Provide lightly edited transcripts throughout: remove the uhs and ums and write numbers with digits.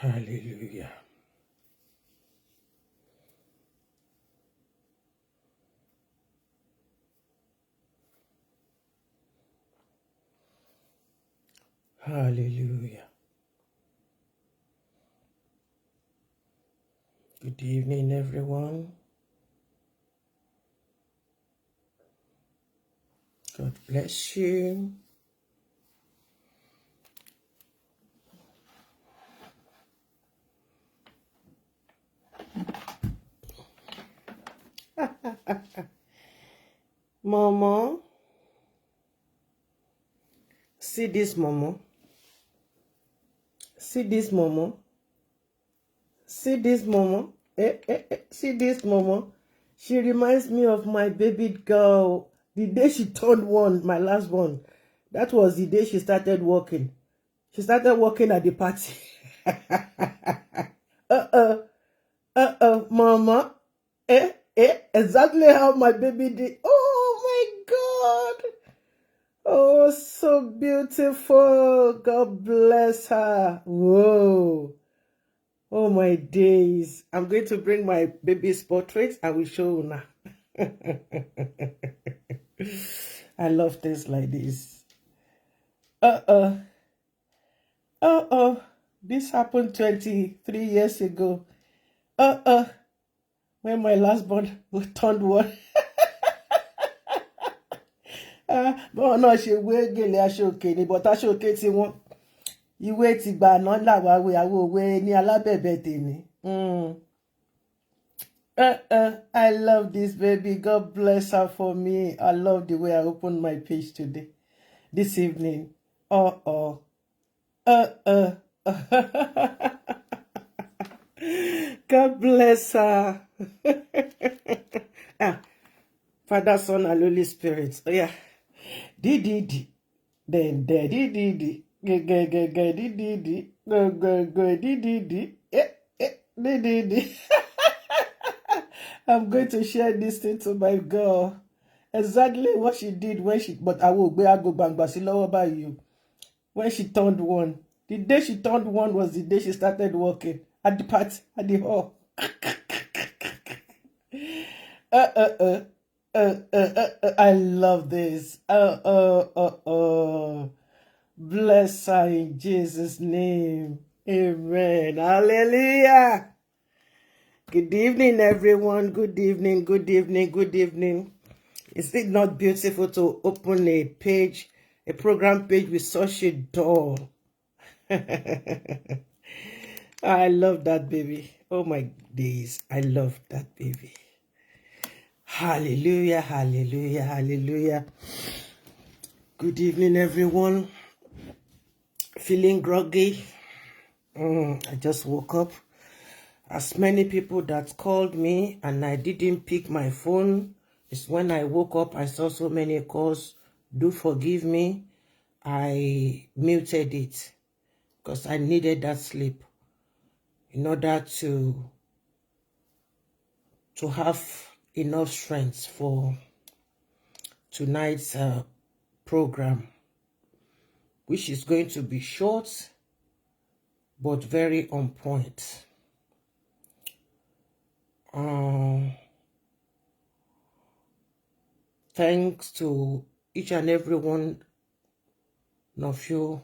Hallelujah. Hallelujah. Good evening, everyone. God bless you. Mama, see this Mama. See this Mama. See this Mama. See this Mama. She reminds me of my baby girl. The day she turned one, my last one. That was the day she started working. She started working at the party. Mama. Exactly how my baby did. Oh my God. Oh, so beautiful. God bless her. Whoa. Oh my days. I'm going to bring my baby's portrait. I will show you now. I love things like this. This happened 23 years ago. When my last born turned one. Bọ́n náà ṣe wé gèlè aṣọ òkè ni, but aṣọ òkè tí wọ́n ìwé ti gbà náà làwáwé àwọn òwe ní alábẹ̀bẹ̀ tèmi. I love this baby. God bless her for me. I love the way I opened my page today, this evening. God bless her. Father, Son, and Holy Spirit. Oh yeah. Di. Then di. Di. Go. Di. I'm going to share this thing to my girl. Exactly what she did when she, but I will go bang you. When she turned one. The day she turned one was the day she started working at the party, at the hall. I love this. Bless her in Jesus' name. Amen. Hallelujah. Good evening, everyone. Good evening. Is it not beautiful to open a page, a program page with such a doll? I love that baby. Oh my days. I love that baby. Hallelujah. Good evening, everyone. Feeling groggy. I just woke up. As many people that called me and I didn't pick my phone, it's when I woke up, I saw so many calls. Do forgive me. I muted it because I needed that sleep in order to have enough strength for tonight's program, which is going to be short but very on point. Thanks to each and every one of you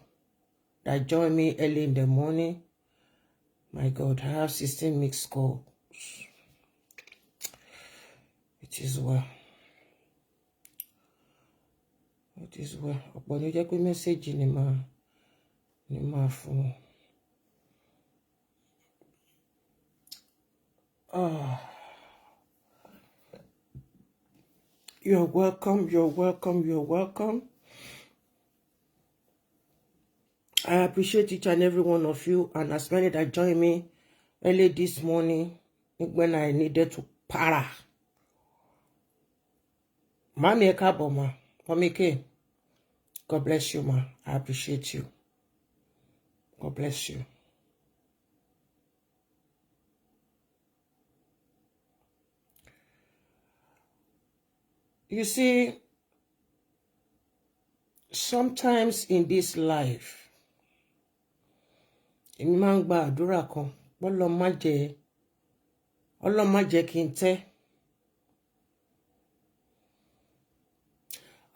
that joined me early in the morning. My God, I have 16 mixed calls. It is well. It is well. Ọ̀pọ̀ ló jẹ́ pé mẹ́sẹ̀gì ni máa fún. You're welcome. I appreciate each and every one of you, and as many that joined me early this morning when I needed to para. Mami Ekabo ma, Mami K. God bless you, ma. I appreciate you. God bless you. You see, sometimes in this life, èmi máa ń gba àdúrà kan Ọlọ́run má jẹ́ kí n tẹ́.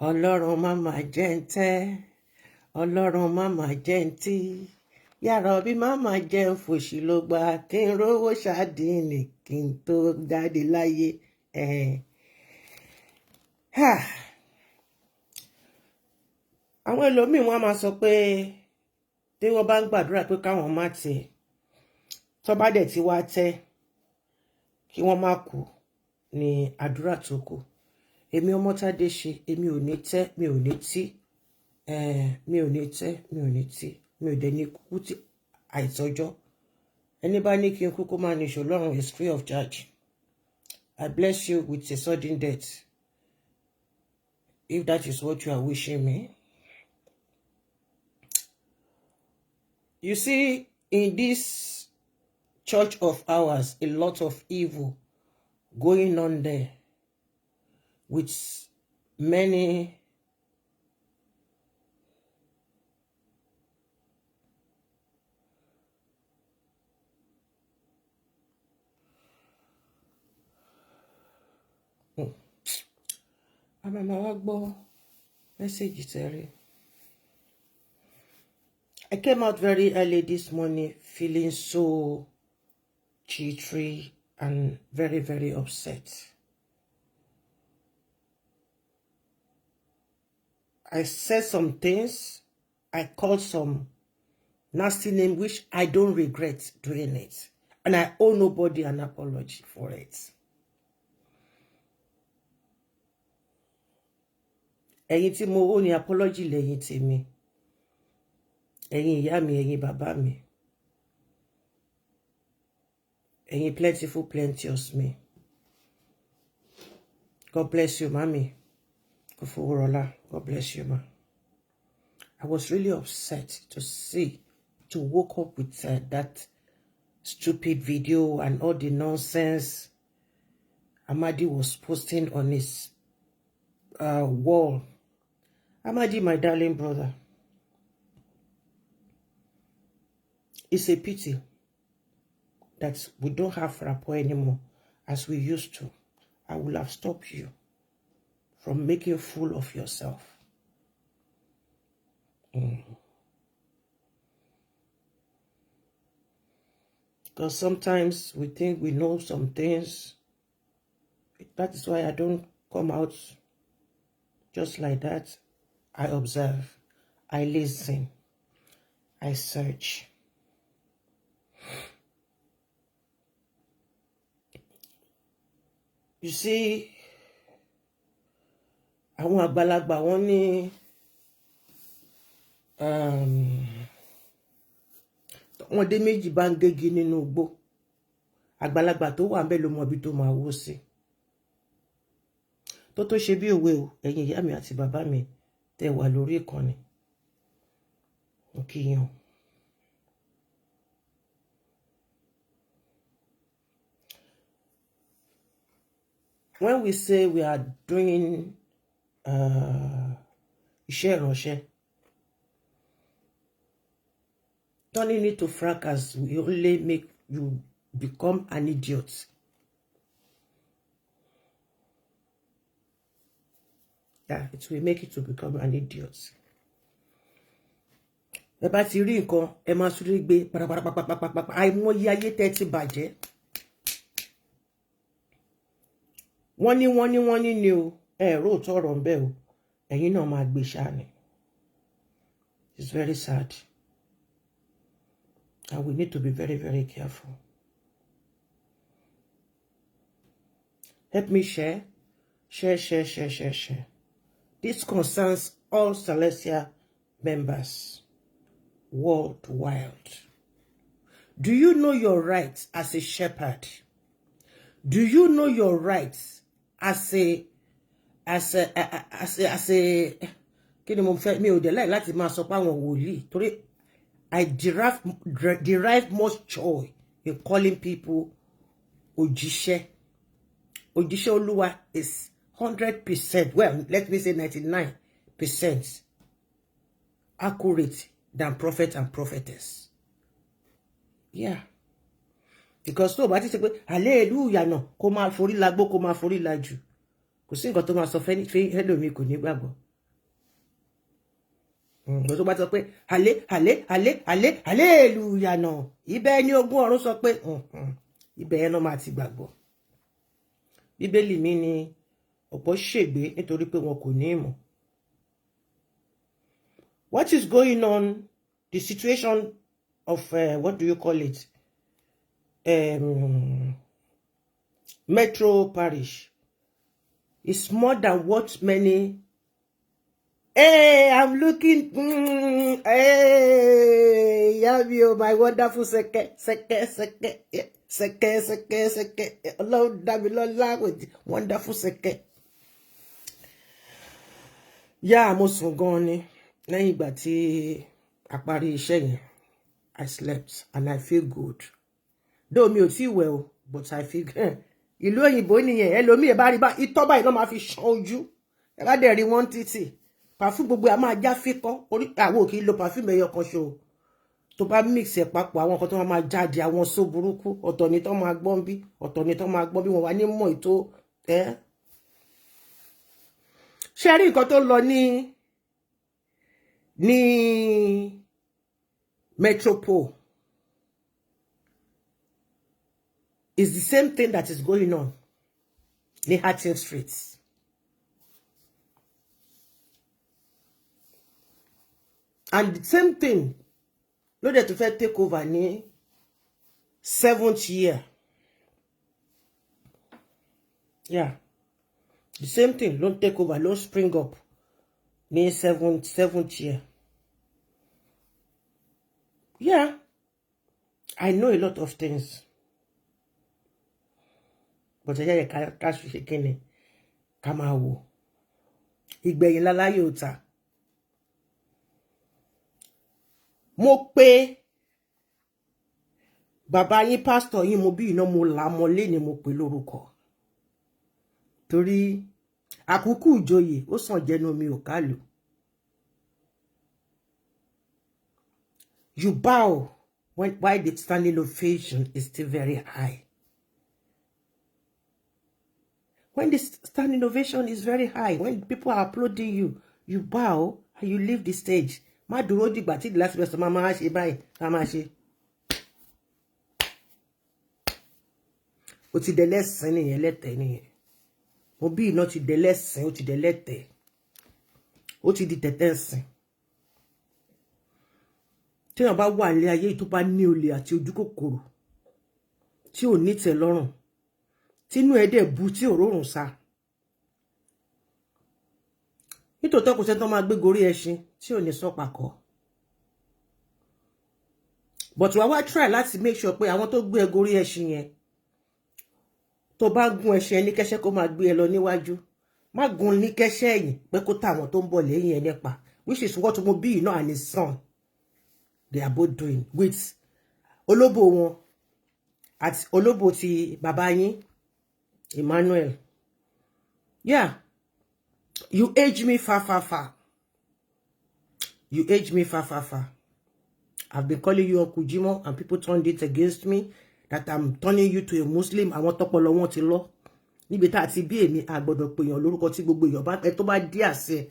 Ọlọ́run má mà jẹ́ n tẹ́. Ọlọ́run má mà jẹ́ n tí. Yàrá bí má mà jẹ́ n fòṣì ló gbà kí n rówó ṣàdínì kí n tó jáde láyé. Àwọn ẹlòmíì wọ́n máa sọ pé tí wọ́n bá ń gbàdúrà pé káwọn má tẹ́, tó bá dẹ̀ ti wá tẹ́ kí wọ́n má kú ní àdúrà tó kù. Èmi Ọmọ́tádé ṣe, èmi ò ní tẹ́, mi ò ní tí, mi ò ní tẹ́, mi ò ní tí, mi ò dẹ̀ ní kú tí àìtọ́jọ́. Ẹni bá ní kí n kú kó máa ní ṣò lọ́run is free of charge. I bless you with a sudden death, if that is what you are wishing me. You see, in this church of ours, a lot of evil going on there with many message Terry. I came out very early this morning feeling so jittery and very, very upset. I said some things. I called some nasty name, which I don't regret doing it. And I owe nobody an apology for it. Ẹ̀yin tí mo owe ní apology lẹ́yìn tèmi. Ẹ̀yin ìyá mi, ẹ̀yin bàbá mi. Ẹ̀yin plentiful, plenteous me. God bless you, mommy. God bless you, ma. I was really upset to woke up with that stupid video and all the nonsense Amadi was posting on his wall. Amadi, my darling brother, it's a pity that we don't have rapport anymore as we used to. I will have stopped you from making a fool of yourself. Because sometimes we think we know some things. That is why I don't come out just like that. I observe, I listen, I search. You see, àwọn àgbàlagbà wọ́n ní ọmọdé méjì bá ń gégi nínú igbó, àgbàlagbà tó wà ńbẹ̀ ló mọ ibi tó máa wó sí. Tó ṣe bí òwe o, ẹ̀yin ìyá mi àti bàbá mi tẹ́ wà lórí ìkànnì. Mo kí yín o. When we say we are doing iṣẹ́ ìránṣẹ́, turning it to fracas will only make you become an idiot. Yeah, it will make you to become an idiot. Ẹ bá ti rí nǹkan, ẹ máa súré gbé parapapapapapa. Àìmọye ayé tẹ́ ti bàjẹ́. Wọ́n ní ni o, ẹ̀rọ tọrọ ń bẹ o. Ẹ̀yin náà máa gbé ṣáà ni. It's very sad. And we need to be very, very careful. Help me share. Share. This concerns all Celestial members worldwide. Do you know your rights as a shepherd? Do you know your rights as a kí ni mo fẹ́ mi ò dé láì láti máa sọ pé àwọn wòlíì torí I derive much joy in calling people òjíṣẹ́. Òjíṣẹ́ Olúwa is 100%, well, let me say 99% accurate than prophet and prophetess. Yeah. Because tó bá ti ṣe pé hallelujah náà kó máa forí lagbó kó máa forí lajù. Kò sí nǹkan tó máa sọ fẹ́ ẹlòmíì kò ní gbàgbọ́. Tó bá sọ pé hallelujah náà ibẹ̀ ni ogún ọ̀run sọ pé ibẹ̀ yẹn náà máa ti gbàgbọ́. Bíbélì mi ni ọ̀pọ̀ ṣègbé nítorí pé wọn kò ní ìmọ̀. What is going on? The situation of what do you call it? Metro Parish is more than what many. Hey, I'm looking. Hey, Yabio, my wonderful seke. Hello, Dabilola with wonderful seke. Yeah, mo sùn gan ni. Lẹ́yìn ìgbà tí a parí iṣẹ́ yẹn, I slept and I feel good. Though mi ò tí well, but I feel ìlú òyìnbó nìyẹn. Ẹlòmíì bá rí bá ìtọ́ báyìí ló máa fi ṣan ojú. Ẹ bá dẹ̀ rí wọ́n títì. Perfume gbogbo a máa já fíkọ́. Orí àwọn ò kì í lo perfume ẹyọ kan ṣo. Tó bá mix ẹ̀ papọ̀ àwọn nǹkan tó máa jáde àwọn so burúkú. Ọ̀tọ̀ ni tó máa gbọ́n bí, ọ̀tọ̀ ni tó máa gbọ́n bí wọ́n wá ní mọ̀ ètò ṣé rí nǹkan tó lọ ní Metropole is the same thing that is going on ní Hatton Street. And the same thing ló dẹ̀ tó fẹ́ take over ní 7th year. Yeah. The same thing don't take over, don't spring up ní 7th year. Yeah, I know a lot of things. But I can't ṣe kíni ká máa wò. Ìgbẹ̀yìn láláyé ò tà. Mo pé bàbá yín pastor yín mo bí iná mo là mọ́lé ni mo pè lórúkọ. Torí àkúkú ìjòyè ó sàn jẹnu mi ò kálù. You bow while the standing ovation is still very high. When the standing ovation is very high, when people are applauding you, you bow and you leave the stage. Má dúró dìgbà tí the last person máa ṣe báyìí, máa ṣe. Ó ti dẹlẹ́sìn nìyẹn lẹ́tẹ̀ nìyẹn. Mo bí iná ti dẹlẹ́sìn, ó ti dẹlẹ́tẹ̀. Ó ti di tẹ̀tẹ̀ sìn. Tí wọ́n bá wà nílé ayé tó bá ní olè àti ojú kòkòrò tí ò ní tẹ́ lọ́rùn tí inú ẹ̀ dẹ̀ bu tí òrórùn sá. Nítòótọ́ kò sẹ́ni tó máa gbé gorí ẹṣin tí ò ní sọ́pàkọ́. But wá try láti make sure pé àwọn tó gbé ẹ gorí ẹṣin yẹn tó bá gún ẹṣin ní kẹ́ṣẹ́ kó máa gbé ẹ lọ níwájú. Má gún ní kẹ́ṣẹ́ ẹ̀yìn pé kó táwọn tó ń bọ̀ lẹ́yìn ẹ nípa. Which is what mo bí iná and his son. They are both doing with olóbò wọn àti olóbò ti bàbá yín Emmanuel. Yeah, you age me far. You age me far. I've been calling you Uncle Jimo and people turned it against me that I'm turning you to a Muslim. Àwọn tọpọlọ wọn ti lọ. Níbi tá ti bí èmi a gbọ́dọ̀ pè yàn lórúkọ tí gbogbo èyàn bá pẹ́ tó bá dí àṣẹ.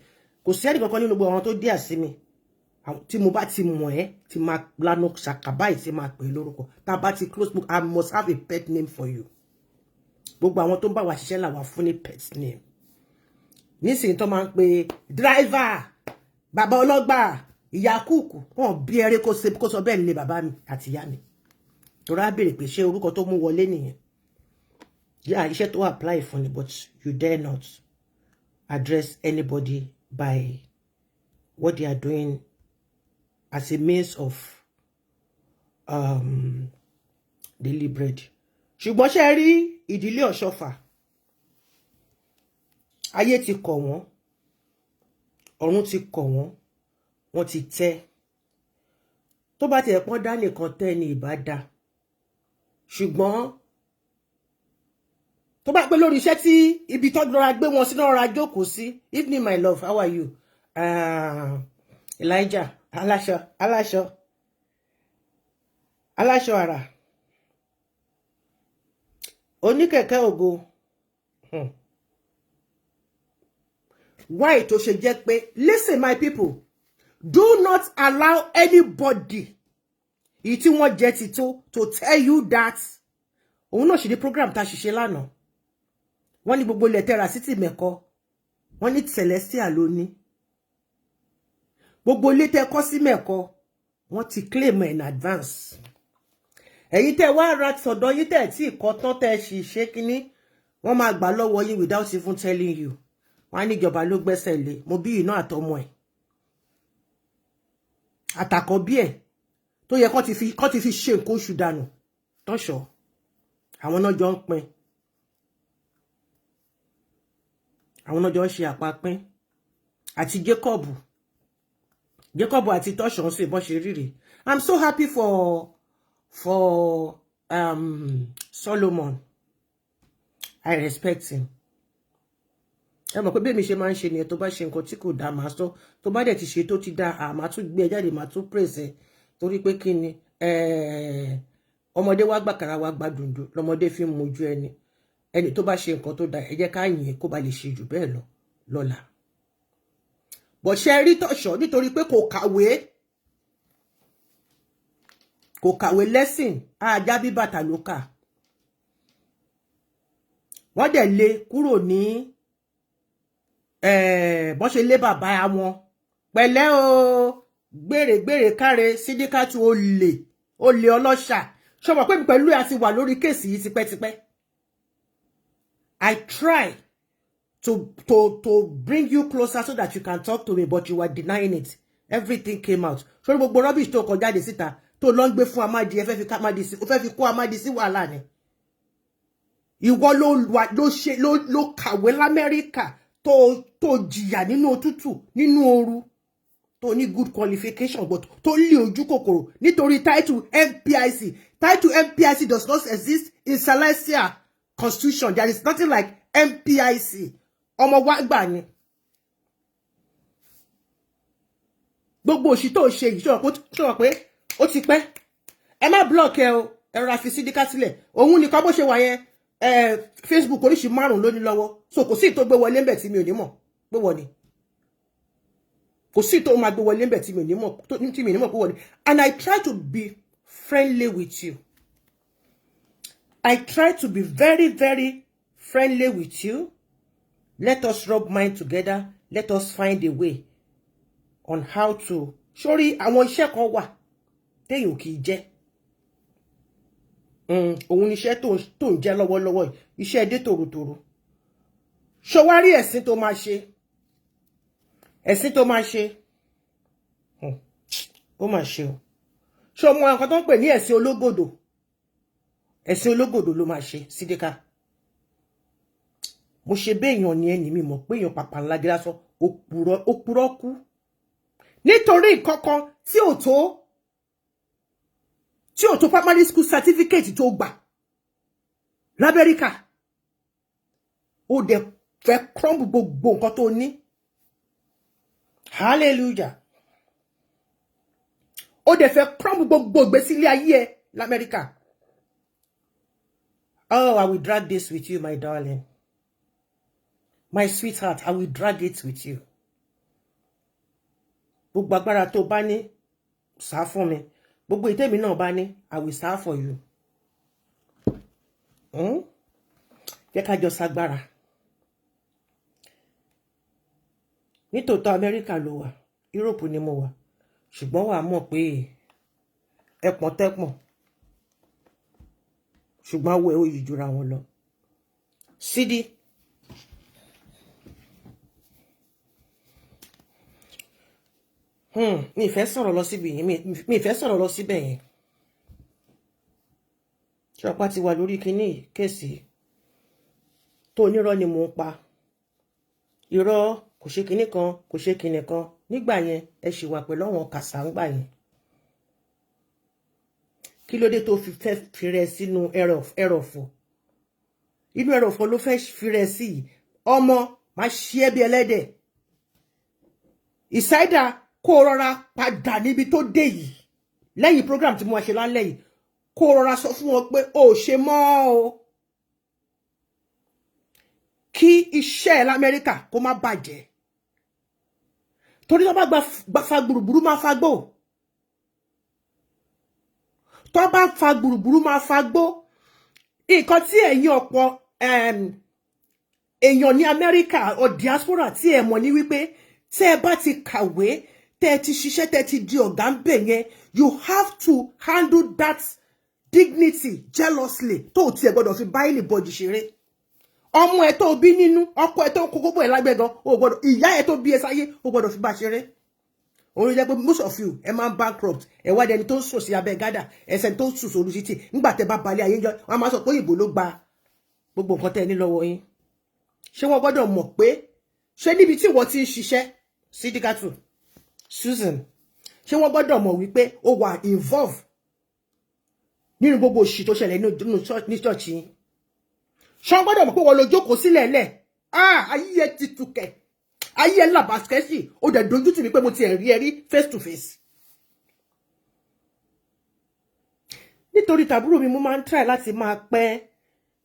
Kò sí ẹnì kankan nínú gbogbo àwọn tó dí àṣẹ mi. Tí mo bá ti mọ̀ ẹ́ tí máa lanu ṣàkàbáyì tí máa pè lórúkọ tá bá ti close book I must have a pet name for you. Gbogbo àwọn tó ń bá wa ṣiṣẹ́ là wà fún ní pet name. Nísìnyí tó máa ń pe driver bàbá ọlọ́gbà ìyá kúùkù wọn bí ẹrẹ kó sọ bẹ́ẹ̀ nílé bàbá mi àti ìyá mi. Torí á béèrè pé ṣé orúkọ tó mú wọlé nìyẹn. Yeah, iṣẹ́ tó apply fún ni but you dare not address anybody by what they are doing as a means of deliberate. Ṣùgbọ́n ṣe rí ìdílé Ọ̀ṣọ́fà. Ayé ti kọ̀ wọ́n. Ọ̀run ti kọ̀ wọ́n. Wọ́n ti tẹ́. Tó bá ti ẹ̀pọ́n dá nìkan tẹ́ ni ìbá dá. Ṣùgbọ́n tó bá pé lórí iṣẹ́ tí ibi tó rọra gbé wọn sí náà rọra jókòó sí. Evening my love, how are you? Elijah. Aláṣọ. aláṣọ àrà oníkẹ̀kẹ́ ògo why tó ṣe jẹ́ pé listen my people, do not allow anybody tí wọ́n jẹ́ ti to tell you that òun náà ṣe ní program tá ṣiṣẹ́ lánàá wọ́n ní gbogbo ilẹ̀ tẹ́ra sí ti mẹ́kọ wọ́n ní Celestial ló ní gbogbo ilé tẹ́ kọ́ sí mẹ́kọ wọ́n ti claim in advance ẹ̀yin tẹ́ wá ra sọ́dọ̀ yín tẹ́ tí ìkọ́ tán tẹ́ ṣì ṣe kíní wọ́n máa gbà lọ́wọ́ yín without even telling you wọ́n á ní ìjọba ló gbẹ́sẹ̀ lé mo bí iná àtọmọ ẹ̀ àtàkọ́ bí ẹ̀ tó yẹ kó ti fi ṣe nǹkan oṣù dànù tọ́ṣọ́ àwọn náà jọ ń pín àwọn náà jọ ń ṣe àpapín àti Jacob àti tọ́ṣọ́ ń ṣe bọ́n ṣe ríre. I'm so happy for Solomon. I respect him. Ẹ mọ̀ pé bí mi ṣe máa ń ṣe nìyẹn tó bá ṣe nǹkan tí kò dá máa sọ tó bá dẹ̀ ti ṣe tó ti dá máa tún gbé ẹ jáde máa tún praise ẹ torí pé kí ni ọmọdé wá gbàkàrà wá gba dùndùn lọmọdé fi ń mojú ẹni tó bá ṣe nǹkan tó dá ẹ jẹ́ ká yìn kó ba lè ṣe jù bẹ́ẹ̀ lọ lọ́la. Bó ṣe rí tọ́ṣọ́ nítorí pé kò kàwé lẹ́sìn ajá bí bàtà ló kà wọ́n dẹ̀ lé kúrò ní bọ́n ṣe lé bàbá wọn pẹ̀lẹ́ o gbèrègbèrè káre Sidikatu olè ọlọ́ṣà ṣọmọ pé pẹ̀lú àti wà lórí kéèsì yìí tipẹ́tipẹ́. I try to bring you closer so that you can talk to me but you were denying it. Everything came out. Ṣé gbogbo rubbish tó kọ jáde síta tó lọ ń gbé fún Amadi ẹ fẹ́ fi kó Amadi sí wàhálà ni. Ìwọ ló kàwé l'Amẹ́ríkà tó jìyà nínú òtútù nínú ooru tó ní good qualification but tó lé ojú kòkòrò nítorí title MPIC. Title MPIC does not exist in Celestial Constitution. There is nothing like MPIC. Ọmọ wa gbà ni. Gbogbo òṣì tó ṣe yìí ṣọ́ pé ó ti pẹ́. Ẹ má block ẹ o, ẹ ra fi Sidikatu sílẹ̀. Òun nìkan bó ṣe wà yẹn Facebook oríṣi 5 ló ní lọ́wọ́. So kò sí tó gbé wọlé ńbẹ̀ tí mi ò ní mọ̀ pé wọ́n ni. Kò sí tó máa gbé wọlé ńbẹ̀ tí mi ò ní mọ̀ pé wọ́n ni. And I try to be friendly with you. I try to be very, very friendly with you. Let us rub mind together. Let us find a way on how to. Sorry, àwọn iṣẹ́ kan wà téèyàn kì í jẹ́. Òun iṣẹ́ tó ń jẹ́ lọ́wọ́lọ́wọ́ iṣẹ́ dé tòrótòró. Ṣó wá rí ẹ̀sìn tó máa ṣe. Ẹ̀sìn tó máa ṣe. Ó máa ṣe o. Ṣó mọ nǹkan tó ń pè ní ẹ̀sìn ológòdò. Ẹ̀sìn ológòdò ló máa ṣe Sidika. Mo ṣe béèyàn ni ẹni mi mọ̀ pé èèyàn pàpà ńlá gíra sọ òpùrọ́ kú. Nítorí nǹkankan tí ò tó primary school certificate tó gbà l'Amẹ́ríkà. Ó dẹ̀ fẹ́ crumble gbogbo nǹkan tó ní. Hallelujah. Ó dẹ̀ fẹ́ crumble gbogbo ìgbésí ilé ayé ẹ l'Amẹ́ríkà. Oh, I will drag this with you, my darling. My sweetheart, I will drag it with you. Gbogbo agbára tó bá ní, sá fún mi. Gbogbo ìtẹ́mi náà bá ní, I will sá for you. Jẹ́ ká jọ ságbára. Nítòótọ́ Amẹ́ríkà ló wà, Europe ni mo wà. Ṣùgbọ́n wà mọ̀ pé ẹpọ̀n tẹ́pọ̀n. Ṣùgbọ́n awọ ẹ̀ ó yí jura wọn lọ. Sidi. Mi fẹ́ sọ̀rọ̀ lọ síbi yẹn, mi fẹ́ sọ̀rọ̀ lọ síbẹ̀ yẹn. Ṣọpá ti wà lórí kíní kéèsì tó onírọ́ ni mò ń pa. Irọ́ kò ṣe kíní kan, kò ṣe kíní kan. Nígbà yẹn ẹ ṣì wà pẹ̀lú àwọn kàsà ńgbà yẹn. Kí ló dé tó fi fẹ́ firẹ sínú ẹrọ̀fọ̀? Inú ẹrọ̀fọ̀ ló fẹ́ firẹ sí. Ọmọ máa ṣe é bí ẹlẹ́dẹ̀. Ìsáídà kó rọra padà níbi tó dé yìí. Lẹ́yìn program tí mo wá ṣe lálẹ́ yìí, kó rọra sọ fún wọn pé ó ṣe mọ́ o, kí iṣẹ́ l'Amẹ́ríkà kó má bàjẹ́, torí tó bá gba fa gbùrùgbùrù máa fa gbó, tó bá fa gbùrùgbùrù máa fa gbó. Nǹkan tí ẹ̀yin ọ̀pọ̀ èèyàn ní Amẹ́ríkà or diaspora tí ẹ mọ̀ ní wípé tẹ́ ẹ bá ti kàwé, tẹ́ ẹ ti ṣiṣẹ́, tẹ́ ẹ ti di ọ̀gá ń bẹ̀ yẹn, you have to handle that dignity jealously, tó ti ẹ gbọ́dọ̀ fi bá anybody ṣeré. Ọmọ ẹ tó bí nínú, ọkọ ẹ tó kókó bọ̀ ẹ lágbẹ́ gan, o gbọ́dọ̀, ìyá ẹ tó bí ẹ sáyé, o gbọ́dọ̀ fi bá ṣeré. Òun ló jẹ́ pé most of you ẹ máa ń bankrupt, ẹ wá dẹni tó ń sùn sí abẹ́ gádà, ẹsẹ̀ tó ń sùn sórí títì, nígbà tẹ́ bá balẹ̀ ayé jọ, wọ́n máa sọ pé òyìnbó ló gba gbogbo nǹkan tẹ́ ẹ ní lọ́wọ́ yín. Ṣé wọ́n gbọ́dọ̀ mọ̀ pé ṣé níbi tí wọ́n ti ń ṣiṣẹ́, Sidikatu, Susan, ṣé wọ́n gbọ́dọ̀ mọ̀ wípé ó wà involve nínú gbogbo òṣì tó ṣẹlẹ̀ ní church yín? Ṣé wọ́n gbọ́dọ̀ mọ̀ pé wọ́n lọ jókòó sílẹ̀ lẹ̀? Ayé ẹ ti tukẹ̀, ayé ẹ làbàṣẹ́sì, ó dẹ̀ dojú tì mí pé mo ti rí ẹ rí face to face. Nítorí tàbúrò mi mo máa ń try láti máa pẹ́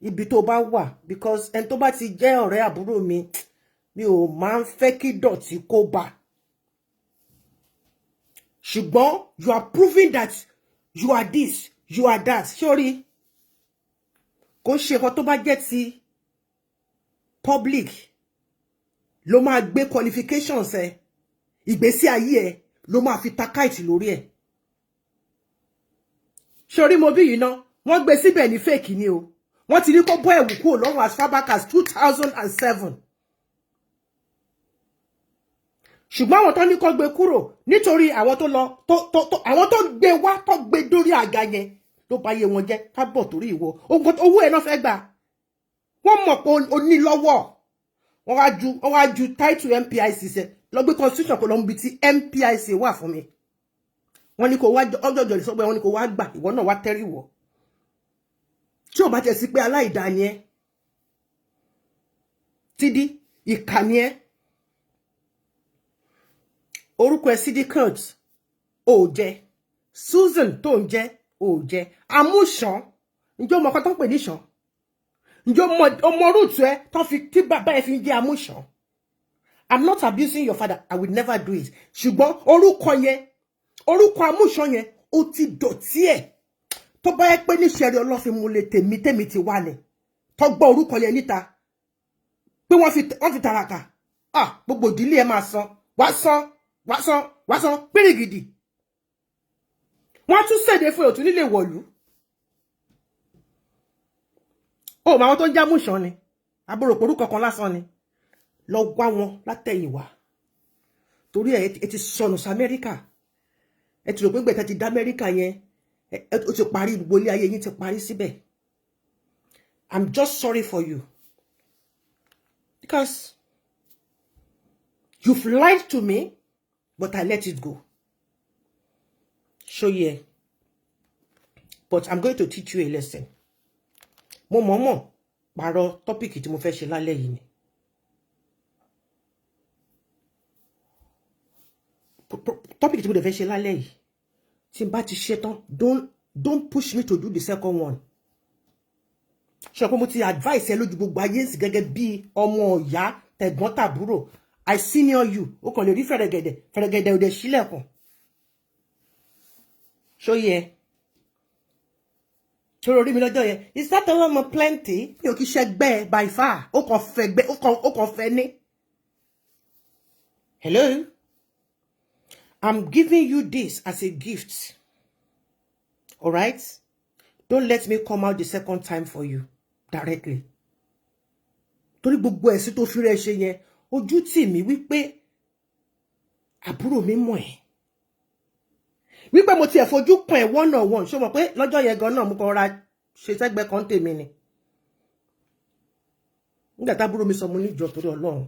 ibi tó bá wà, because ẹni tó bá ti jẹ́ ọ̀rẹ́ àbúrò mi, mi ò máa ń fẹ́ kí dọ̀tí kó bá. Ṣùgbọ́n you are proving that you are this, you are that. Sorry, kò ṣe nǹkan tó bá jẹ́ ti public ló máa gbé qualifications ẹ, ìgbésí ayé ẹ ló máa fi takáìtì lórí ẹ. Sorry, mo bí yìí ná, wọ́n gbé síbẹ̀ ní fake ni o. Wọ́n ti ní kó bọ́ ẹ̀wù kúrò lọ́rùn as far back as 2007. Ṣùgbọ́n àwọn tó ní kó gbé kúrò nítorí àwọn tó lọ àwọn tó gbé wá tó gbé dórí àga yẹn ló bá yé wọn jẹ́, ká bọ̀ torí ìwọ. Owó ẹ̀ náà fẹ́ gbà. Wọ́n mọ̀ pé o ní lọ́wọ́. Wọ́n wá ju title MPIC ṣe. Lọ gbé constitution kó lọ mú bí tí MPIC wà fún mi. Wọ́n ní kó wá ọjọ́jọ́ lè sọ pé wọ́n ní kó wá gbà, ìwọ náà wá tẹ́rí wọ̀. Tí ò bá tẹ̀ sí pé aláìdá ni ẹ́, Tidi, ìkà ni ẹ́. Orúkọ ẹ Sidikatu, ó jẹ́. Susan tó ń jẹ́, ó jẹ́. Amusa, ǹjẹ́ ọmọ kan tó ń pè ní Ṣàn? Ǹjẹ́ ọmọ root ẹ tó fi tí bàbá ẹ fi ń jẹ́ Amusa? I'm not abusing your father, I will never do it. Ṣùgbọ́n orúkọ Amusa yẹn, ó ti dọ̀tí ẹ̀. Tó bá yẹ pé ní ṣẹ̀rí Ọlọ́fin mú lè tèmi ti wà ní. Tó gbọ́ orúkọ yẹn níta. Pé wọ́n fi tàràkà. Gbogbo ìdílé ẹ máa san. Wá san, pérégidì. Wọ́n tún ṣèdè fún òtún nílé wọ̀lú. Ó máa wọn tó ń já Amusa ni. Àbúrò orúkọ kan lásán ni. Lọ wá wọn látẹ̀yìnwá. Torí ẹ ti sọnù sí Amẹ́ríkà. Ẹ ti rò pé gbẹ̀tẹ̀ ti dá Amẹ́ríkà yẹn. Ó ti parí, gbogbo ilé ayé yín ti parí síbẹ̀. I'm just sorry for you. Because you've lied to me, but I let it go. So yeah. But I'm going to teach you a lesson. Mo mọ̀ọ́mọ̀ pààrọ̀ topic tí mo fẹ́ ṣe lálẹ́ yìí ni. Topic tí mo fẹ́ ṣe lálẹ́ yìí. Tí n bá ti ṣe tán, don't push me to do the second one. Ṣé pé mo ti advice ẹ lójú gbogbo ayé sì gẹ́gẹ́ bí ọmọ ìyá tẹ̀gbọ́n tàbúrò. I senior you. Ó kàn lè rí fẹ̀rẹ̀gẹ̀dẹ̀ ò dẹ̀ ṣílẹ̀kùn. Ṣó yẹ. Ṣó orí mi lọ́jọ́ yẹn. Is that a lot plenty? Mi ò kì í ṣẹgbẹ́ by far. Ó kàn fẹ́ ní. Hello? I'm giving you this as a gift. All right? Don't let me come out the second time for you directly. Torí gbogbo ẹ̀sìn tó fi rẹ̀ ṣe yẹn, ojú tì mí wípé àbúrò mi mọ̀ ẹ́. Wípé mo ti ẹ̀ fojú pọ̀n ẹ̀ one on one. Ṣó mọ̀ pé lọ́jọ́ yẹn gan náà mo kàn ra ṣe sẹ́gbẹ́ kan tèmi ni. Nígbà tábúrò mi sọ mo ní ìjọ torí Ọlọ́run.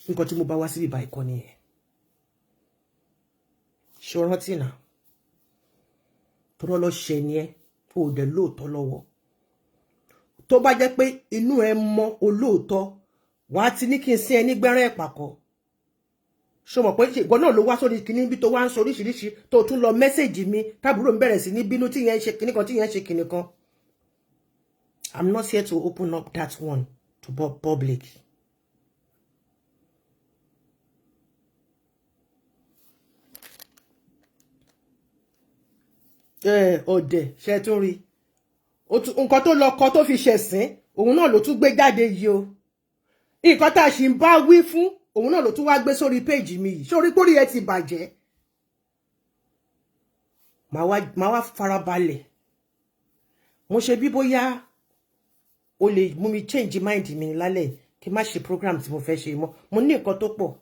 Nǹkan tí mo bá wá sí ìbá ìkọ́ni yẹn. Ṣó rántí náà? Tọ́rọ lọ ṣe ni ẹ́, ó dẹ̀ lóòótọ́ lọ́wọ́. Tó bá jẹ́ pé inú ẹ mọ́ olóòótọ́, wà á ti ní kí n sí ẹ ní gbẹ́rẹ́ ìpàkọ́. ṣó mọ̀ pé ìwọ náà ló wá sórí kíní bí tó wá ń sọ oríṣiríṣi tó tún lọ mẹ́sẹ̀jì mi tábúrò ń bẹ̀rẹ̀ sí ní bínú tí yẹn ń ṣe kíní kan tí yẹn ń ṣe kíní kan. I'm not here to open up that one to public. Ọdẹ ṣe tún rí nǹkan tó lọ kọ tó fi ṣẹ̀sín òun náà ló tún gbé jáde yìí o nǹkan tá a ṣì ń bá wí fún òun náà ló tún wá gbé sórí péjì mi yìí sórí pórí ẹ ti bàjẹ́ màá wá farabalẹ̀ mo ṣe bí bóyá o lè mú mi change mind mi lálẹ́ kí n má ṣe program tí mo fẹ́ ṣe mọ́ mo ní nǹkan tó pọ̀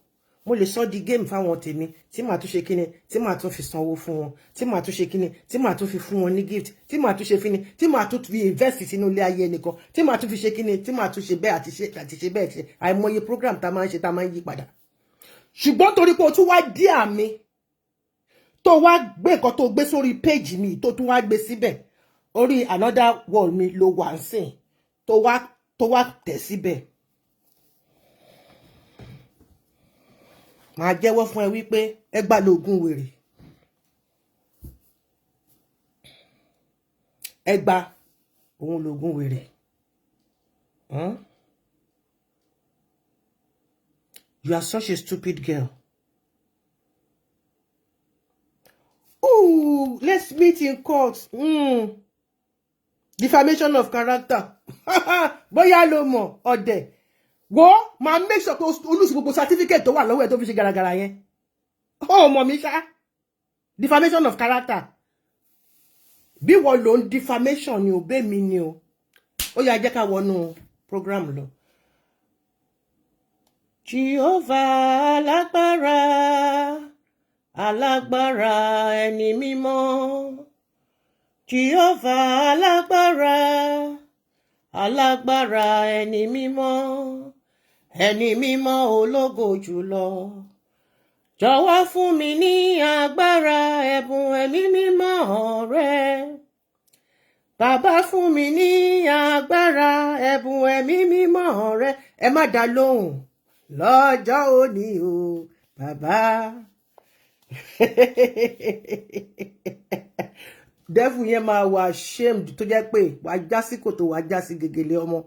mo lè sọ di game fáwọn tèmi tí màá tún ṣe kíni tí màá tún fi sanwó fún wọn tí màá tún ṣe kíni tí màá tún fi fún wọn ní gift tí màá tún ṣe kíni tí màá tún fi invest sínú ilé ayé ẹnìkan tí màá tún fi ṣe kíni tí màá tún ṣe bẹ́ẹ̀ àti ṣe bẹ́ẹ̀ ṣe àìmọye program tá máa ń ṣe tá máa ń yí padà ṣùgbọ́n torí pé o tún wá dí àmì tó wá gbé nǹkan tó gbé sórí page mi tó tún wá gbé síbẹ̀ orí another wall mi ló wà ń sìn tó wá tẹ̀ síbẹ̀. Màá jẹ́wọ́ fún ẹ wípé ẹgbà lóògùn wèrè. Ẹgbà òun lóògùn wèrè. You are such a stupid girl. Ooh, let's meet in court. Defamation of character. Bóyá ló mọ̀ ọ̀dẹ̀. Wo máa make sure pé o lose gbogbo certificate tó wà lọ́wọ́ ẹ̀ tó fi ṣe garagara yẹn. Ó mọ̀ mi ṣá. Defamation of character. Bí wọ́n lò ń defamation ni o bẹ́ mi ni o. Ó yá jẹ́ ká wọnú program lọ. Jehovah alágbára, alágbára ẹni mímọ́. Jehovah alágbára, alágbára ẹni mímọ́. Ẹni mímọ́ ológo jùlọ. Jọ̀wọ́ fún mi ní agbára ẹ̀bùn ẹ̀mí mímọ́ rẹ. Bàbá fún mi ní agbára ẹ̀bùn ẹ̀mí mímọ́ rẹ. Ẹ má dá lóhùn lọ́jọ́ òní o bàbá. Devil yẹn máa wà ashamed tó jẹ́ pé wàá já sí kòtò wàá já sí gègèlè ọmọ.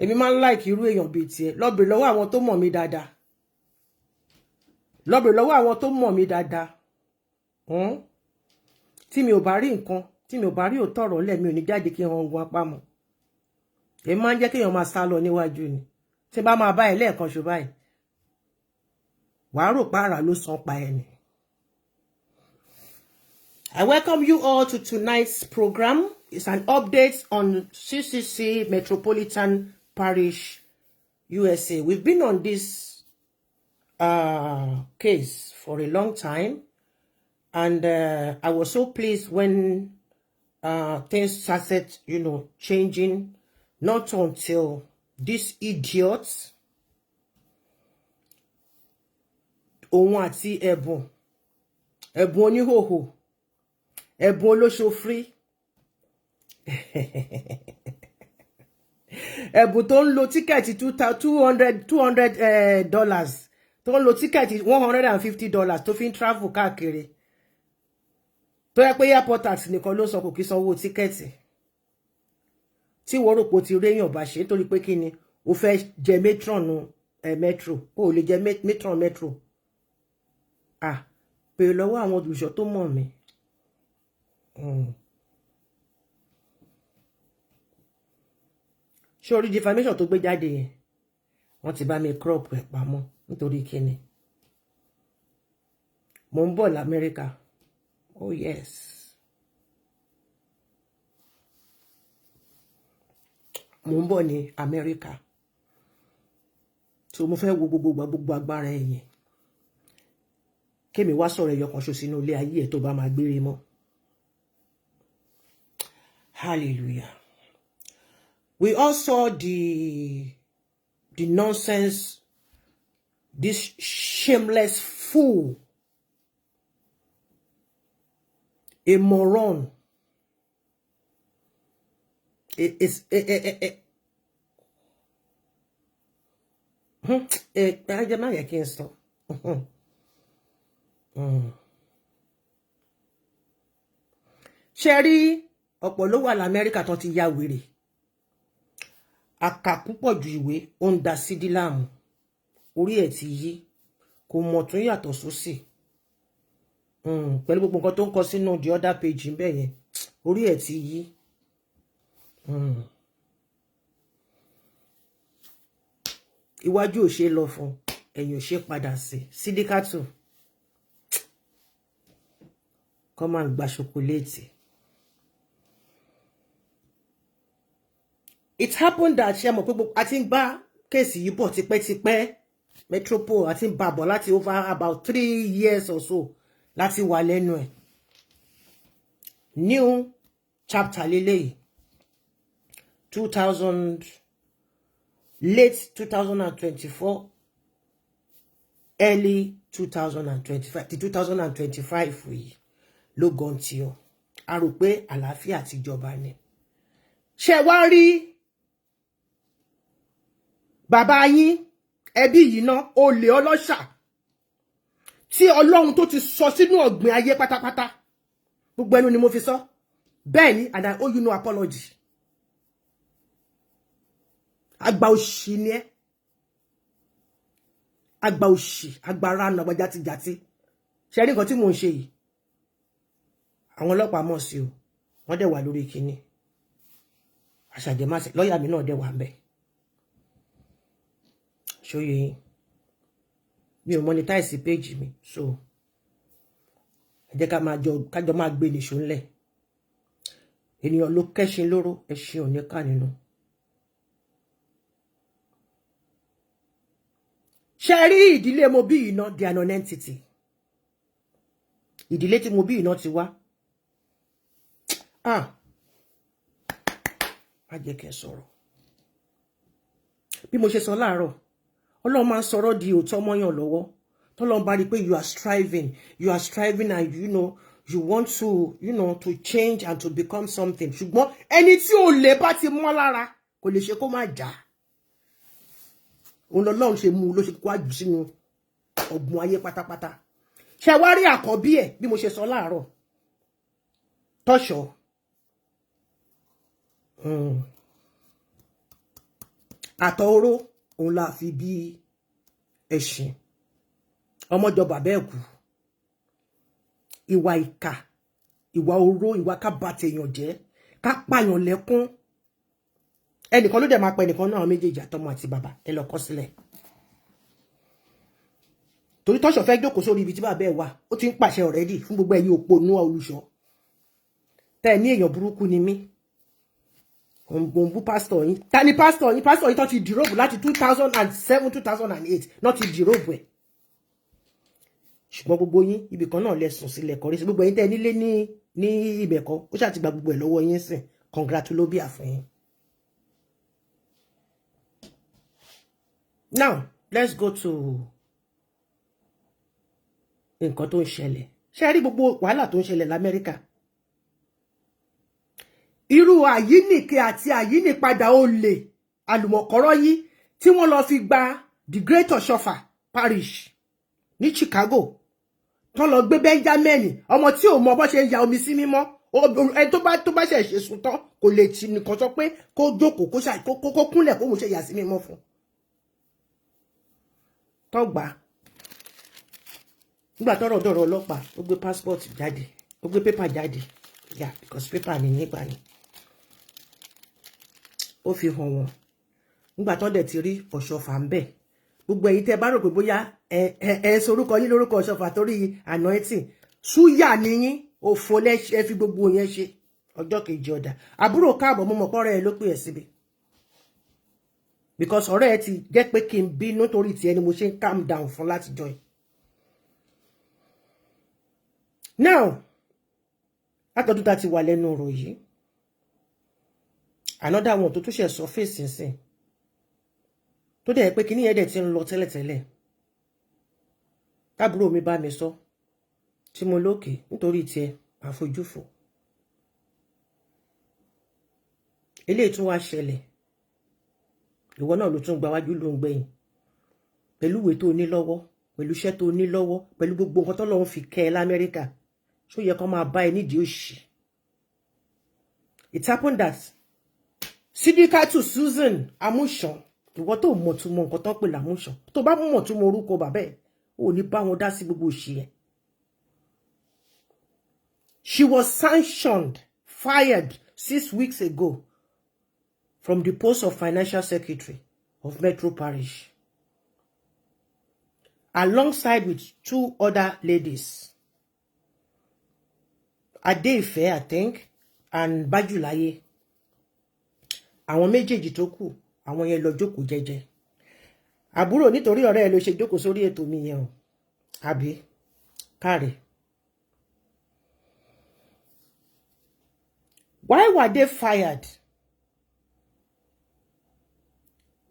Èmi máa ń like irú èèyàn bíi tiẹ̀. Lọ bèrè lọ́wọ́ àwọn tó mọ̀ mí dáadáa. Lọ bèrè lọ́wọ́ àwọn tó mọ̀ mí dáadáa. Tí mi ò bá rí nǹkan, tí mi ò bá rí òótọ́ ọ̀rọ̀ lẹ̀ mi ò ní jáde kí n han ogun apá mọ́. Èmi máa ń jẹ́ kéèyàn máa sá lọ níwájú ni. Tí bá máa bá ẹ lẹ́ẹ̀kan ṣo báyìí. Wàá rò pààrà ló san pa ẹni. I welcome you all to tonight's program. It's an update on CCC Metropolitan Parish, USA. We've been on this case for a long time, and I was so pleased when things started, changing. Not until these idiots, òun àti ẹ̀bùn oníhòhò, ẹ̀bùn olóṣòfrí, ẹ̀bùn tó ń lo tíkẹ̀tì $200 tó ń lo tíkẹ̀tì $150 tó fi ń travel káàkiri tó yẹ pé airport tax nìkan ló sọ kò kí sanwó tíkẹ̀tì tí wọ́n rò pé ó ti réyàn bá ṣe nítorí pé kí ni o fẹ́ jẹ matron metro o lè jẹ matron metro pèrè lọ́wọ́ àwọn olùṣọ́ tó mọ̀ mí. Ṣé orí defamation tó gbé jáde yẹn wọ́n ti bá mi crop ẹ̀ pamọ́ nítorí kíni mo ń bọ̀ l'Amẹ́ríkà. Oh yes, mo ń bọ̀ ní Amẹ́ríkà, so mo fẹ́ wo gbogbo agbára ẹ̀yìn kémi wá sọ̀rọ̀ ẹyọ kan ṣo sínú ilé ayé ẹ̀ tó bá máa gbére mọ́. Hallelujah. We all saw the nonsense this shameless fool, a moron, Ajẹ́ má yẹ kí n sọ. Ṣé rí ọ̀pọ̀ ló wà l'Amẹ́ríkà tó ti ya wèrè. Àkàkú pọ̀ ju ìwé ó ń da sídí láàmú. Orí ẹ̀ ti yí. Kò mọ̀ tún yàtọ̀ sósì. Pẹ̀lú gbogbo nǹkan tó ń kọ sínú the other page ńbẹ̀ yẹn. Orí ẹ̀ ti yí. Iwájú ò ṣe lọ fún, ẹ̀yìn ò ṣe padà sí. Sidikatu. Come and gba chocolate. It happened that ṣé mọ̀ pé gbogbo àti ń bá kéèsì yìí bọ̀ tipẹ́tipẹ́. Metropol àti ń bá bọ̀ láti over about 3 years or so láti wà lẹ́nu ẹ̀. New chapter lélẹ́yìí. 2000 late 2024 early 2025 ti 2025 yìí ló gan tí o. A rò pé àlàáfíà ti jọba ni. Ṣé wá rí bàbá yín ẹbí yìí náà olè ọlọ́ṣà tí Ọlọ́run tó ti sọ sínú ọ̀gbìn ayé pátápátá. Gbogbo ẹnu ni mo fi sọ. Bẹ́ẹ̀ ni, and I owe you no apology. Àgbà òṣì ni ẹ́. Àgbà òṣì, àgbà ránà, àgbà játijàti. Ṣé rí nǹkan tí mò ń ṣe yìí? Àwọn ọlọ́pàá mọ̀ sí o. Wọ́n dẹ̀ wà lórí kíní. Àṣàjẹmásẹ̀ lọ́ọ̀yà mi náà dẹ̀ wà ńbẹ̀. Ṣóyè yín. Mi ò monetize page mi, so ẹ jẹ́ kájọ máa gbé nìṣó ńlẹ̀. Ènìyàn ló kẹ́ṣin lóró, ẹṣin ò ní ká nínú. Ṣé rí ìdílé mo bí iná di an entity. Ìdílé tí mo bí iná ti wá. Má jẹ́ kẹ́ sọ̀rọ̀. Bí mo ṣe sọ láàárọ̀, Ọlọ́run máa ń sọ̀rọ̀ di òótọ́ mọ́yàn lọ́wọ́. Tọ́lọ́run bá rí pé you are striving and you want to, to change and to become something. Ṣùgbọ́n ẹni tí ò lè bá ti mọ́ lára kò lè ṣe kó má jà. Òun lọ́lọ́run ṣe mú ló ṣe kó àjù sínú ọ̀gbun ayé pátápátá. Ṣé wá rí àkọ́bí ẹ̀ bí mo ṣe sọ láàárọ̀? Tọ́ṣọ̀. Àtọ̀ọ̀rọ̀ òun la fi bí ẹṣin. Ọmọjọ bàbá ẹ̀ kú. Ìwà ìkà, ìwà oró, ìwà ká bà tèèyàn jẹ́, ká pààyàn lẹ́kún. Ẹnìkan ló dẹ̀ máa pa ẹnìkan náà méjèèjì àtọmọ àti bàbá ẹ lọ kọ sílẹ̀. Torí Tọ́ṣọ̀ fẹ́ jókòó sórí ibi tí bàbá ẹ̀ wà, ó ti ń pàṣẹ already fún gbogbo ẹ̀yin òpònú olùṣọ́. Tẹ́ ní èèyàn burúkú ni mí. Òǹbù pásítọ̀ yín. Ta ni pásítọ̀ yín? Pásítọ̀ yín tó ti dìróòbù láti 2007 2008 náà ti dìróòbù ẹ̀. Ṣùgbọ́n gbogbo yín ibì kan náà lẹ sùn sílẹ̀ kọrí sí gbogbo yín tẹ́ nílé ní ibẹ̀kọ́ ó ṣáà ti gba gbogbo ẹ̀ lọ́wọ́ yín sìn. Congratulobia fún yín. Now, let's go to nǹkan tó ń ṣẹlẹ̀. Ṣé rí gbogbo wàhálà tó ń ṣẹlẹ̀ l'Amẹ́ríkà? Irú àyínìke àti àyínìpadà olè àlùmọ̀kọ́rọ́ yìí tí wọ́n lọ fi gba the Great Oshofa Parish ní Chicago. Tán lọ gbé Benjamin, ọmọ tí ò mọ bó ṣe ya omi sí mímọ́. Ẹni tó bá ṣe ṣe sùn tán kò lè ti nìkan sọ pé kó jókòó kó kúnlẹ̀ kó mo ṣe yà sí mímọ́ fún. Tọ́gbà nígbà tọ́rọ̀ dọ̀rọ̀ ọlọ́pàá ó gbé passport jáde, ó gbé paper jáde. Yeah, because paper ni nígbà ni. Ó fi hàn wọ́n. Nígbà tán dẹ̀ ti rí Ọ̀ṣọ́fà ń bẹ̀. Gbogbo ẹ̀yin tẹ́ bá rò pé bóyá ẹ sorúkọ yín lórúkọ Ọ̀ṣọ́fà torí anointing. Súyà ni yín, òfò lẹ́ṣẹ̀ fi gbogbo yẹn ṣe. Ọjọ́ kejì ọ̀dà. Àbúrò káàbọ̀ mo mọ̀ pọ́rẹ́ ẹ ló pè ẹ́ síbi. Because ọ̀rẹ́ ẹ ti jẹ́ pé kí n bínú torí tiẹ̀ ni mo ṣe ń calm down fún láti join. Now, látọdún tá ti wà lẹ́nu ọ̀rọ̀ yìí. Another one tó tún ṣe sọ face nsìn. Tó dẹ̀ pé kíní ẹ̀dẹ̀ ti ń lọ tẹ́lẹ̀tẹ́lẹ̀. Tábúrò mi bá mi sọ. Tí mo lókè nítorí tiẹ̀ àfojúfò. Eléyìí tún wá ṣẹlẹ̀. Ìwọ náà ló tún gba wájú ló ń gbẹ̀yìn. pẹ̀lú ìwé tó ní lọ́wọ́, pẹ̀lú iṣẹ́ tó ní lọ́wọ́, pẹ̀lú gbogbo nǹkan t'Ọlọ́run fi kẹ́ ẹ l'Amẹ́ríkà, ṣó yẹ kó máa bá ẹ nídìí òṣì. It happened that Sidikatu Susan Amusa, ìwọ tó mọ̀ túmọ̀ nǹkan tó pè l'Amusa, tó bá mọ̀ túmọ̀ orúkọ bàbá ẹ̀, ò ní bá wọn dá sí gbogbo òṣì ẹ̀. She was sanctioned, fired 6 weeks ago from the post of Financial Secretary of Metro Parish, alongside with 2 other ladies, Adeife, I think, and Bajulaye. Àwọn méjèèjì tó kù, àwọn yẹn lọ jókòó jẹ́jẹ́. Àbúrò nítorí ọ̀rẹ́ ẹ ló ṣe jókòó sórí ètò mi yẹn o. Àbí káre. Why were they fired?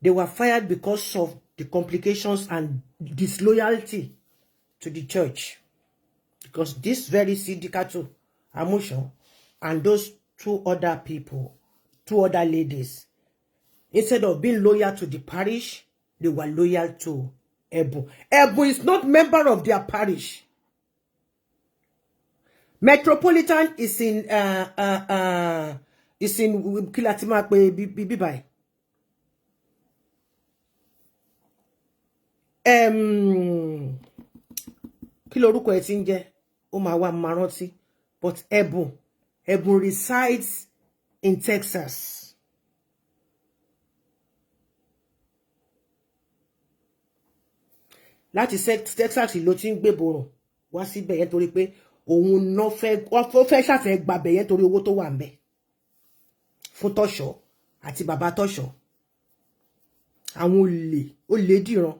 They were fired because of the complications and disloyalty to the church. Because this very Sidikatu Amusa and those 2 other people, 2 other ladies, instead of being loyal to the parish, they were loyal to Gbé'Mú. Gbé'Mú is not member of their parish. Metropolitan is in Kilatima Bibai. Kí lorúkọ ẹ̀ tí ń jẹ́, ó máa wá máa rántí, but Gbé'Mú resides in Texas. Láti Texas ló ti ń gbé borùn wá síbẹ̀ yẹn torí pé òun náà fẹ́ ṣàfẹ́ gbàbẹ̀ yẹn torí owó tó wà ńbẹ̀ fún Tọ́ṣọ̀ àti bàbá Tọ́ṣọ̀. Àwọn olè dìran.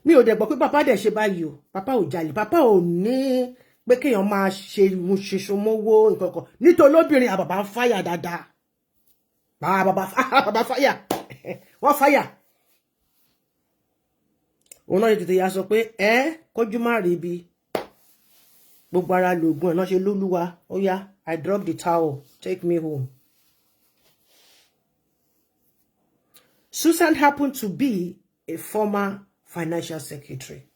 Mi ò dẹ̀ gbọ́ pé bàbá dẹ̀ ṣe báyìí o. Bàbá ò jalè. Bàbá ò ní pé kéèyàn máa ṣe ṣoṣomówó nǹkan kan. Nítorí lóbìnrin àbàbà ń fáyà dáadáa. Bàbá fáyà. Wọ́n fáyà. Òun náà tètè ya sọ pé kójú má rí ibi. Gbogbo ara lògùn ẹ̀ náà ṣe lólúwa. Ó yá, I drop the towel. Take me home. Susan happened to be a former financial secretary.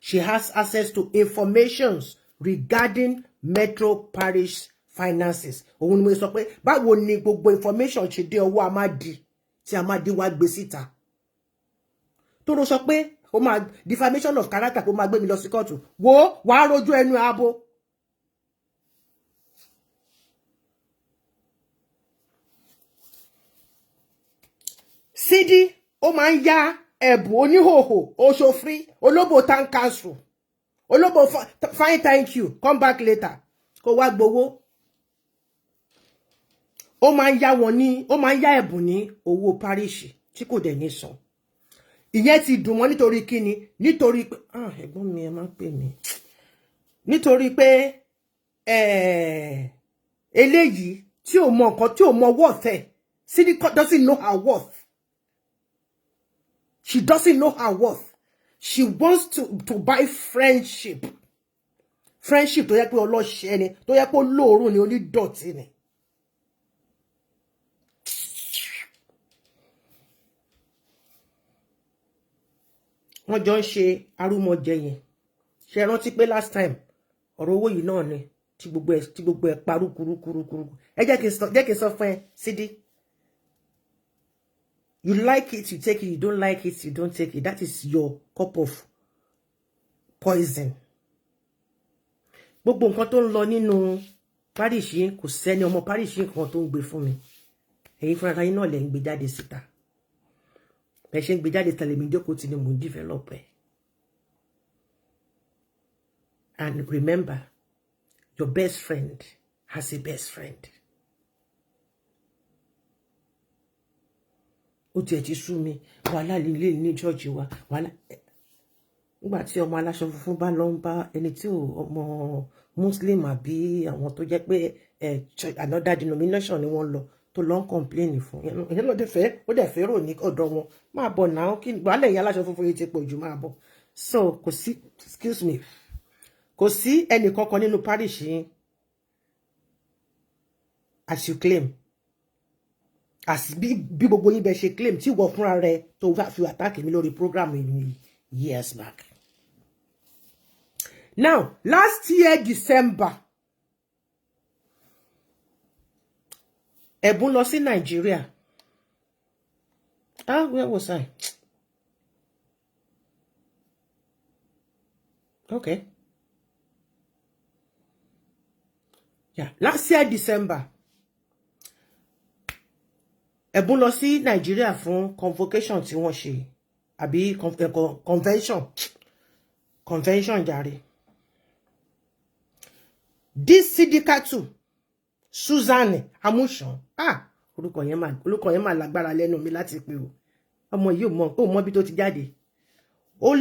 She has access to informations regarding Metro Parish finances. Òun ni mo sọ pé báwo ni gbogbo information ṣe dé ọwọ́ Amadi tí Amadi wá gbé síta. Tó ló sọ pé ó máa defamation of character kó máa gbé mi lọ sí kóòtù. Wo wàá rojú ẹnu abo. Sidi ó máa ń yá Gbé'Mú oníhòhò oṣòfin olóbò town council olóbò fine thank you come back later kó wá gbowó. Ó máa ń yá Gbé'Mú ní owó parish tí kò dẹ̀ ní san. Ìyẹn ti dùn wọ́n nítorí kíni, nítorí pé ẹ̀gbọ́n mi ẹ máa pè mí, nítorí pé eléyìí tí ò mọ nǹkan tí ò mọ worth ẹ̀. Sidi doesn't know her worth. She doesn't know her worth. She wants to buy friendship. Friendship tó yẹ pé ọlọ́ṣẹ́ ni, tó yẹ pé olóòórùn ni, onídọ̀tí ni. Wọ́n jọ ń ṣe arúmọjẹ yẹn. Ṣé rántí pé last time ọ̀rọ̀ owó yìí náà ni tí gbogbo ẹ̀ parú kúrúkúrú. Ẹ jẹ́ kí n sọ fún ẹ, Sidi. You like it, you take it. You don't like it, you don't take it. That is your cup of poison. Gbogbo nǹkan tó ń lọ nínú parish yìí kò sẹ́ni ọmọ parish yìí kan tó ń gbé fún mi. Ẹ̀yin fúnra yín náà lẹ ń gbé jáde síta. Ẹ ṣe ń gbé jáde tẹ̀lé mi jókòó tí ni mo ń develop ẹ̀. And remember, your best friend has a best friend. Ó tiẹ̀ ti sú mi, wàhálà líle ní church wa, wàhálà. Nígbà tí ọmọ aláṣọ funfun bá lọ ń bá ẹni tí ọmọ Muslim àbí àwọn tó jẹ́ pé another denomination ni wọ́n lọ tó lọ ń complain fún. Ìyẹn ló dẹ̀ fẹ́ rò ní ọ̀dọ̀ wọn. Máa bọ̀ náà kí wàhálà ìyá aláṣọ funfun yìí ti pọ̀ jù, máa bọ̀. So kò sí, excuse me, kò sí ẹnì kankan nínú parish yìí as you claim. as bí gbogbo yín bẹ ṣe claim tí wọ́n fúnra rẹ̀ tó fi attack mi lórí program mi years back. Now, last year December, Ẹ̀bùn lọ sí Nigeria. Where was I? Okay. Yeah, last year December. Ẹ̀bùn lọ sí Nigeria fún convocation tí wọ́n ṣe. Àbí convention jàre. This Sidikatu, Susanne Amusa. Orúkọ yẹn mà lágbára lẹ́nu mi láti pè o. Ọmọ yìí ò mọ̀ bí tó ti jáde. Ó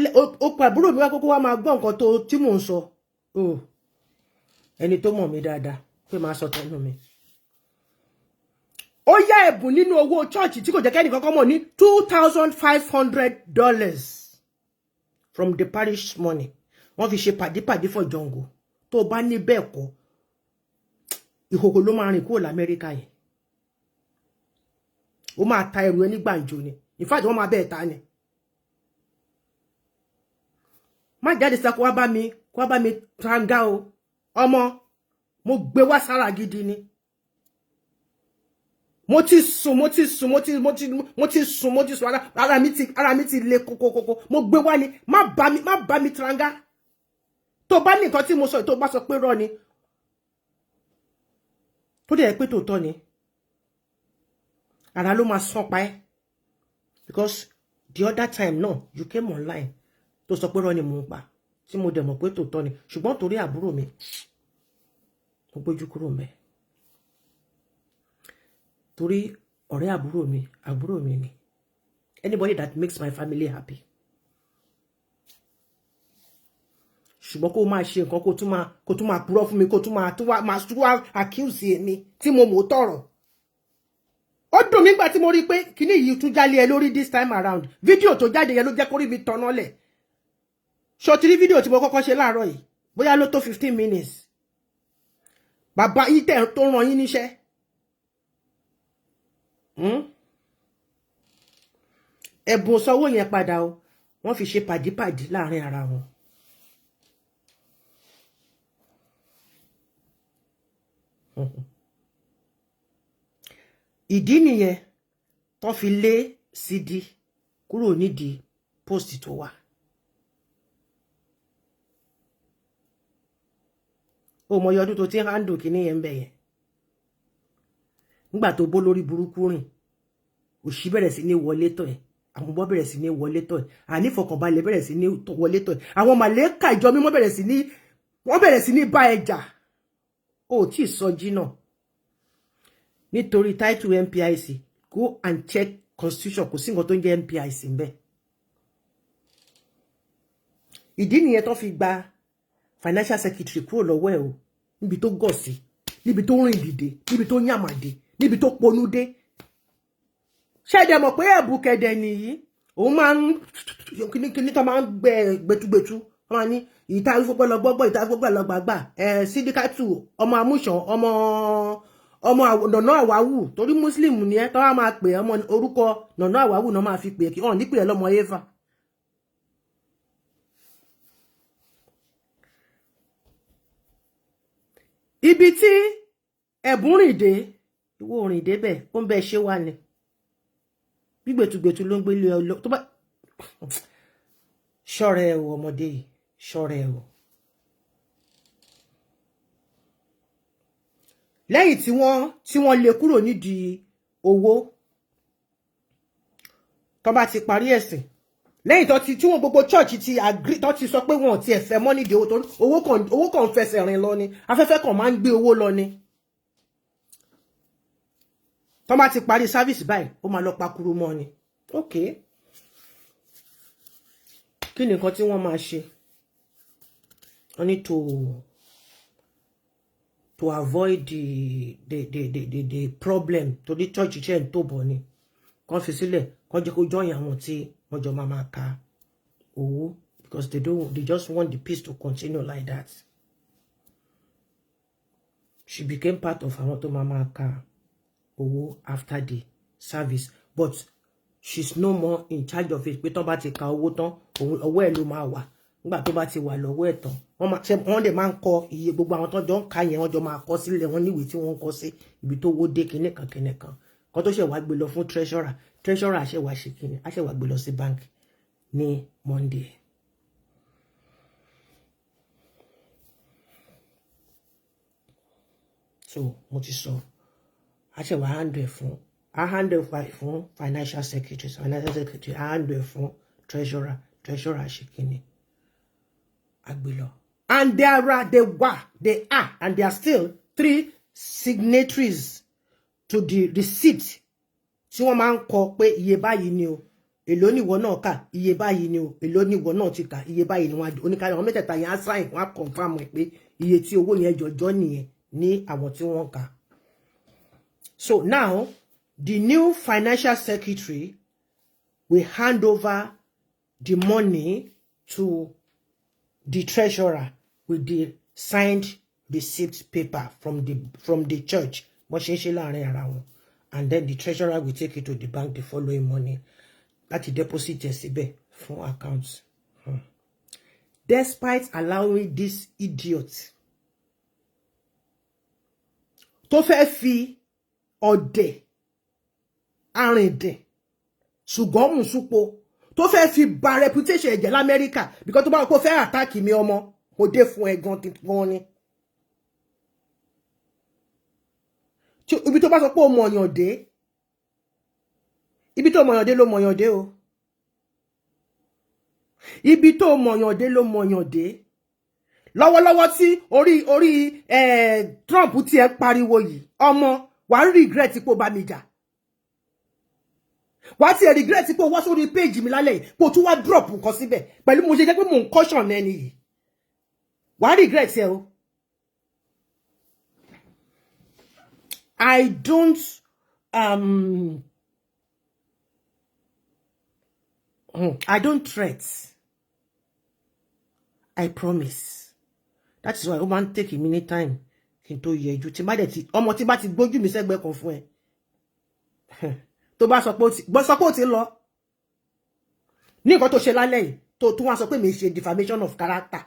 pa àbúrò mi wá kókó wá máa gbọ́ nǹkan tó tí mò ń sọ. Ẹni tó mọ̀ mí dáadáa pé máa sọ tẹnu mi. Ó yá ẹ̀bùn nínú owó church tí kò jẹ́ kẹ́ni kankan mọ̀ ní $2,500 from the parish money. Wọ́n fi ṣe pàdípàdí for Jongo. Tó bá ní bẹ́ẹ̀ kọ́, ìhòhò ló máa rìn kúrò l'Amẹ́ríkà yẹn. Ó máa ta ẹrù ẹni gbàǹjo ni. In fact, wọ́n máa bẹ́ẹ̀ ta ni. Má jáde sá kó wá bá mi tranga o. Ọmọ, mo gbé wá sára gidi ni. Mo ti sùn ara mi ti le kókókókó. Mo gbé wá ni, má bá mi tranga. Tó bá ní nǹkan tí mo sọ tó bá sọ pé rọ́ ni. Tó dẹ̀ pé tòótọ́ ni. Ara ló máa sán pa ẹ́. Because the other time no, you came online. Tó sọ pé rọ́ ni mo ń pa. Tí mo dẹ̀ mọ̀ pé tòótọ́ ni. Ṣùgbọ́n torí àbúrò mi, mo gbójú kúrò ńbẹ̀. Torí ọ̀rẹ́ àbúrò mi ni. Anybody that makes my family happy. Ṣùgbọ́n kó máa ṣe nǹkan kó tún máa purọ́ fún mi kó tún máa accuse mi tí mo mọ̀ tọ̀rọ̀. Ó dùn mí nígbà tí mo rí pé kíní yìí tún jálé ẹ lórí this time around. Fídíò tó jáde yẹn ló jẹ́ kó rí mi tọ̀nà lẹ̀. Ṣó ti rí fídíò tí mo kọ́kọ́ ṣe láàárọ̀ yìí? Bóyá ló tó 15 minutes. Bàbá yìí tẹ̀ tó ràn yín níṣẹ́. Ẹ̀bùn sanwó yẹn padà o. Wọ́n fi ṣe pàdípàdí láàrin ara wọn. Ìdí nìyẹn tó fi lé Sidi kúrò nídìí post tó wà. Ó mọ ọdún tó ti handle kíní yẹn bẹ̀ yẹn. Nígbà tó bó lórí burúkú rìn, òṣì bẹ̀rẹ̀ sí ní wọlé tọ̀ ẹ̀. Àwọn bọ́ bẹ̀rẹ̀ sí ní wọlé tọ̀ ẹ̀. Àní fọkànbalẹ̀ bẹ̀rẹ̀ sí ní wọlé tọ̀ ẹ̀. Àwọn màlẹ́kà ìjọ mímọ́ wọ́n bẹ̀rẹ̀ sí ní bá ẹjà. Ó tí sọ jìnnà. Nítorí title MPIC, go and check constitution, kò sí nǹkan tó ń jẹ́ MPIC ńbẹ̀. Ìdí nìyẹn tó fi gba financial secretary kúrò lọ́wọ́ ẹ̀ o. Níbi tó gọ̀ sí, níbi tó rìn dìde, níbi tó yàmàdé, níbi tó ponú dé. Ṣẹ́dẹ̀ mọ̀ pé ẹ̀bù kẹ̀dẹ̀ nìyí. Òun máa ń kíní tó máa ń gbẹtugbẹtu. Wọ́n máa ní ìta ìfọ́pọ̀ lọ gbọ́gbọ́, ìta ìfọ́pọ̀ lọ gbàgbà. Sidikatu, ọmọ Amusa, ọmọ Nọ̀nà Àwáwù. Torí Muslim ni ẹ́ tó wá máa pè ọmọ orúkọ Nọ̀nà Àwáwù náà máa fi pè kí wọ́n ní pè lọ́mọ Eva. Ibi tí ẹ̀bùn rìn dé, ìwọ rìn dé bẹ́ẹ̀, ó ń bẹ ṣe wà ní. Gbígbètùgbètù ló ń gbélé ọlọ́ tó bá ṣọ́rẹ́ o ọmọdé yìí, ṣọ́rẹ́ o. Lẹ́yìn tí wọ́n lé kúrò nídìí owó tó bá ti parí ẹ̀sìn. Lẹ́yìn tí wọ́n gbogbo church ti agree tó ti sọ pé wọ́n ti ẹ̀fẹ́ mọ́ nídìí owó tó owó kan fẹsẹ̀ rìn lọ ni. Afẹ́fẹ́ kan máa ń gbé owó lọ ni. Tó bá ti parí service báyìí, ó máa lọ pakuru mọ́ ni. Okay. Kí ni nǹkan tí wọ́n máa ṣe? Wọ́n ní to avoid the problem to the church chain tó bọ̀ ni. Kàn fi sílẹ̀, kàn jẹ́ kó join àwọn tí wọ́n jọ máa ka owó because they just want the peace to continue like that. She became part of àwọn tó máa ka owó after the service, but she's no more in charge of it. Pé tó bá ti ka owó tán, ọwọ́ ẹ̀ ló máa wà. Nígbà tó bá ti wà lọ́wọ́ ẹ̀ tán, wọ́n dẹ̀ máa ń kọ iye gbogbo àwọn tó jọ ń ka yẹn, wọ́n jọ máa kọ sílẹ̀, wọ́n níwèé tí wọ́n kọ sí ibi tó wó dé kíní kan. Kan tó ṣe wá gbé lọ fún treasurer ṣe wá ṣe kíní, á ṣe wá gbé lọ sí bank ní Monday. So mo ti sọ, á ṣe wá handle fún financial secretary, á handle fún treasurer ṣe kíní, á gbé lọ. And they are, and there are still 3 signatories to the receipt. Tí wọ́n máa ń kọ pé iye báyìí ni o, èló ni ìwọ náà kà, iye báyìí ni o, èló ni ìwọ náà ti kà, iye báyìí ni wọ́n oníkàlẹ̀ àwọn mẹ́tẹ̀ẹ̀ta yẹn á sign, wọ́n á confirm pé iye tí owó yẹn jọjọ́ nìyẹn ní àwọn tí wọ́n kà. So now, the new financial secretary will hand over the money to the treasurer with the signed receipt paper from the church. And then the treasurer will take it to the bank the following morning. That deposit síbẹ̀ fún accounts. Despite allowing this idiot tó fẹ́ fi ọ̀dẹ̀ arìndìn ṣùgbọ́n mùsùpò tó fẹ́ fi ba reputation ẹ̀jẹ̀ l'Amẹ́ríkà because tó bá kó fẹ́ attack mi ọmọ mo dé fún ẹ gan ni. Ibi tó bá sọ pé o mọ̀yàn dé, ibi tó mọ̀yàn dé ló mọ̀yàn dé o. Ibi tó mọ̀yàn dé ló mọ̀yàn dé. Lọ́wọ́lọ́wọ́ tí orí Trump tí ẹ pariwo yìí, ọmọ wà regret pé ó bá mi jà. Wà tí ẹ regret pé ó wá sórí page mi lálẹ́ yìí, pé ó tún wá drop nǹkan síbẹ̀. Pẹ̀lú mo ṣe jẹ́ pé mo ń caution ẹni yìí. Wà regret ẹ o. I don't threat. I promise. That is why I want to take a minute time. Kinto yeju tí bá dé tí ọmọ tí bá ti gbójú mi sẹ́gbẹ̀ kan fún ẹ. Tó bá sọ pé ó ti lọ. Ní nǹkan tó ṣe lálẹ́ yìí, tó tún wá sọ pé mi ṣe defamation of character.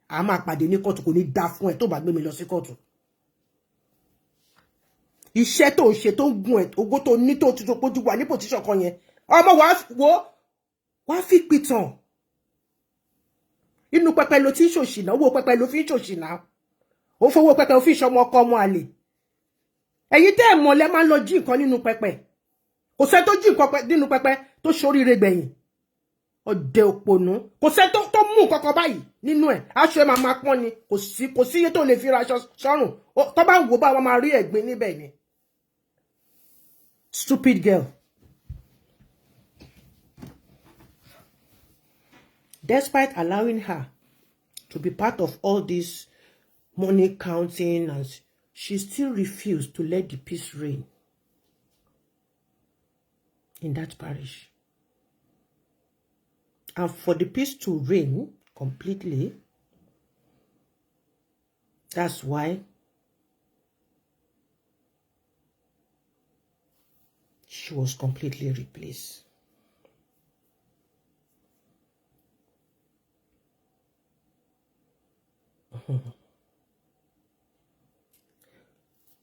A máa pàdé ní court kò ní dá fún ẹ tó bá gbé mi lọ sí court. Iṣẹ́ tó ń ṣe tó ń gùn ẹ̀ ògo tó ní tó tuntun pójú wà ní position kan yẹn ọmọ wá fi pìtàn inú pẹpẹ ló ti ń ṣòṣìnà owó pẹpẹ ló fi ń ṣòṣìnà ó fowó pẹpẹ ó fi ṣọmọ ọkọ ọmọ àlè ẹ̀yin tẹ́ ẹ̀ mọ̀ lẹ́ máa ń lọ jí nǹkan nínú pẹpẹ kò sẹ́ tó jí nǹkan nínú pẹpẹ tó ṣoríire gbẹ̀yìn ọ̀dẹ̀ òpònú kò sẹ́ tó mú nǹkan kan báyìí nínú ẹ̀ aṣọ ẹ̀ máa pọ́n ni kò sí iye tó lè fi ra aṣọ sọ́rùn tó bá ń wò bá wọn máa rí ẹ̀gbin níbẹ̀ ni. Stupid girl. Despite allowing her to be part of all this money counting, and she still refused to let the peace reign in that parish. And for the peace to reign completely, that's why she was completely replaced.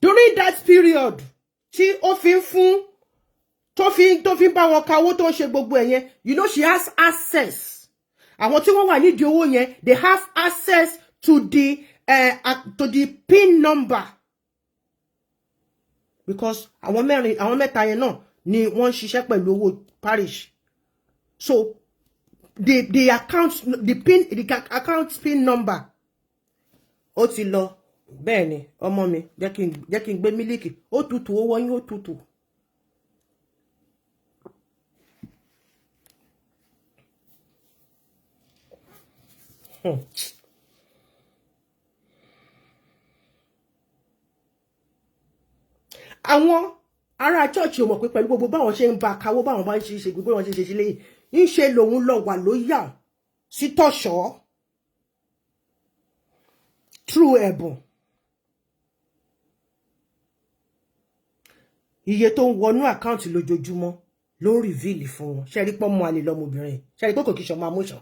During that period, tí ó fi ń fún tó fi ń bá wọn ka owó tó ń ṣe gbogbo ẹ̀yẹn, you know she has access. Àwọn tí wọ́n wà nídìí owó yẹn, they have access to the PIN number. Because àwọn mẹ́ta yẹn náà ni wọ́n ṣiṣẹ́ pẹ̀lú owó parish. So the account PIN number ó ti lọ bẹ́ẹ̀ ni ọmọ mi jẹ́ kí n gbé mílíkì ó tutù ó wọ́yún ó tutù. Àwọn ará church ò mọ̀ pé pẹ̀lú gbogbo báwọn ṣe ń ba kawó báwọn bá ń ṣe gbogbo wọn ṣe lẹ́yìn ń ṣe lòun lọ wà lóyà sí tọ̀ṣọ́ through ẹ̀bùn. iye tó ń wọnú àkáǹtì lójoojúmọ́ ló ń reveal fún wọn. Ṣé rí pọ́ mọ́ àlè lọ́mọbìnrin. Ṣé rí pé kò kí ṣọmọ amúṣàn.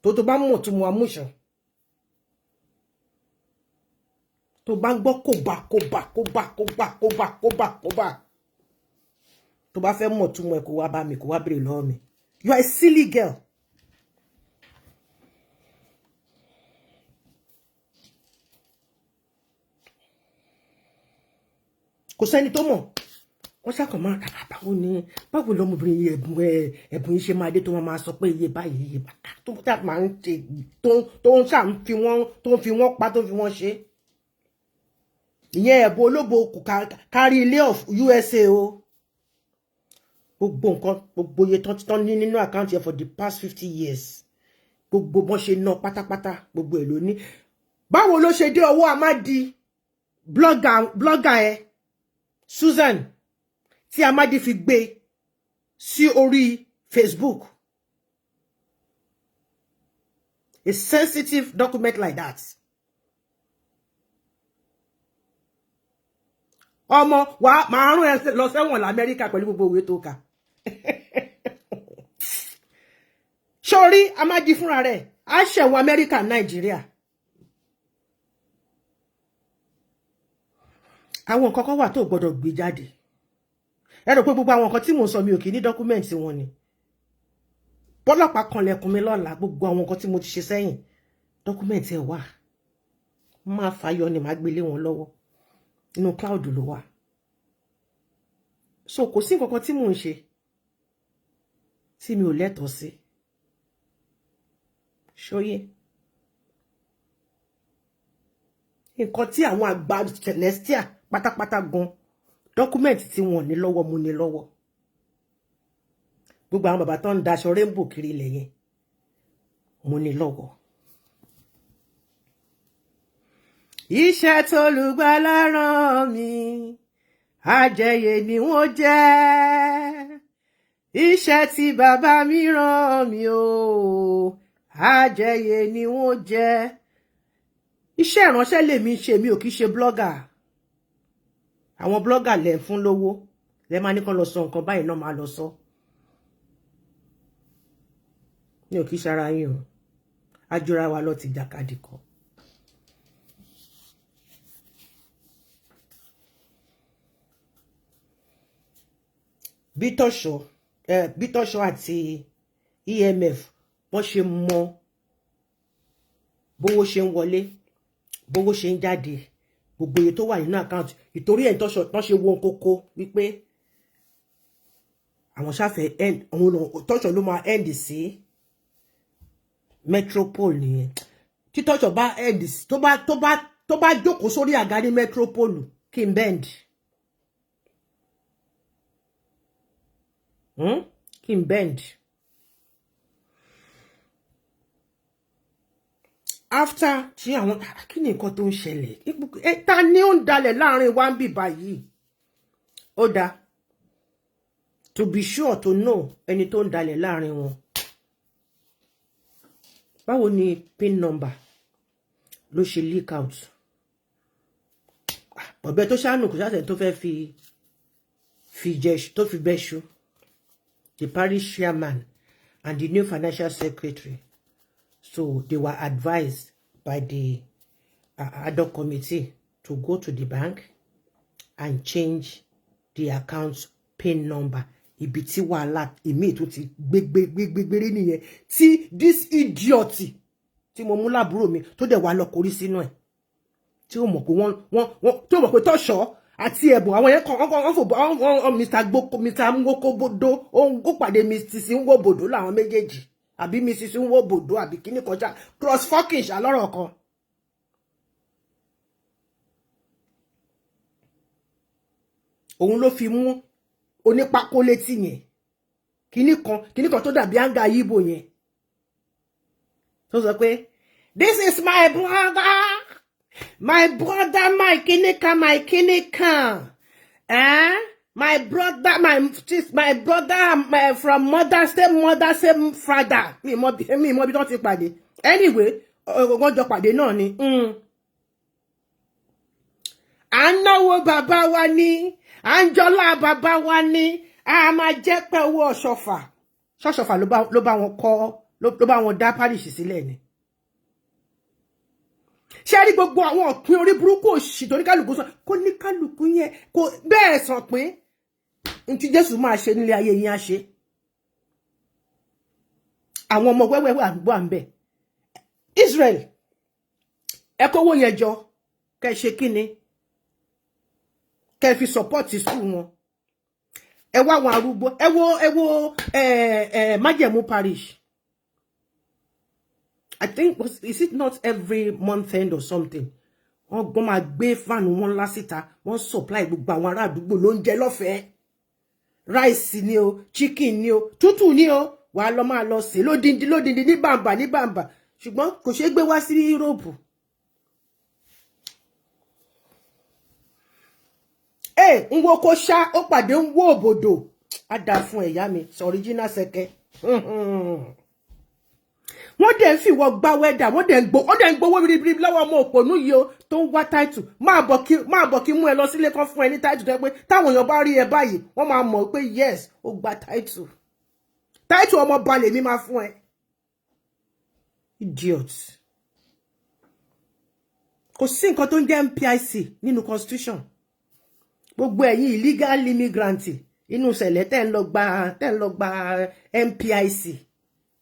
Tó bá mọ̀ tó mọ amúṣàn. Tó bá ń gbọ́ kóbá. Tó bá fẹ́ mọ̀ tó mọ ẹ̀ kó wá bá mi, kó wá béèrè lọ́wọ́ mi. You are a silly girl. Kò sẹ́ni tó mọ̀. Wọ́n ṣàkàn máa báwo lọ́mọbìnrin ẹ̀bùn yìí ṣe máa dé tó máa sọ pé iye báyìí iye bá tó máa ń ṣe tó ń ṣà ń fi wọ́n pa tó fi wọ́n ṣe. Ìyẹn ẹ̀bùn olóbo kò kárí ilé of USA o. Gbogbo nǹkan gbogbo iye tán ní nínú àkáǹtì ẹ̀ for the past 50 years. Gbogbo bọ́n ṣe ná pátápátá gbogbo ẹ̀ ló ní. Báwo ló ṣe dé ọwọ́ Amadi blogger ẹ̀ Susan tí Amadi fi gbé sí orí Facebook? A sensitive document like that. Ọmọ wa máa rún ẹ lọ sẹ́wọ̀n l'Amẹ́ríkà pẹ̀lú gbogbo ìwé tó kà. Sórí Amadi fúnra rẹ̀ á ṣẹ̀wọ̀n Amẹ́ríkà Nàìjíríà. Àwọn nǹkan kan wà tó gbọ́dọ̀ gbé jáde. Ẹ rò pé gbogbo àwọn nǹkan tí mò ń sọ mi ò kì í ní dọ́kúmẹ̀ntì wọn ni. Bọ́lọ́pàá kanlẹ̀kùn mi lọ́la gbogbo àwọn nǹkan tí mo ti ṣe sẹ́yìn dọ́kúmẹ̀ntì ẹ̀ wà. Máa fàyọ ni màá gbélé wọn lọ́wọ́. Inú cloud ló wà. So kò sí nǹkan kan tí mò ń ṣe tí mi ò lẹ́tọ̀ọ́ sí. Ṣóyé. Nǹkan tí àwọn àgbà celestial pátápátá gan dọ́kúmẹ̀ntì tí wọ́n ní lọ́wọ́ mú ní lọ́wọ́. Gbogbo àwọn bàbá tó ń daṣọ rainbow kiri ilẹ̀ yẹn mú ní lọ́wọ́. Iṣẹ́ t'Olùgbàlà rán mi, àjẹyè ni wọ́n jẹ́. Iṣẹ́ tí bàbá mi rán mi o, àjẹyè ni wọ́n jẹ́. Iṣẹ́ ìránṣẹ́ lèmi ṣe, mi ò kìí ṣe blogger. Àwọn blogger lẹ̀ fún lówó. Lẹ máa ní kán lọ sọ nǹkan báyìí náà máa lọ sọ. Mi ò kìí ṣara yín o. Ajúra wa lọ ti jàkadì kan. Bítọ́ṣọ́ àti EMF wọ́n ṣe mọ bówó ṣe ń wọlé, bówó ṣe ń jáde, gbogbo iye tó wà nínú àkáǹtì. Ìtorí ẹ̀ tán ṣe wo kókó wípé àwọn ṣáfẹ́ tọ́ṣọ̀ ló máa end sí Metropol nìyẹn. Tí tọ́ṣọ̀ bá end sí tó bá jókòó sórí àga ní Metropol kí n bend. Kí n bend. After tí àwọn kí ni nǹkan tó ń ṣẹlẹ̀? Ta ni ó ń dalẹ̀ láàrin wa ń bì báyìí? Ó dá to be sure to know ẹni tó ń dalẹ̀ láàrin wọn. Báwo ni pin number ló ṣe leak out? Ọ̀bẹ tó ṣàánú kò ṣàṣẹ tó fẹ́ fi bẹ́ṣu. The parish chairman and the new financial secretary. So they were advised by the ad hoc committee to go to the bank and change the account PIN number. Ibi tí wàhálà ìmí tó ti gbégbégbégbéré nìyẹn. Tí this idiot tí mo mú lábúrò mi tó dẹ̀ wá lọ korí sínú ẹ̀. Tí ó mọ̀ pé wọ́n tó mọ̀ pé tọ́ṣọ́ àti ẹ̀bùn àwọn yẹn kan Mr. Ngokobodo ó pàdé Mrs. Ngobodo láwọn méjèèjì. Àbí Mrs. Ngobodo àbí kíní kọjá cross fucking ṣàlọ́rọ̀ kan. Òun ló fi mú onípákó létí yẹn. Kíní kan tó dàbí àǹgà yíbò yẹn. Tó sọ pé this is my brother. My brother, my kinika. My brother, from same father. Mi mo bí tó ti pàdé. Anyway, wọ́n jọ pàdé náà ni. à ń náwó bàbá wa ní, à ń jọlá bàbá wa ní, a máa jẹ́ pé owó ọ̀ṣọ́fà. Ṣọ́ṣọ́fà ló bá wọn kọ́, ló bá wọn dá parish sílẹ̀ ni. Ṣé rí gbogbo àwọn òpin orí burúkú òṣì tó ní kálukú sọ, kó ní kálukú yẹn, kó bẹ́ẹ̀ sàn pín. Ntí Jésù máa ṣe nílé ayé yín á ṣe. Àwọn ọmọ wẹ́wẹ́wẹ́ àgbọ̀ à ń bẹ̀. Israel, ẹ kówó yẹn jọ, kẹ́ ṣe kíni? Kẹ́ fi support school wọn. Ẹ wá àwọn arúgbó, ẹ wo Gbé'Mú Parish. I think, is it not every month end or something? Wọ́n gbọ́n máa gbé fáànù wọn lásìta, wọ́n supply gbogbo àwọn ará àdúgbò lóúnjẹ lọ́fẹ̀ẹ́. Rice ni o, chicken ni o, tútù ni o, wàá lọ máa lọ sí lódindi ní bàǹbà. Ṣùgbọ́n kò ṣeé gbé wá sí Europe. Ń wo kó ṣá, ó pàdé ń wo òbòdò. Á dá fún ẹ̀yà mi, sọ original sẹ́kẹ́. Wọ́n dẹ̀ ń fi wọ́n gbá wẹ́dà, wọ́n dẹ̀ ń gbowó ribiribi lọ́wọ́ ọmọ òpònú yìí o tó ń wá táìtù. Máa bọ̀ kí mú ẹ lọ sílé kan fún ẹ ní táìtù tó yẹ pé táwọn èèyàn bá rí ẹ báyìí, wọ́n máa mọ̀ pé yes, ó gba táìtù. Táìtù ọmọ balẹ̀ mi máa fún ẹ. Idiot. Kò sí nǹkan tó ń jẹ́ MPIC nínú constitution. Gbogbo ẹ̀yin illegal immigrant inú ṣẹlẹ̀ tẹ́ ń lọ gba MPIC.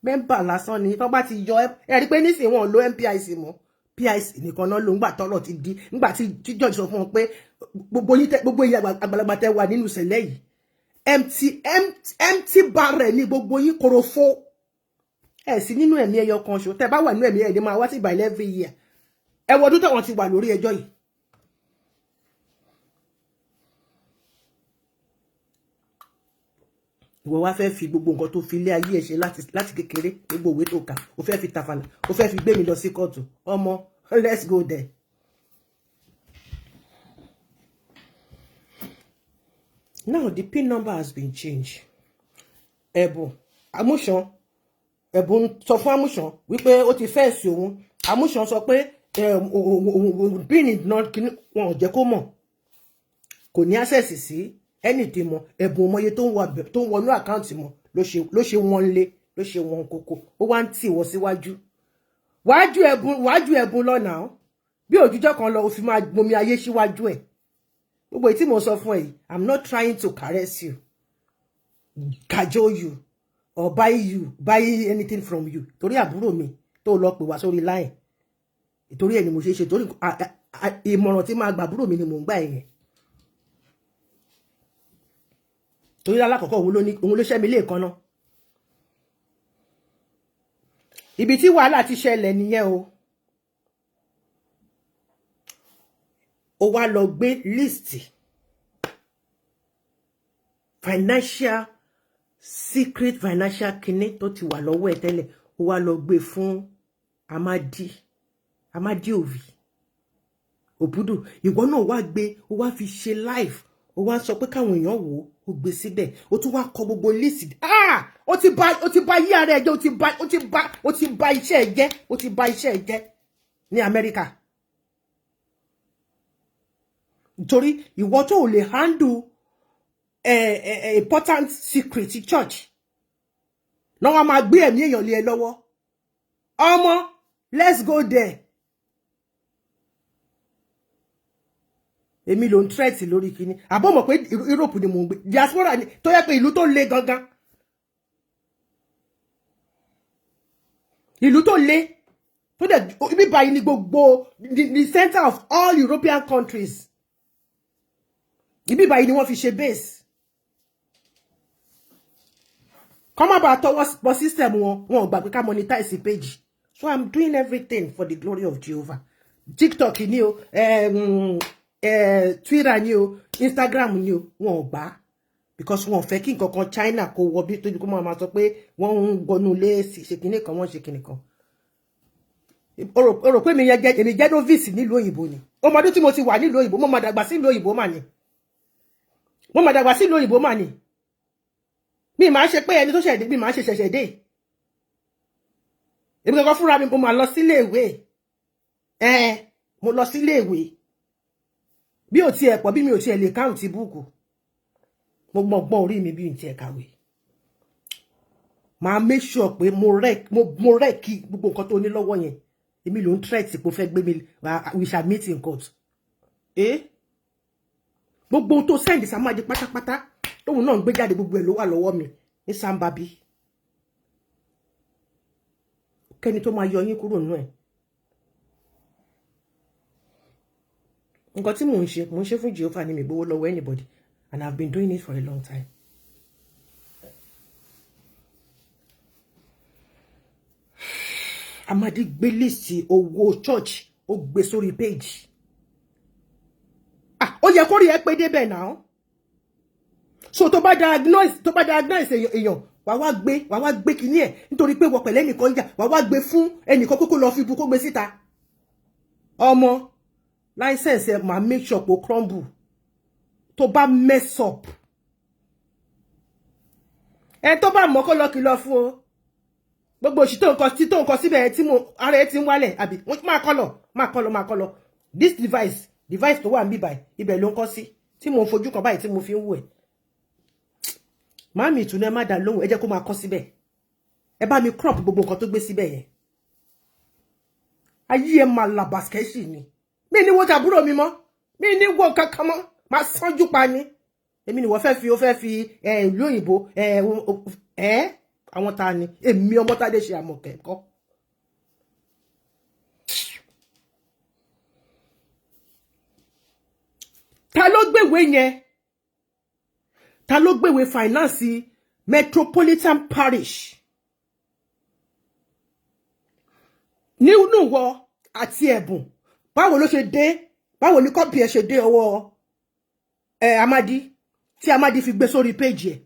Member lásán ni tó bá ti yọ ẹ rí pé nísìnyí wọn lo MPIC mọ́. PIC nìkan náà ló ńgbà tọ́rọ̀ ti di ńgbà tí judge sọ fún wọn pé gbogbo yín àgbàlagbà tẹ́ wà nínú ṣẹlẹ̀ yìí. Empty barrel ni gbogbo yín korofo. Ẹ sì nínú ẹ̀mí ẹyọ kan ṣo. Tẹ́ bá wà nínú ẹ̀mí ẹ lè máa wá sí by every year. Ẹ wo ọdún táwọn ti wà lórí ẹjọ́ yìí. Ìwọ wá fẹ́ fi gbogbo nǹkan tó fi lé ayé ẹ̀ ṣe láti kékeré, gbogbo òwe tó kà, ó fẹ́ fi tàfàlà, ó fẹ́ fi gbé mi lọ sí kóòtù. Ọmọ, let's go there. Now the PIN number has been changed. Ẹ̀bùn sọ fún Amusa wípé ó ti fẹ́ sí òun. Amusa sọ pé PIN not wọn ò jẹ́ kó mọ̀. Kò ní access sí anything mọ́. Ẹ̀bùn ọmọye tó ń wọnú àkáǹtì mọ́ ló ṣe wọ́n lé, ló ṣe wọ́n kókó. Ó wá ń tì wọ́n síwájú. Wájú ẹ̀bùn lọ́nà. Bí òjújọ́ kan lọ, ó fi máa gbomi ayé síwájú ẹ̀. Gbogbo tí mo sọ fún ẹ, I'm not trying to caress you, cajole you, or buy anything from you. Torí àbúrò mi tó lọ pè wá sórí line. Torí ẹ ni mo ṣe torí ìmọ̀ràn tí máa gba àbúrò mi ni mo ń gbà ẹ̀yẹn. Torí alákọ̀ọ́kọ́ òun ló ṣẹ́ mi lẹ́ẹ̀kan náà. Ibi tí wàhálà ti ṣẹlẹ̀ nìyẹn o. Ó wá lọ gbé list secret financial kinní tó ti wà lọ́wọ́ ẹ̀ tẹ́lẹ̀. Ó wá lọ gbé fún Amadi Òbúdù. Ìwọ náà wá gbé, ó wá fi ṣe live. Ó wá sọ pé káwọn èèyàn wò ó gbé síbẹ̀. Ó tún wá kọ gbogbo list. Ó ti bà yí ara ẹ̀ jẹ́, ó ti bà iṣẹ́ ẹ̀ jẹ́, ó ti bà iṣẹ́ ẹ̀ jẹ́ ní Amẹ́ríkà. Nítorí ìwọ tó lè handle important secret church. Náà wọ́n máa gbé ẹ̀mí èèyàn lé ẹ lọ́wọ́. Ọmọ, let's go there. Èmi ló ń threat lórí kíní. Àbọ̀ mọ̀ pé Europe ni mò ń gbé. Diaspora ni tó yẹ pé ìlú tó le gangan. Ìlú tó le. Tó dẹ̀ ibi báyìí ni gbogbo the center of all European countries. Ibi báyìí ni wọ́n fi ṣe base. Come about tọwọ́ system wọn gbà pé ká monetize page. So I'm doing everything for the glory of Jehovah. TikTok ni o, Twitter ni o, Instagram ni o, wọn gbà because wọn fẹ́ kí nǹkan kan China kó wọ bí tó di kó máa sọ pé wọ́n ń gbọnú lé ṣe kíní kan wọ́n ṣe kíní kan. Ó rò pé èmi jẹ́ novice nílùú òyìnbó ni. Ọmọdún tí mo ti wà nílùú òyìnbó, mo máa dàgbà sílùú òyìnbó mà ni. Mi máa ṣe pé ẹni tó ṣẹ̀dé, mi máa ṣe ṣẹ̀ṣẹ̀ dé. Èmi kankan fúnra mi, mo máa lọ sílé ìwé. Mo lọ sílé ìwé. bí ò tiẹ̀ pọ̀ bí mi ò tiẹ̀ lè count búùkù mo gbọ́n orí mi bí n tiẹ̀ kàwé máa make sure pé mo rẹ̀ kí gbogbo nǹkan tó ní lọ́wọ́ yẹn èmi ló ń threat kó fẹ́ gbé mi we shall meet in court gbogbo tó send Samadi pátápátá tóun náà ń gbé jáde gbogbo ẹ̀ ló wà lọ́wọ́ mi ní Sambabi kẹ́ni tó máa yọ yín kúrò nínú ẹ̀ nǹkan tí mò ń ṣe fún Jehovah ni mi gbowó lọ́wọ́ anybody and I've been doing it for a long time. Amadi gbé list owó church ó gbé sórí page ó yẹ kó rí ẹ pé débẹ̀ náà so tó bá diagnose èèyàn wá gbé kíní ẹ̀ nítorí pé wọ pẹ̀lẹ́ nìkan jà wá gbé fún ẹnìkan kókó lọ fi bu kó gbé síta ọmọ license ẹ máa make sure pé ó crumble tó bá mess up ẹ tó bá mọ́ kó lọ kìlọ̀ fún o gbogbo òṣì tó nǹkan síbẹ̀ tí mo ara ẹ ti ń wálẹ̀ àbí máa kọ́ lọ this device tó wà ń bí báyìí ibẹ̀ ló ń kọ́ sí tí mo ń fojú kan báyìí tí mo fi ń wò ẹ̀ màámi ìtùnú ẹ má dá lóhùn ẹ jẹ́ kó máa kọ́ síbẹ̀ ẹ bá mi crop gbogbo nǹkan tó gbé síbẹ̀ yẹn ayé ẹ máa la baskẹ́sì ni mi ní wo tàbúrò mi mọ́ mi ní wo kankan mọ́ máa sánjú pa ni èmi ni wọ́n fẹ́ fi ìlú òyìnbó àwọn ta ni èmi ọmọ Tádé ṣe Àmọ̀kẹ́ kọ́ ta ló gbéwé yẹn ta ló gbéwé finance Metropolitan Parish nínú wọ àti ẹ̀bùn báwo ló ṣe dé báwo ni kọ́pì ẹ̀ ṣe dé ọwọ́ Amadi tí Amadi fi gbé sórí péjì ẹ̀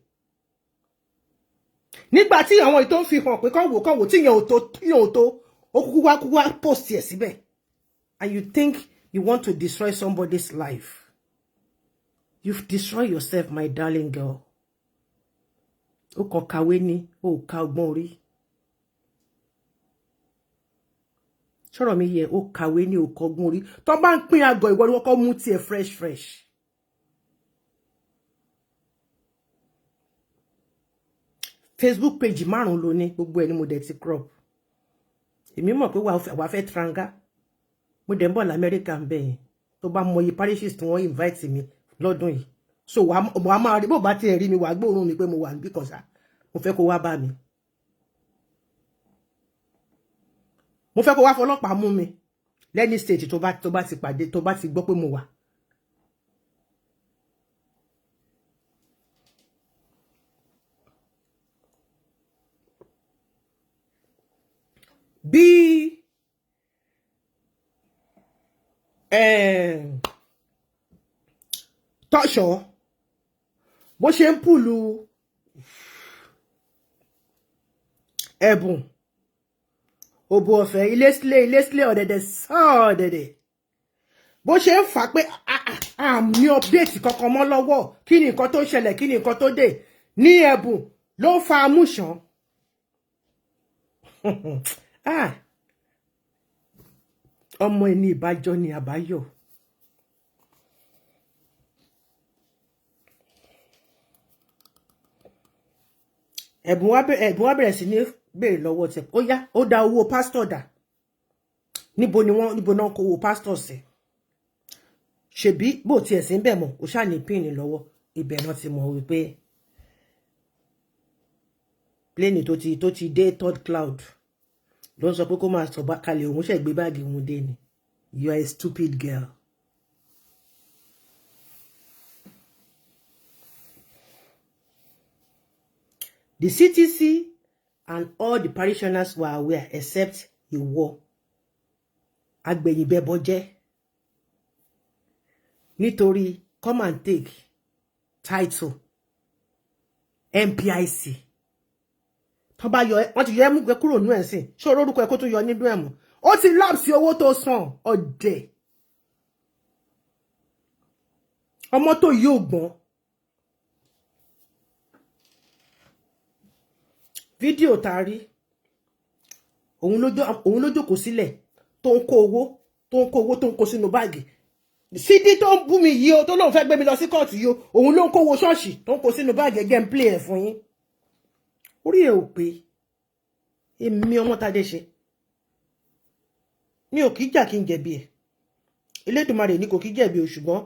nígbà tí àwọn ètò ń fi hàn pé kán wò tí yẹn ò tó ó kúkú wá post ẹ̀ síbẹ̀ and you think you want to destroy somebody's life. You've destroyed yourself, my darling girl. O kò kàwé ni, o ka ọgbọ́n orí. Ṣọ́rọ̀ mi yẹ, o kàwé ni, o kò ọgbọ́n orí. Tó bá ń pín àgọ́ ìwọ ni wọ́n kọ́ mú tiẹ̀ fresh. Facebook page márùn ló ní gbogbo ẹni mo dẹ̀ ti crop. Èmi mọ̀ pé wà fẹ́ tranga. Mo dẹ̀ ń bọ̀ l'Amẹ́ríkà ń bẹ̀ yẹn. Tó bá mọ iye parishes tí wọ́n invite mi lọ́dún yìí so wà máa rí bó bá ti rí mi wà gbóòórùn mi pé mo wà níbí kan ṣá mo fẹ́ kó wá bá mi mo fẹ́ kó wá fọlọ́pàá mú mi lẹ́ni state tó bá ti pàdé tó bá ti gbọ́ pé mo wà bí tọ́ṣọ́ bó ṣe ń pùlù ẹ̀bùn òbò ọ̀fẹ́ ilé sílé ọ̀dẹ̀dẹ̀ sọ́ọ̀dẹ̀dẹ̀ bó ṣe ń fà pé àmì update kankan mọ́ lọ́wọ́ kí ni nǹkan tó ń ṣẹlẹ̀ kí ni nǹkan tó dé ní ẹ̀bùn ló ń fa amúṣàn ọmọ ẹni ìbájọ́ ni àbáyọ̀ ẹ̀bùn wá bẹ̀rẹ̀ sí ní béèrè lọ́wọ́ tẹ̀ ó yá ó dá owó pásítọ̀ dà níbo náà kó owó pásítọ̀ sí ṣebí bó tiẹ̀ sí ń bẹ̀ mọ́ ó ṣáà ní píìnì lọ́wọ́ ibẹ̀ náà ti mọ̀ wípé pléènì tó ti dé third cloud ló ń sọ pé kó máa sọ kalẹ̀ òun ṣẹ̀ gbé báàgì òun dé ni you are a stupid girl. The CTC and all the parishioners were aware except ìwọ agbẹ̀yìnbẹ̀bọ̀jẹ́ nítorí come and take title MPIC tó bá yọ wọ́n ti yọ ẹmú gbé kúrò nínú ẹ̀sìn ṣé orúkọ ẹ̀ kó tó yọ nínú ẹ̀mú ó ti lapse owó tó san ọ̀dẹ̀ ọmọ tó yóò gbọ́n fídíò tàrí òun ló jókòó sílẹ̀ tó ń kó owó tó ń kó sínú báàgì Sidi tó ń bú mi yìí o tó lóun fẹ́ gbé mi lọ sí kóòtù yìí o òun ló ń kówó ṣọ́ọ̀ṣì tó ń kó sínú báàgì ẹgẹ́ ń play ẹ̀ fún yín orí ẹ̀ ò pé èmi ọmọ Tádé ṣe ní ò kí jà kí n jẹ̀bi ẹ̀ Elédùmarè ní kò kí jẹ̀bi o ṣùgbọ́n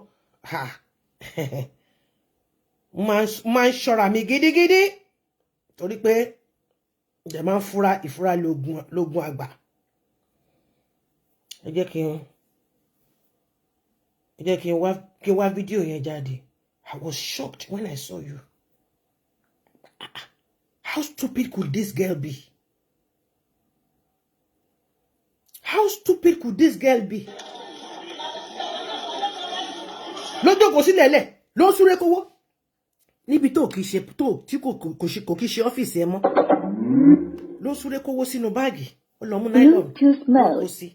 máa ń ṣọ́ra mi gidigidi torí pé ǹjẹ́ máa ń fura ìfura lógun àgbà ẹ jẹ́ kí n wá fídíò yẹn jáde. I was shocked when I saw you. How stupid could this girl be? How stupid could this girl be? Lọ́jọ́ kò sílẹ̀ lẹ̀ ló ń súré kówó níbi tó kì í ṣe tó tí kò kì í ṣe ọ́fíìsì ẹ mọ́ ló ń súré kówó sínú báàgì ó lọ mú nylon kó sí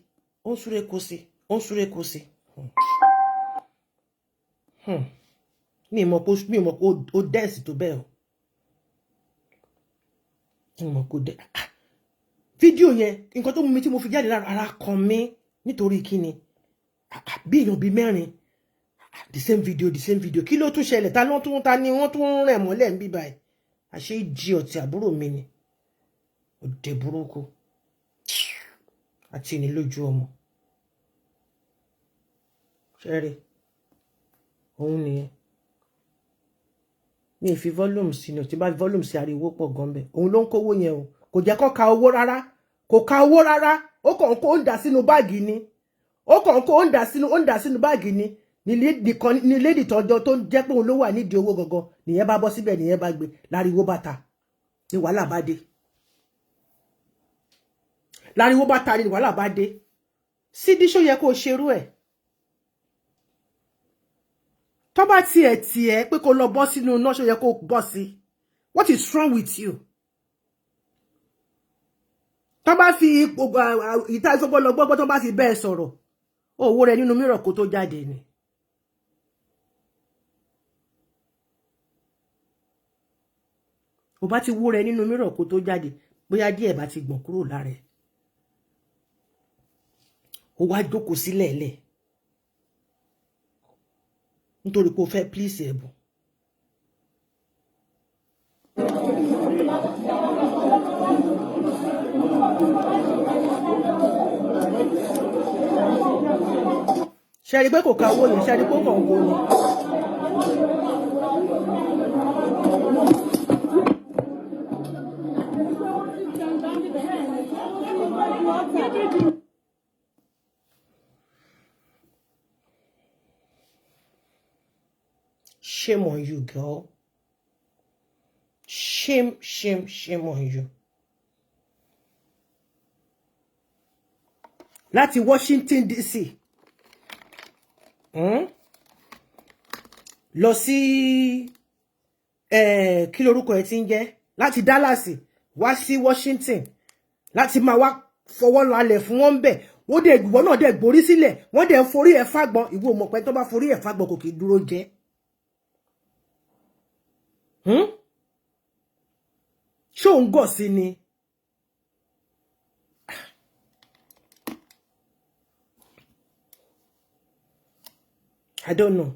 ó ń súré kó sí ó ń súré kó sí. mi mọ̀ pé ó dẹ́ẹ̀sì tó bẹ́ẹ̀ o mi mọ̀ kó dẹ́ fídíò yẹn nǹkan tó mú mi tí mo fi jáde lára ara kan mi nítorí kíni bí èèyàn bíi mẹ́rin the same video kí ló tún ṣẹlẹ̀ ta ni wọ́n tún rẹ̀ mọ́lẹ̀ ń bí báyìí àṣé ìjì ọ̀tí àbúrò mi ni òde burúkú àti ìnílójú ọmọ ṣẹ́rí òun nìyẹn mi fi volume sí ni tí bá volume sí ariwo pọ̀ gan bẹ́ẹ̀ òun ló ń kówó yẹn o kò jẹ́ kó ka owó rárá ó kàn kó ń dà sínú báàgì ni ni lady tọjọ tó jẹ́ pé òun ló wà nídìí owó gangan nìyẹn bá bọ́ síbẹ̀ nìyẹn bá gbé láriwo bàtà ní wàhálà bá dé láriwo bàtà ní wàhálà bá dé Sidi ṣó yẹ kó ṣerú ẹ̀ tó bá tiẹ̀ pé kó lọ bọ́ sínú iná ṣó yẹ kó bọ́ sí what is wrong with you tó bá fi ìta ìfọ́gbọ́ lọ gbọ́gbọ́ tó bá fi bẹ́ẹ̀ sọ̀rọ̀ owó rẹ̀ nínú mìíràn kó tó jáde ni ó bá ti wó rẹ̀ nínú mìíràn kó tó jáde bóyá díẹ̀ bá ti gbọ̀n kúrò lára ẹ̀ ó wá jókòó sílẹ̀ lẹ̀ nítorí pé ó fẹ́ please ẹ̀bùn ṣe rí pé kò ka owó yẹn ṣe rí pé ó kàn kó ni shame on you, girl. Shame on you. Láti Washington DC. Lọ sí kí lorúkọ ẹ̀ tí ń jẹ́ láti Dallas wá sí Washington láti máa wá fọwọ́ lálẹ̀ fún wọn bẹ̀ wọ́n dẹ̀ ìwọ náà dẹ̀ gborí sílẹ̀ wọ́n dẹ̀ forí ẹ̀ fàgbọ́n ìwọ mọ̀ pé tó bá forí ẹ̀ fàgbọ́n kò kì í dúró jẹ́ ṣó ń gọ̀ sí ni I don't know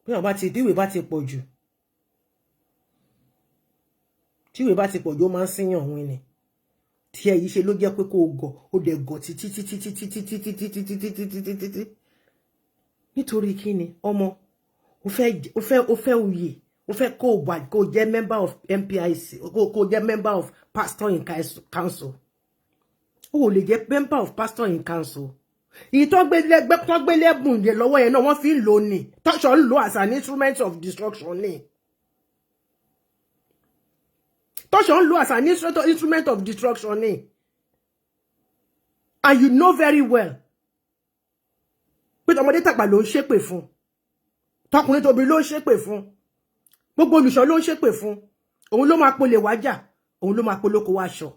bí wọ́n bá ti díwèé bá ti pọ̀ jù tíwèé bá ti pọ̀ jù ó máa ń síyàn òun ni tí ẹ yìí ṣe ló jẹ́ pé kó gọ̀ ó dẹ̀ gọ̀ títí nítorí kí ni ọmọ ó fẹ́ oyè ó fẹ́ kó jẹ́ member of MPIC kó jẹ́ member of pastor in council ó lè jẹ́ member of pastor in council ìyí tó gbélé ẹ̀bùn yẹn lọ́wọ́ yẹn náà wọ́n fi ń lò ní tọ́ṣọ̀ ń lò as an instrument of destruction ni tọ́ṣọ̀ ń lò as an instrument of destruction ni and you know very well pé tọmọdé tàgbà ló ń ṣépè fún tọkùnrin tóbi ló ń ṣépè fún gbogbo olùṣọ́ ló ń ṣépè fún òun ló máa polè wájà òun ló máa polóko wáṣọ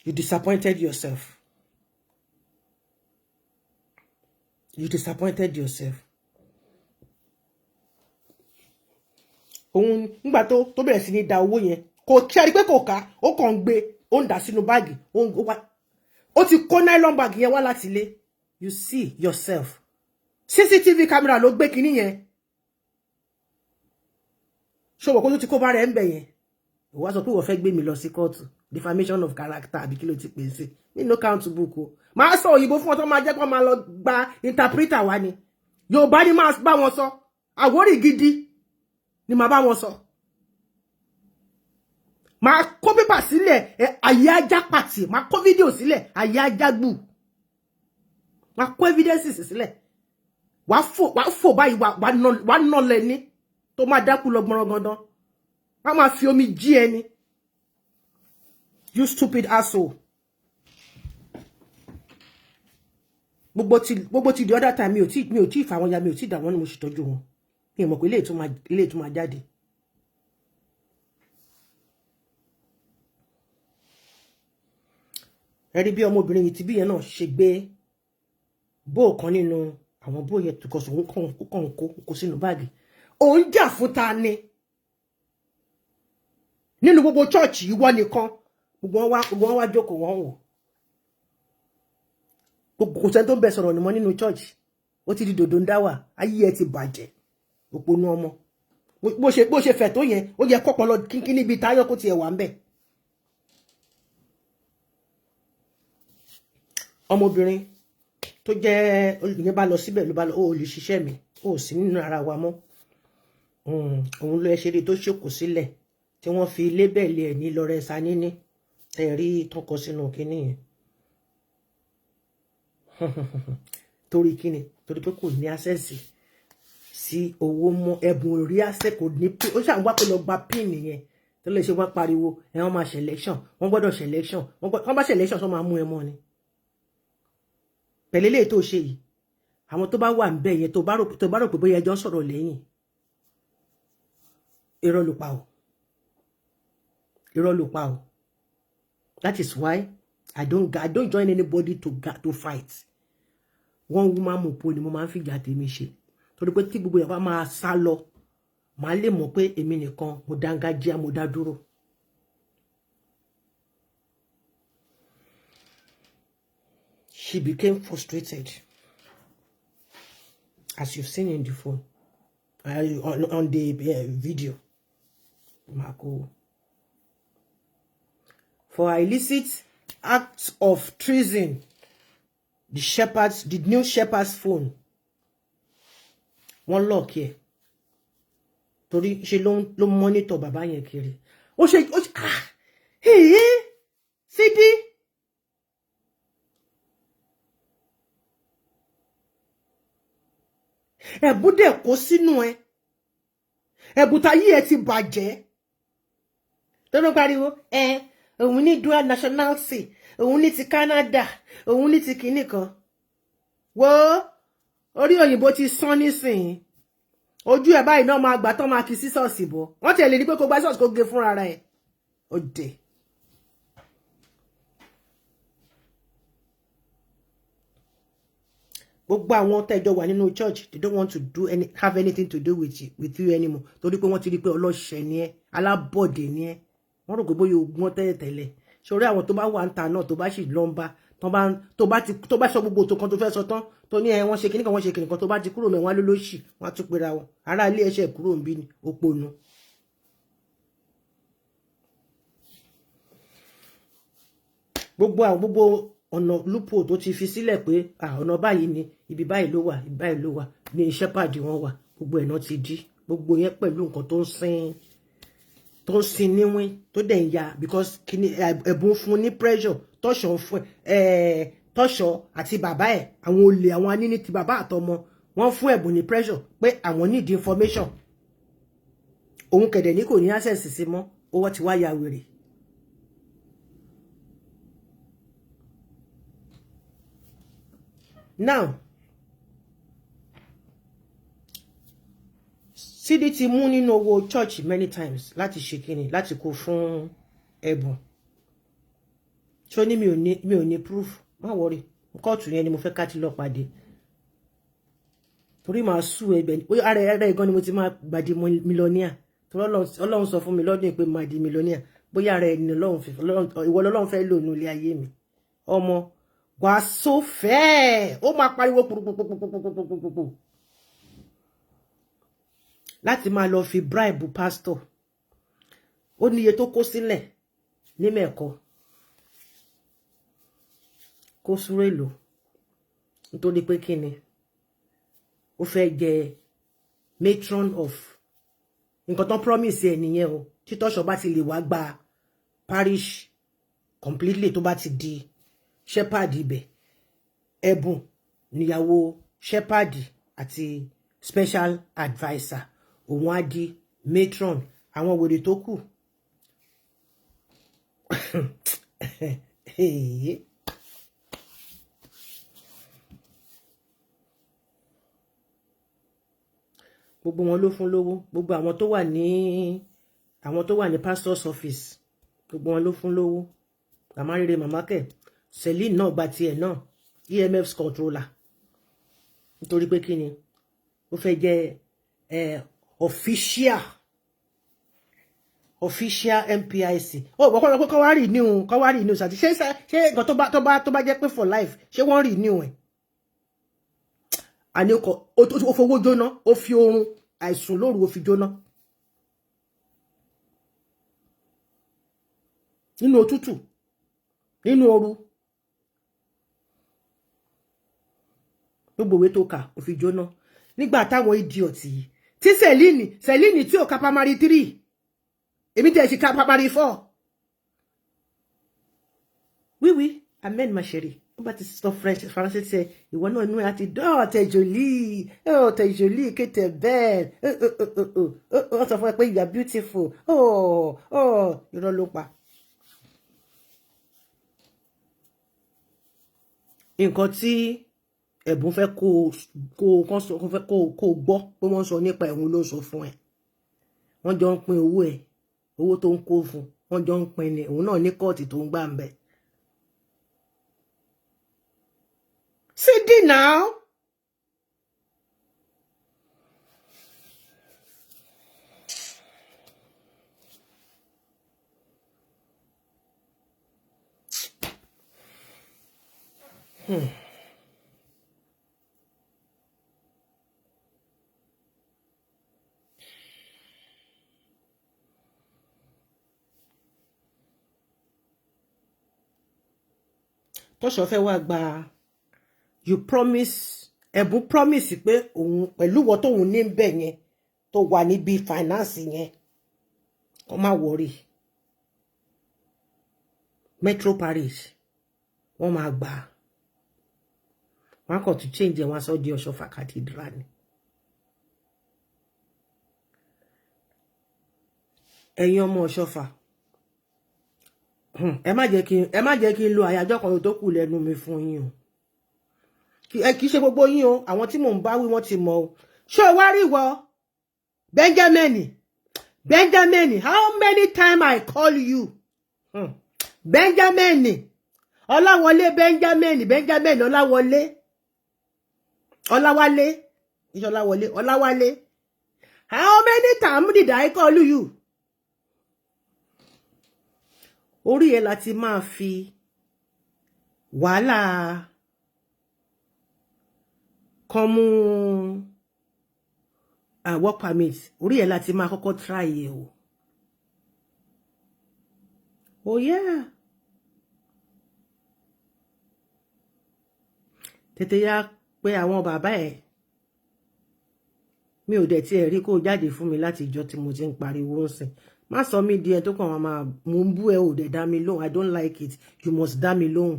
you disappointed yourself òun nígbà tó bẹ̀rẹ̀ sí ní da owó yẹn kò kí a rí pé kò ká ó kàn ń gbé ó ń dà sínú báàgì ó ti kó nylon bag yẹn wá láti ilé. You see yourself. CCTV camera ló gbé kíní yẹn. Ṣó wò kó tó ti kó bá rẹ̀ ń bẹ̀ yẹn. Ó wá sọ pé wọ́n fẹ́ gbé mi lọ sí kóòtù. Defamation of character àbí kí ló ti pè sí. Mi no count book o. Máa sọ òyìnbó fún wọn tó máa jẹ́ kó máa lọ gba interpreter wá ni. Yorùbá ni máa bá wọn sọ. Àwórì gidi ni máa bá wọn sọ. Máa kó pépà sílẹ̀ ayé ajá pàtì. Máa kó fídíò sílẹ̀ ayé ajá gbù. Máa kó evidences sílẹ̀. Wàá fò báyìí wàá nọlẹ̀ ní tó máa dákú lọ gbọ̀nrọ̀gàndán. Wàá máa fi omi jí ẹni. You stupid asshole. Gbogbo ti the other time mi ò tí fà wọn ya mi ò tí dà wọ́n ni mo sì tọ́jú wọn. Mi mọ̀ pé ilé tó máa jáde. Ẹ rí bí ọmọbìnrin yìí ti bí yẹn náà ṣe gbé bó kan nínú àwọn bó yẹn tukọ̀ sóhun kàn kó sínú báàgì. Òun jà fún ta ni. Nínú gbogbo church ìwọ nìkan. Gbogbo wọn wá jókòó wọn wò. Kò sẹ́ni tó ń bẹ sọ̀rọ̀ ni mọ́ nínú church. Ó ti di dòdò ń dá wà. Ayé ẹ ti bàjẹ́. Òpònú ọmọ. Bó ṣe fẹ̀ tó yẹn, ó yẹ kọ́pọ̀ lọ kínkín níbi táyọ̀ kó tiẹ̀ wà ń bẹ̀. Ọmọbìnrin tó jẹ́ olùyẹn bá lọ síbẹ̀ ló bá lọ ó lè ṣiṣẹ́ mi. Ó sì nínú ara wa mọ́. Òun ló ẹ ṣeré tó ṣòkò sílẹ̀ tí wọ́n fi lébẹ̀lì ẹ̀ ní lọ́rẹ́ sanini. Ẹ̀rí tọkọ sínú kíní yẹn. Torí kíni? Torí pé kò ní access sí owó mọ́ ẹ̀bùn orí access kò ní ó ṣàn wá pé lọ gba pin yẹn tó lè ṣe wá pariwo ẹ wọ́n máa selection wọ́n gbọ́dọ̀ selection wọ́n bá selection tó máa mú ẹ mọ́ ni. Pẹ̀lú eléyìí tó ṣe yìí àwọn tó bá wà ń bẹ̀ yẹn tó bá rò pé bóyá ẹjọ́ sọ̀rọ̀ lẹ́yìn irọ́ ló pa o. Irọ́ ló pa o. That is why I don't join anybody to fight. One woman mo po ni mo máa ń fìjà tèmi ṣe. Torí pé tí gbogbo yàrá máa sá lọ, màá lè mọ̀ pé èmi nìkan mo dángájíá mo dá dúró. She became frustrated, as you've seen in the phone, on the video. Marco. For illicit acts of treason, the new shepherd's phone, one lock here. Torí ṣe ló monitor bàbá yẹn kiri. Ó ṣe Sidi. Ẹ̀bùn dẹ̀ kó sínú ẹ. Ẹ̀bùn táyé ẹ ti bàjẹ́. Tó ló pariwo òun ní dual nationality, òun ní ti Canada, òun ní ti kinní kan. Wo orí òyìnbó ti sán nísìnyí. Ojú ẹ̀ báyìí náà máa gbà tán máa kí sí ṣọ́ọ̀ṣì bọ̀. Wọ́n tẹ̀lé ní pé kó gba ṣọ́ọ̀ṣì kó gé fúnra rẹ̀. Ó dé. Gbogbo àwọn tẹ́jọ wà nínú church, they don't want to have anything to do with you anymore. Torí pé wọ́n ti rí pé ọlọ́ṣẹ̀ ni ẹ́, alábọ̀dé ni ẹ́. Wọ́n rò pé bóyá ogun tẹ́lẹ̀. Ṣorí àwọn tó bá wà ń ta náà tó bá sì lọ́nba, tó bá sọ gbogbo tó kan tó fẹ́ sọ tán, tó ní wọ́n ṣe kíníkan wọ́n ṣe kíníkan tó bá ti kúrò mẹ́wàá lólóṣì, wọ́n á tún pera wọn. Ará ilé ẹ̀ṣẹ̀ kúrò ń bí ni, òpònú. Gbogbo ọ̀nà lúpò tó ti fi sílẹ̀ pé ọ̀nà báyìí ni ibi báyìí ló wà ibi báyìí ló wà ní shepherd wọn wà gbogbo ẹ̀ náà ti dí gbogbo yẹn pẹ̀lú nǹkan tó ń sin níwín tó dẹ̀ ń ya because kíni ẹ̀bùn fún ní pressure tọ́ṣọ̀ fún tọ́ṣọ̀ àti bàbá ẹ̀ àwọn olè àwọn aníní ti bàbá àtọmọ wọ́n fún ẹ̀bùn ní pressure pé àwọn need information òun kẹ̀dẹ̀ ní kò ní access sí mọ́ owó ti wá ya wèrè. Now, Sidi ti mú nínú owó church many times láti ṣe kíni láti kó fún ẹ̀bùn. So ní mi ò ní proof. Má worry. Kóòtù yẹn ni mo fẹ́ ká ti lọ pàdé. Torí máa sú ẹbẹ̀. Ó ara gan ni mo ti máa gbàdí millionaire. Torí Ọlọ́run sọ fún mi lọ́dún pé máa di millionaire. Bóyá ara ẹni Ọlọ́run ìwọ l'Ọlọ́run fẹ́ lò nínú ilé ayé mi. Ọmọ wà so fẹ́ ó máa pariwo pùrùpùrùpùrùpùrùpùrùpùrù láti máa lọ fi bribe pastor ó níye tó kó sílẹ̀ ní mẹ́kọ kó súré lò nítorí pé kíni ó fẹ́ jẹ matron of nǹkan tán promise ẹ nìyẹn o títọ́ṣọ́ bá ti lè wá gba parish completely tó bá ti di shepherd ibẹ̀ ẹ̀bùn níyàwó shepherd àti special adviser òun á di matron àwọn wèrè tó kù gbogbo wọn ló fún lówó gbogbo àwọn tó wà ní pastor's office gbogbo wọn ló fún lówó màmá rere màmá kẹ Celine náà gba tiẹ̀ náà EMF's controller nítorí pé kíni ó fẹ́ jẹ́ official MPIC ó gbọ́kọ́ pé kọ́ wá rí new àti ṣé nǹkan tó bá jẹ́ pé for life ṣé wọ́n rí new ẹ̀ àní ó fowó jóná ó fi oorun àìsùn lóru ó fi jóná nínú òtútù nínú ooru gbogbo ìwé tó kà ó fi jóná nígbà táwọn idiot yìí tí Celine tí ò ka primary 3 èmi tẹ̀ sí ka primary 4 oui amen ma chérie ó bá ti sọ français tẹ ìwọ náà inú ẹ àti t'es jolie t'es jolie que t'es belle ó sọ fún ẹ pé you are beautiful irọ́ ló pa. nǹkan tí ẹ̀bùn fẹ́ kó gbọ́ pé wọ́n sọ nípa ẹ̀hún ló sọ fún ẹ wọ́n jọ ń pín owó tó ń kó fún wọ́n jọ ń pín ní òun náà ní kóòtù tó ń gbà ń bẹ̀. Sidi now. Tọ́ṣọ̀ fẹ́ wá gba you promise ẹ̀bùn promise pé òun pẹ̀lú wọ́n tóun ní bẹ̀ yẹn tó wà níbi finance yẹn kó má worry Metro Parish wọ́n máa gbà wọ́n kàn tún change ẹ̀ wọ́n sọ di Ọ̀ṣọ́fà cathedral ni. ẹ̀yin ọmọ Ọ̀ṣọ́fà ẹ má jẹ́ kí n lo àyájọ́ kan tó kù lẹ́nu mi fún yín o kì í ṣe gbogbo yín o àwọn tí mò ń bá wí wọ́n ti mọ̀ o ṣé o wá rí wọ Benjamin how many time I call you Benjamin Ọláwọlé Benjamin Ọláwọlé iṣẹ́ Ọláwálé how many time did I call you orí ẹ láti máa fi wàhálà kan mú work permit orí ẹ láti máa kọ́kọ́ try ẹ o oh yeah tètè ya pé àwọn bàbá ẹ mi ò dẹ̀ tí ẹ rí kó jáde fún mi láti ìjọ́ tí mo ti ń pariwo ń sìn má sọ mí di ẹ tó kàn máa mò ń bú ẹ ò dẹ̀ dá mi lóhùn I don't like it you must dá mi lóhùn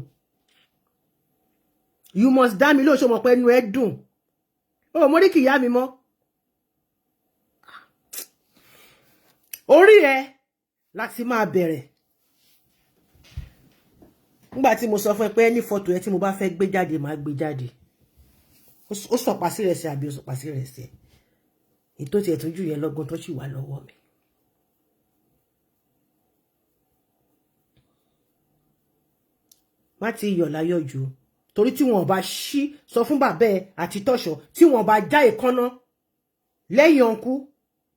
ṣé o mọ̀ pé ẹnu ẹ dùn ó mo rí kìyà mi mọ́ orí ẹ láti máa bẹ̀rẹ̀ nígbà tí mo sọ fún ẹ pé ní fọ́tò ẹ tí mo bá fẹ́ gbé jáde máa gbé jáde ó sọ̀pá sí rẹ̀ sí àbí ó sọ̀pá sí rẹ̀ sí ètò tí ẹ̀ tó jù yẹn lọ́gbọ́n tó sì wà lọ́wọ́ mi. má ti yọ̀ láyọ̀ jù torí tí wọn bá ṣí sọ fún bàbá ẹ àti Tọ́ṣọ̀ tí wọn bá já èékánná lẹ́yìn ọ̀nkú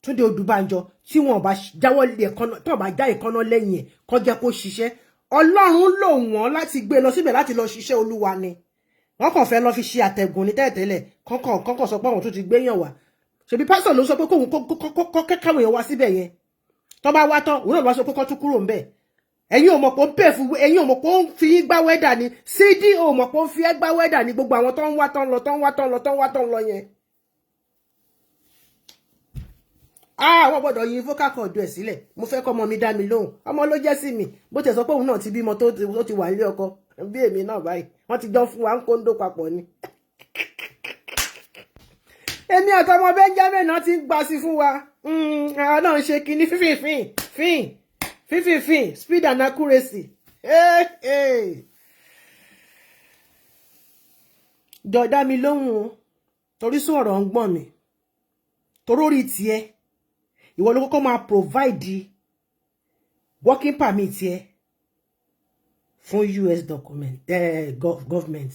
Túndé Odùbánjọ tí wọn bá jáwọ́ lé èékánná tí wọn bá já èékánná lẹ́yìn ẹ̀ kó jẹ́ kó ṣiṣẹ́ Ọlọ́run lò wọ́n láti gbé lọ síbẹ̀ láti lọ ṣiṣẹ́ Olúwa ni. Wọ́n kàn fẹ́ lọ fi ṣe àtẹ̀gùn ní tẹ́tẹ́lẹ̀ kọ́kọ́ sọ pé àwọn tó ti gbéyàn wá. Ṣebí pásítọ̀ ló sọ pé kóhun kẹ́kàwé yẹn wá síbẹ̀ yẹn. Tó bá wá tán, òun náà ló sọ pé kó tún kúrò ńbẹ̀. Ẹ̀yin ò mọ̀ pé ó ń pè fún, ẹ̀yin ò mọ̀ pé ó ń fi yín gbá wẹ́dà ni. Sídì ò mọ̀ pé ó ń fi ẹ́ gbá wẹ́dà ni gbogbo àwọn tó ń wá tán lọ yẹn. Wọ́n gbọ́dọ̀ yin vocal cord ẹ̀ sílẹ̀. Mo fẹ́ kọ́ ọmọ mi dá mi lóhùn. Ọmọ ló jẹ́ sí mi. Bó ti sọ pé òun náà ti bímọ tó ti wà nílé ọkọ. Bí èmi náà báyìí. Wọ́n ti jọ fún wa ń kóńdó papọ̀ ni. Èmi àtọmọ Benjamin náà ti ń gbà sí fún wa. Àwọn náà ń ṣe kinní fífìn speed and accuracy. Jọ dá mi lóhùn o. Torí sọ̀rọ̀ ń gbọ̀n mi. Torórí tiẹ̀. Ìwọ ló kọ́kọ́ máa provide working permit ẹ fún US government.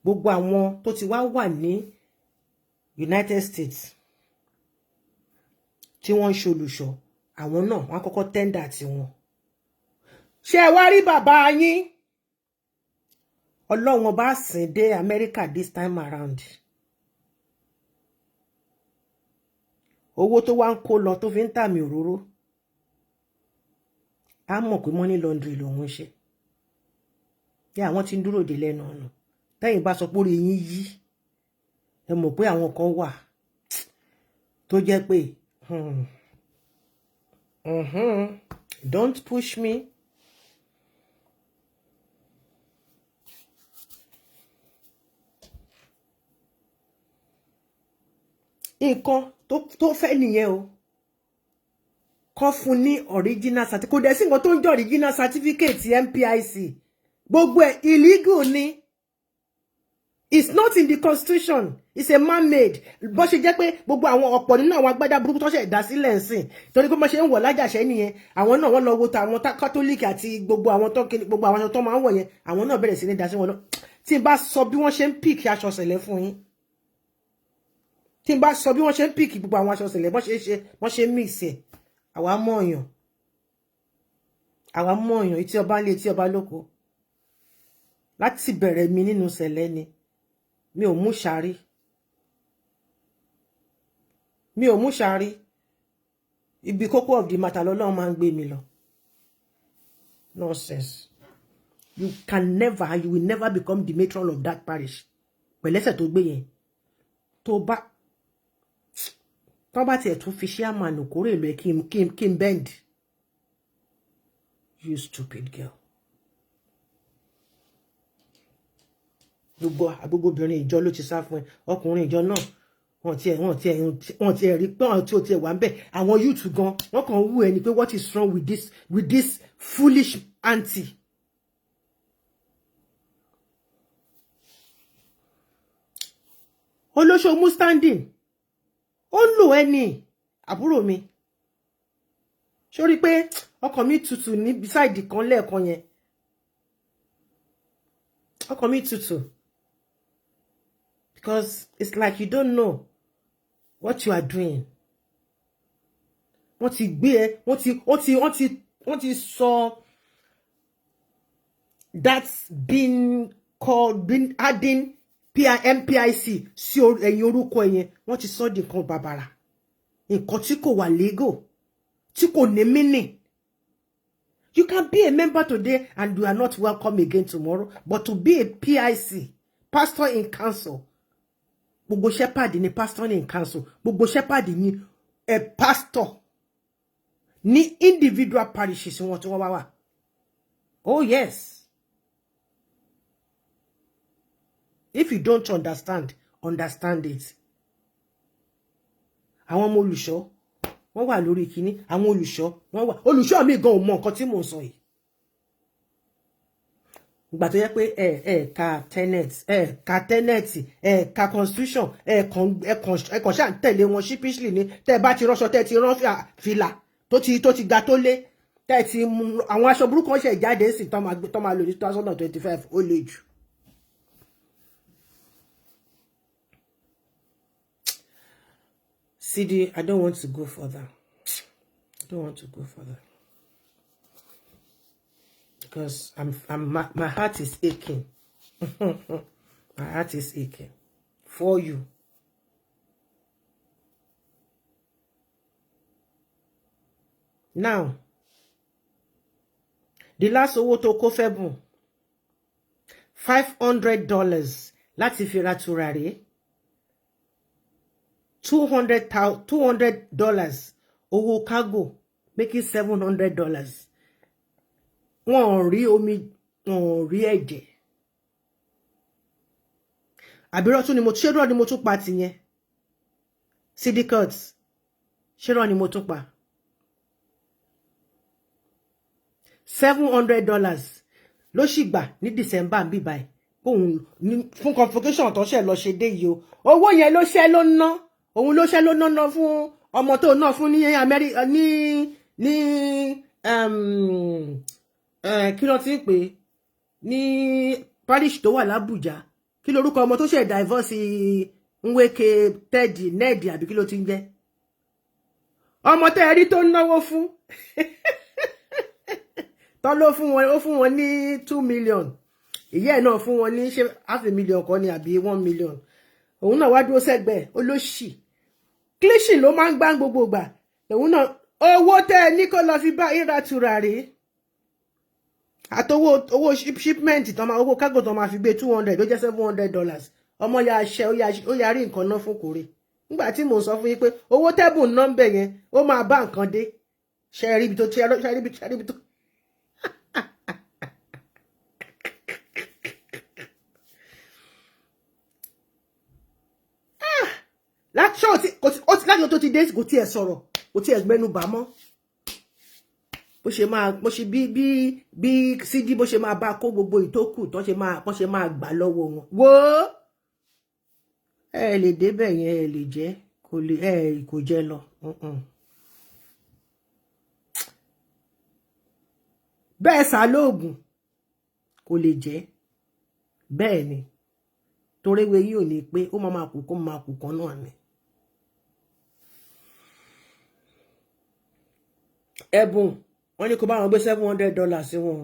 Gbogbo àwọn tó ti wá wà ní United States tí wọ́n ń ṣolùṣọ́, àwọn náà wọ́n kọ́kọ́ tender tí wọn. Ṣé ẹ wá rí bàbá yín? Ọlọ́run bá sìn dé America this time around. Owó tó wá ń kó lọ tó fi ń tàmì òróró. A mọ̀ pé money laundry lòun ń ṣe. Yá àwọn tí ń dúró dè lẹ́nu ọ̀nà. Tẹ́yìn bá sọ pé orí yín yí. Ẹ mọ̀ pé àwọn kan wà tó jẹ́ pé don't push me. Nǹkan tó fẹ́ nìyẹn o. Kọ́ fún ní original certificate. Kò dẹ̀ sí nǹkan tó ń jẹ́ original certificate MPIC. Gbogbo ẹ̀ illegal ni. It's not in the constitution. It's a man-made. Bó ṣe jẹ́ pé gbogbo àwọn ọ̀pọ̀ nínú àwọn agbádá burúkú tó ṣe dá sílẹ̀ ńsìn. Torí pé bó ṣe ń wọ̀ lájàṣẹ́ nìyẹn. Àwọn náà wọ́n lọ wo ta àwọn Catholic àti gbogbo àwọn tó máa ń wọ̀ yẹn. Àwọn náà bẹ̀rẹ̀ sí ní dá sí wọn lọ. Tí n bá sọ bí wọ́n ṣe ń pick aṣọ ṣẹlẹ̀ fún yín. Tí n bá sọ bí wọ́n ṣe ń pick gbogbo àwọn aṣọ ṣẹlẹ̀ wọ́n ṣe mix ẹ̀. Àwa mọ̀ ọ̀yàn etí ọba lé etí ọba lóko. Láti bẹ̀rẹ̀ mi nínú ṣẹlẹ̀ ni. Mi ò mú ṣàrí. Ibi kókó of the matter lọ́lọ́run máa ń gbé mi lọ. Nonsense. You will never become the matron of that parish. Pẹ̀lẹ́sẹ̀ tó gbé yẹn. Tó bá tiẹ̀ tún fi ṣe àmànù kórè lọ kí n bend. You stupid girl. Gbogbo obìnrin ìjọ ló ti sá fún ẹ. Ọkùnrin ìjọ náà wọ́n ti rí pé àwọn tí ó ti wà ń bẹ̀. Àwọn youth gan wọ́n kàn wú ẹni pé what is wrong with this foolish auntie. Olóṣò mú standing. Ó ń lò ẹni àbúrò mi. Sórí pé ọkàn mi tutù ní beside kan lẹ́ẹ̀kan yẹn. Ọkàn mi tutù. Because it's like you don't know what you are doing. Wọ́n ti gbé ẹ, wọ́n ti sọ that's been adding MPIC sí ẹ̀yìn orúkọ ẹ̀yẹn. Wọ́n ti sọ di nǹkan bàbàrà. Nǹkan tí kò wà legal, tí kò ní meaning. You can be a member today and you are not welcome again tomorrow. But to be a PIC, pastor in council, gbogbo shepherd ni pastor in council, gbogbo shepherd ni a pastor ní individual parishes wọn tí wọ́n wá wà. Oh yes. If you don't understand it. Àwọn ọmọ olùṣọ́ wọ́n wà lórí kíní, àwọn olùṣọ́ mi gan ò mọ nǹkan tí mò ń sọ yìí. Ìgbà tó yẹ pé ka tenets, ka constitution, kàn ṣá ń tẹ̀lé wọn sheepishly ni. Tẹ́ bá ti ránṣọ, tẹ́ ti rán fìlà tó ti ga tó lé, tẹ́ ti àwọn aṣọ burúkú wọn ṣe jáde sí tó máa lò ní 2025 ó le jù. Sidi, I don't want to go further. because my heart is aching. My heart is aching for you. Now, the last owó tó kó fẹ́ bùn $500 láti fi ra tùràrí. $200 owó cargo, making $700. Wọ́n rí omi, wọ́n rí ẹ̀jẹ̀. Àbírọ́ tún ni mo ṣérò ni mo tún pa tìyẹn. Sidikatu, ṣérò ni mo tún pa. $700 ló sì gbà ní December ń bí báyìí. Òun fún convocation tó ṣe lọ ṣe dé yìí o. Owó yẹn ló ṣe ló ná. Òun ló ṣe ló ná fún ọmọ tó ná fún ní America ní kí ló ti ń pè ní parish tó wà l'Abuja. Kí lorúkọ ọmọ tó ṣe divorce Nweke Teddy Ned àbí kí ló ti ń jẹ́. Ọmọ tẹ́ rí tó náwó fún. Tán ló fún wọn, ó fún wọn ní 2 million. Ìyá ẹ̀ náà fún wọn ní ṣe $500,000 kan ní àbí 1 million. Òun náà wá dúró sẹ́gbẹ̀ẹ́ olóṣì. Kílíṣì ló máa ń gbá gbogbo ìgbà. Òun náà owó tẹ́ ní kó lọ fi bá ìra tùràrí. Àtowó owó shipment tán máa owó cargo tán máa fi gbé 200 ló jẹ́ $700. Ọmọ ya ṣe ó ya rí nǹkan náà fún kórè. Nígbà tí mò ń sọ fún yín pé owó tẹ́bùn nọ́mbẹ̀ yẹn ó máa bá nǹkan dé. Ṣe rí ibi tó láti tó ti dé kò tiẹ̀ sọ̀rọ̀, kò tiẹ̀ gbẹ́nu bà mọ́. Bó ṣe bí Sidi bó ṣe máa bá kó gbogbo ìtókù tó ṣe máa gbà lọ́wọ́ wọn. Wo ẹ lè débẹ̀ yẹn, ẹ lè jẹ́ kò jẹ́ lọ. Bẹ́ẹ̀ sá lóògùn kò lè jẹ́ bẹ́ẹ̀ ni toréwé yìí ò ní pé ó máa kú kó máa kú kan náà ni. Ẹ̀bùn wọ́n ní kó bá wọn gbé $700 sí wọn.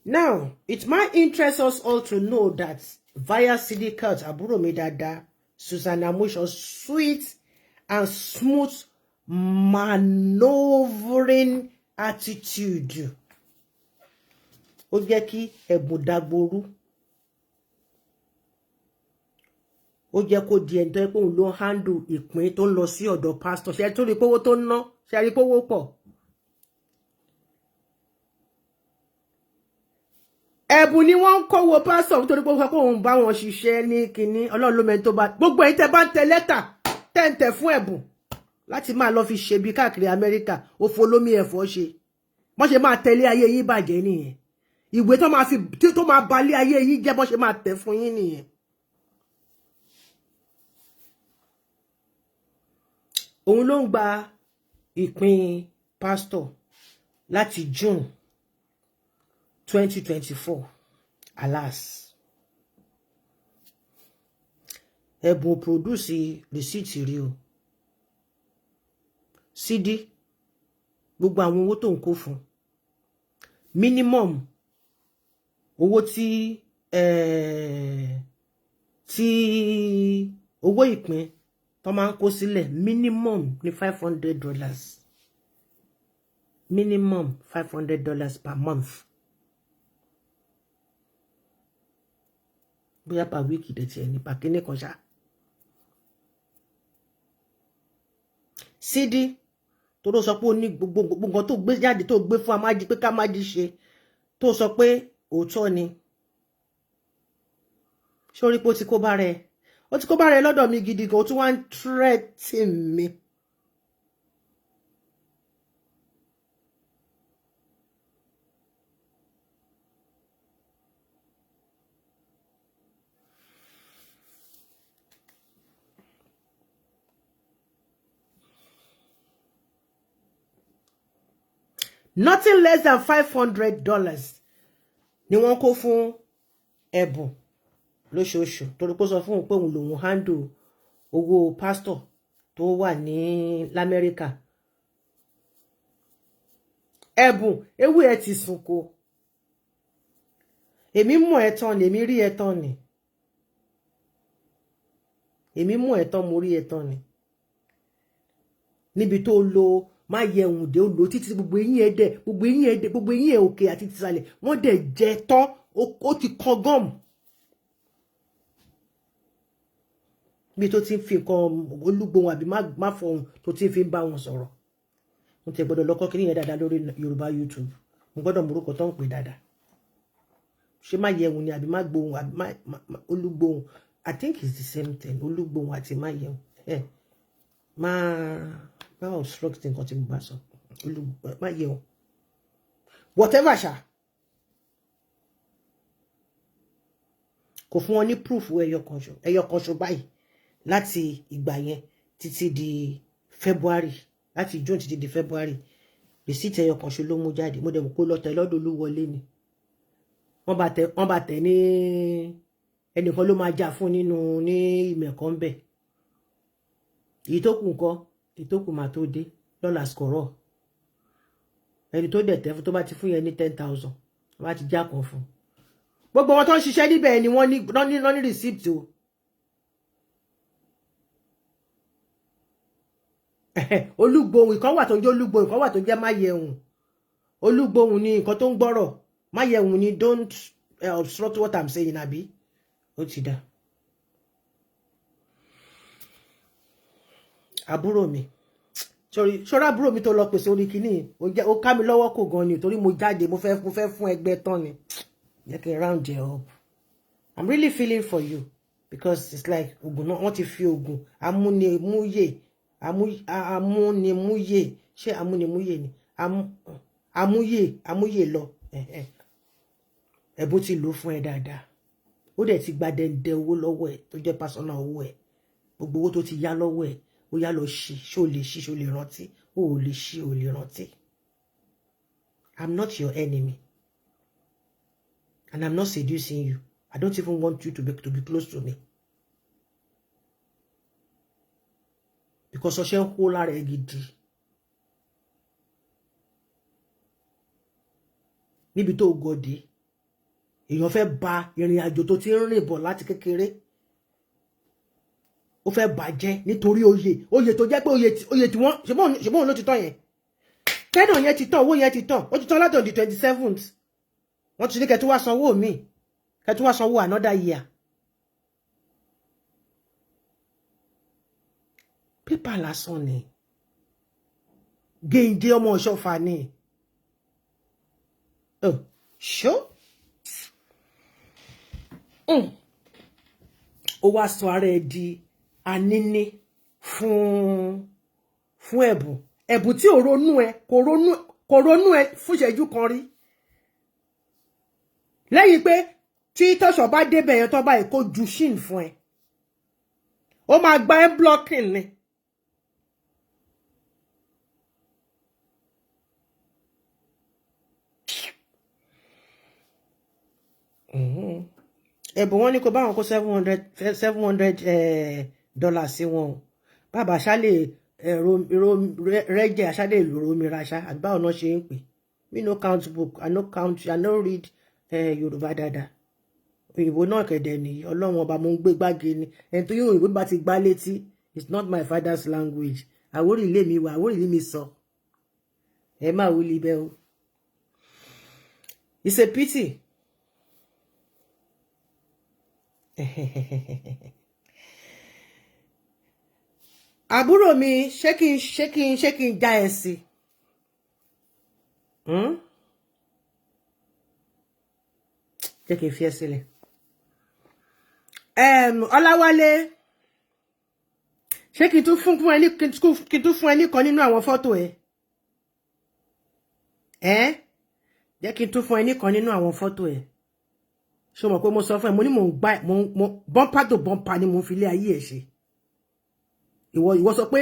Now, it might interest us all to know that via Sidikatu, àbúrò mi dáadáa, Susanna Amusa's sweet and smooth maneuvering attitude. Ó jẹ́ kí ẹ̀bùn dagboru. Ó jẹ́ kó di ẹni tó yẹ pé òun ló handle ìpín tó ń lọ sí ọ̀dọ̀ pastor. Ṣé tó rí pé owó tó ń ná? Ṣé rí pé owó pọ̀? Ẹ̀bùn ni wọ́n ń kówó pastor nítorí pé ó sọ pé òun bá wọn ṣiṣẹ́ ní kinní. Ọlọ́run ló mẹ́ni tó bá. Gbogbo ẹ̀yin tẹ́ bá ń tẹ lẹ́tà tẹ́ fún ẹ̀bùn láti máa lọ fi ṣe bí káàkiri Amẹ́ríkà òfò lómi ẹ̀fọ́ ṣe. Wọ́n ṣe máa tẹ̀lé ayé yín bàjẹ́ nìyẹn. Ìwé tó máa balẹ̀ ayé yín jẹ́ bọ́n ṣe máa tẹ̀ fún yín nìyẹn. Òun ló ń gba ìpín pastor láti June 2024. Alas. Ẹ̀bùn produce receipt rí o. Sidi gbogbo àwọn owó tó ń kó fún minimum owó tí owó ìpín tó máa ń kó sílẹ̀ minimum ní $500. Minimum $500 per month. Bóyá per week dẹ̀ tiẹ̀ ní per kíní kan ṣá. Sidi tó ló sọ pé ó ní gbogbo nǹkan tó gbé jáde tó gbé fún amájí pé ká májí ṣe tó sọ pé òótọ́ ni. Ṣé orí pé ó ti kó bá rẹ̀? Ó ti kó bá rẹ̀ lọ́dọ̀ mi gidi gan, ó tún wá ń threaten mi. Nothing less than $500 ni wọ́n kó fún ẹ̀bùn lóṣooṣù torí pé ó sọ fún òun pé òun lòun handle owó pastor tó wà ní l'Amẹ́ríkà. ẹ̀bùn ewé ẹ ti sunko èmi mọ̀ ẹ́ tán ni èmi rí ẹ tán ni èmi mọ̀ ẹ́ tán mo rí ẹ tán ni níbi tó lo má yẹ ohun dé ó lo títí gbogbo eyín ẹ dẹ gbogbo eyín ẹ òkè àti tìsàlẹ̀ wọ́n dẹ̀ jẹ tán ó ti kan gum bí tó ti ń fi nǹkan olúgbòhùn àbí má fọhùn tó ti ń fi bá wọn sọ̀rọ̀ mo ti gbọ́dọ̀ lọ́kọ́ kí nìyẹn dáadáa lórí Yorùbá YouTube mo gbọ́dọ̀ morúkọ tó ń pè dáadáa ṣé má yẹ ohun ni àbí má gbóhùn àbí má olúgbòhùn I think it's the same thing olúgbòhùn àti má yẹ ohun má obstruct nǹkan tí mo bá sọ má yẹ ohun whatever ṣá kò fún wọn ní proof ẹyọ kan ṣo báyìí láti ìgbà yẹn títí di February láti June títí di February receipt ẹyọ kan ṣo ló mú jáde mo dẹ̀ mọ̀ kó lọ tẹ̀ lọ́dọ̀ Olúwọlé ni wọ́n bá tẹ̀ ní ẹnìkan ló máa jà fún nínú ní ìmẹ̀kọ́ ń bẹ̀ èyí tó kù nǹkan èyí tó kù máa tó dé lọ́la skọ̀rọ̀ ẹni tó dẹ̀ tẹ́ fún tó bá ti fún yẹn ní 10,000 wọ́n bá ti já kan fún gbogbo wọn tó ń ṣiṣẹ́ níbẹ̀ ni wọ́n ní receipt o olúgbòhùn ìkan wà tó ń jẹ́ olúgbòhùn ìkan wà tó ń jẹ́ máyẹ̀hùn olúgbòhùn ni nǹkan tó ń gbọ́rọ̀ máyẹ̀hùn ni don't obstruct what I'm saying àbí ó ti dá àbúrò mi ṣọ́ra àbúrò mi tó lọ pèsè orí kìíní ó ká mi lọ́wọ́ kò gan ni torí mo jáde mo fẹ́ fún ẹgbẹ́ tán ni jẹ́ kí n round you up I'm really feeling for you because it's like oògùn náà wọ́n ti fi oògùn amúnimúyè ṣé amúnimúyè ni amúyè lọ ẹ̀bùn ti lò fún ẹ dáadáa ó dẹ̀ ti gba dẹ̀ndẹ̀ owó lọ́wọ́ ẹ̀ tó jẹ́ personal owó ẹ̀ gbogbo owó tó ti yá lọ́wọ́ ẹ̀ ó yá lọ ṣí ṣó lè rántí ó lè ṣí ó lè rántí I'm not your enemy and I'm not seducing you I don't even want you to be close to me because ọṣẹ ń kó lára ẹ gidi níbi tó gọdẹ èèyàn fẹ́ ba ìrìn àjò tó ti ń rìn bọ̀ láti kékeré ó fẹ́ bàjẹ́ nítorí oyè tó jẹ́ pé oyè tí wọ́n ṣebóhùn ló ti tán yẹn kẹ́nà yẹn ti tán owó yẹn ti tán ó ti tán láti on the 27th wọ́n ti ní kẹ́tù wá sanwó mi kẹ́tù wá sanwó another year pépà lásán ni géńdé ọmọ ọ̀ṣọ́fà ni ṣó ó wá sọ ara ẹ di aníní fún ẹ̀bùn tí ò ronú ẹ kò ronú ẹ fún ìṣẹ́jú kan rí lẹ́yìn pé tí tọ́ṣọ̀ bá débẹ̀ yẹn tó bá ẹ̀ kó ju shin fún ẹ ó máa gba ẹ blocking ni ẹ̀bùn wọn ní kó bá wọn kó $700 sí wọn o bàbá aṣálẹ̀ rẹ́jẹ̀ aṣálẹ̀ ìlòrómìíra aṣá àbí báwọn náà ṣe ń pè me no count book I no read Yorùbá dáadáa òyìnbó náà kẹ̀dẹ̀ nìyí ọlọ́run ọba mo ń gbé gbági ni ẹni tó yẹ òyìnbó bá ti gbá létí it's not my father's language àwórí ilé mi wà àwórí ilé mi sọ ẹ má wúlí bẹ́ẹ̀ o it's a pity. àbúrò mi ṣé kí n já ẹ sí jẹ́ kí n fi ẹ́ sílẹ̀ Ọláwálé ṣé kí n tún fún ẹ ní kan nínú àwọn fọ́tò ẹ jẹ́ kí n tún fún ẹ ní kan nínú àwọn fọ́tò ẹ ṣé o mọ̀ pé mo sọ fún ẹ mo ní mo bumper to bumper ni mo fi lé ayé ẹ ṣe ìwọ sọ pé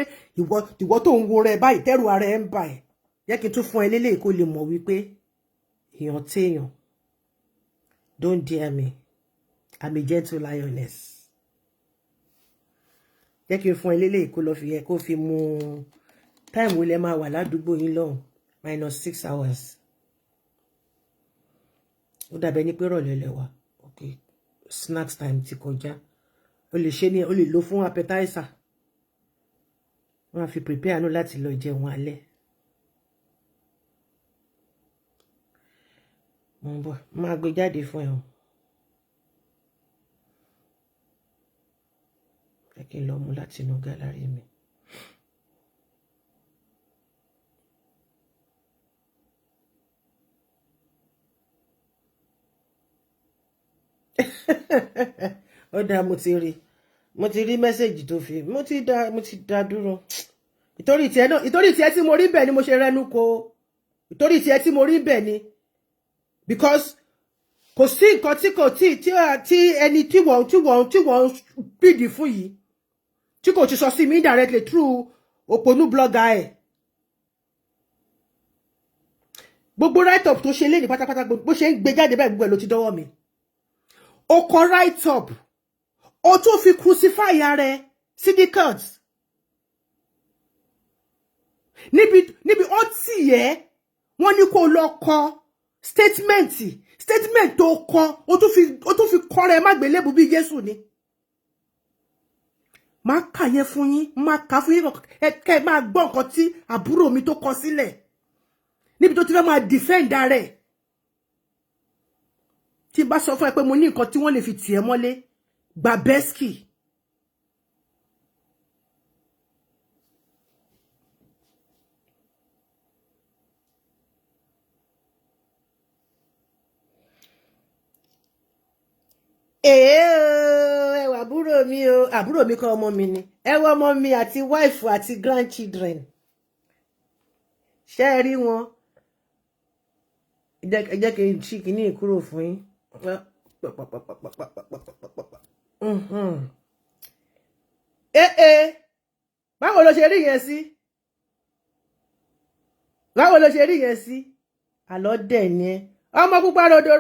ìwọ tó ń wo rẹ báyìí tẹ́rù ara ẹ ń bà ẹ́ jẹ́ kí n tún fún ẹ lélẹ́yìí kó lè mọ̀ wípé èèyàn téèyàn don't dare me I'm a gentle lioness jẹ́ kí n fún ẹ lélẹ́yìí kó lọ fi yẹ kó fi mú táìmù ilẹ̀ máa wà ládùúgbò yín lọ́hùn minus 6 hours. Ó dàbẹ̀ ní pé rọ̀lẹ́ lẹ́wà. Okay. Snacks time ti kọjá. O lè ṣe ni, o lè lò fún appetizer. Wọ́n á fi prepare no láti lọ jẹun alẹ́. Mo ń bọ̀, máa gbé jáde fún ẹ o. Ẹ kí n lọ mú láti inú gallery mi. Ó dáa, mo ti rí mẹ́sẹ̀jì tó fi mo ti dá dúró. Ìtorí tiẹ̀ tí mo rí bẹ́ẹ̀ ni mo ṣe rẹnu ko. Ìtorí tiẹ̀ tí mo rí bẹ́ẹ̀ ni because kò sí nǹkan tí kò tí ẹni tí wọ́n bìdì fún yìí tí kò ti sọ sí mi directly through òpònú blogger ẹ̀. Gbogbo write up tó ṣe lé ní pátápátá bó ṣe ń gbé jáde báyìí gbogbo ẹ̀ ló ti dọ́wọ́ mi. Ó kọ write up ó tún fi crucify ara ẹ̀ Sidikatu níbi ó tì ẹ́ wọ́n ní kó lọ kọ statement tó kọ ó tún fi kọ rẹ̀ má gbélébù bí Jésù ni. Má kà yẹn fún yín, má kà fún yín kẹ́ máa gbọ́ nǹkan tí àbúrò mi tó kọ sílẹ̀ níbi tó ti fẹ́ máa defend ara ẹ̀. Tí bá sọ fún ẹ pé mo ní nǹkan tí wọ́n lè fi tì ẹ́ mọ́lé gba bẹ́skì. Ẹwà àbúrò mi kọ́ ọmọ mi ni. Ẹwà ọmọ mi àti wife àti grandchildren. Ṣé ẹ rí wọn? Ẹ jẹ́ kí n ṣí kíní kúrò fún yín. Báwo ló ṣe rí yẹn sí? Báwo ló ṣe rí yẹn sí? Àlọ́ dẹ̀ ni ẹ. Ọmọ pupa rodo.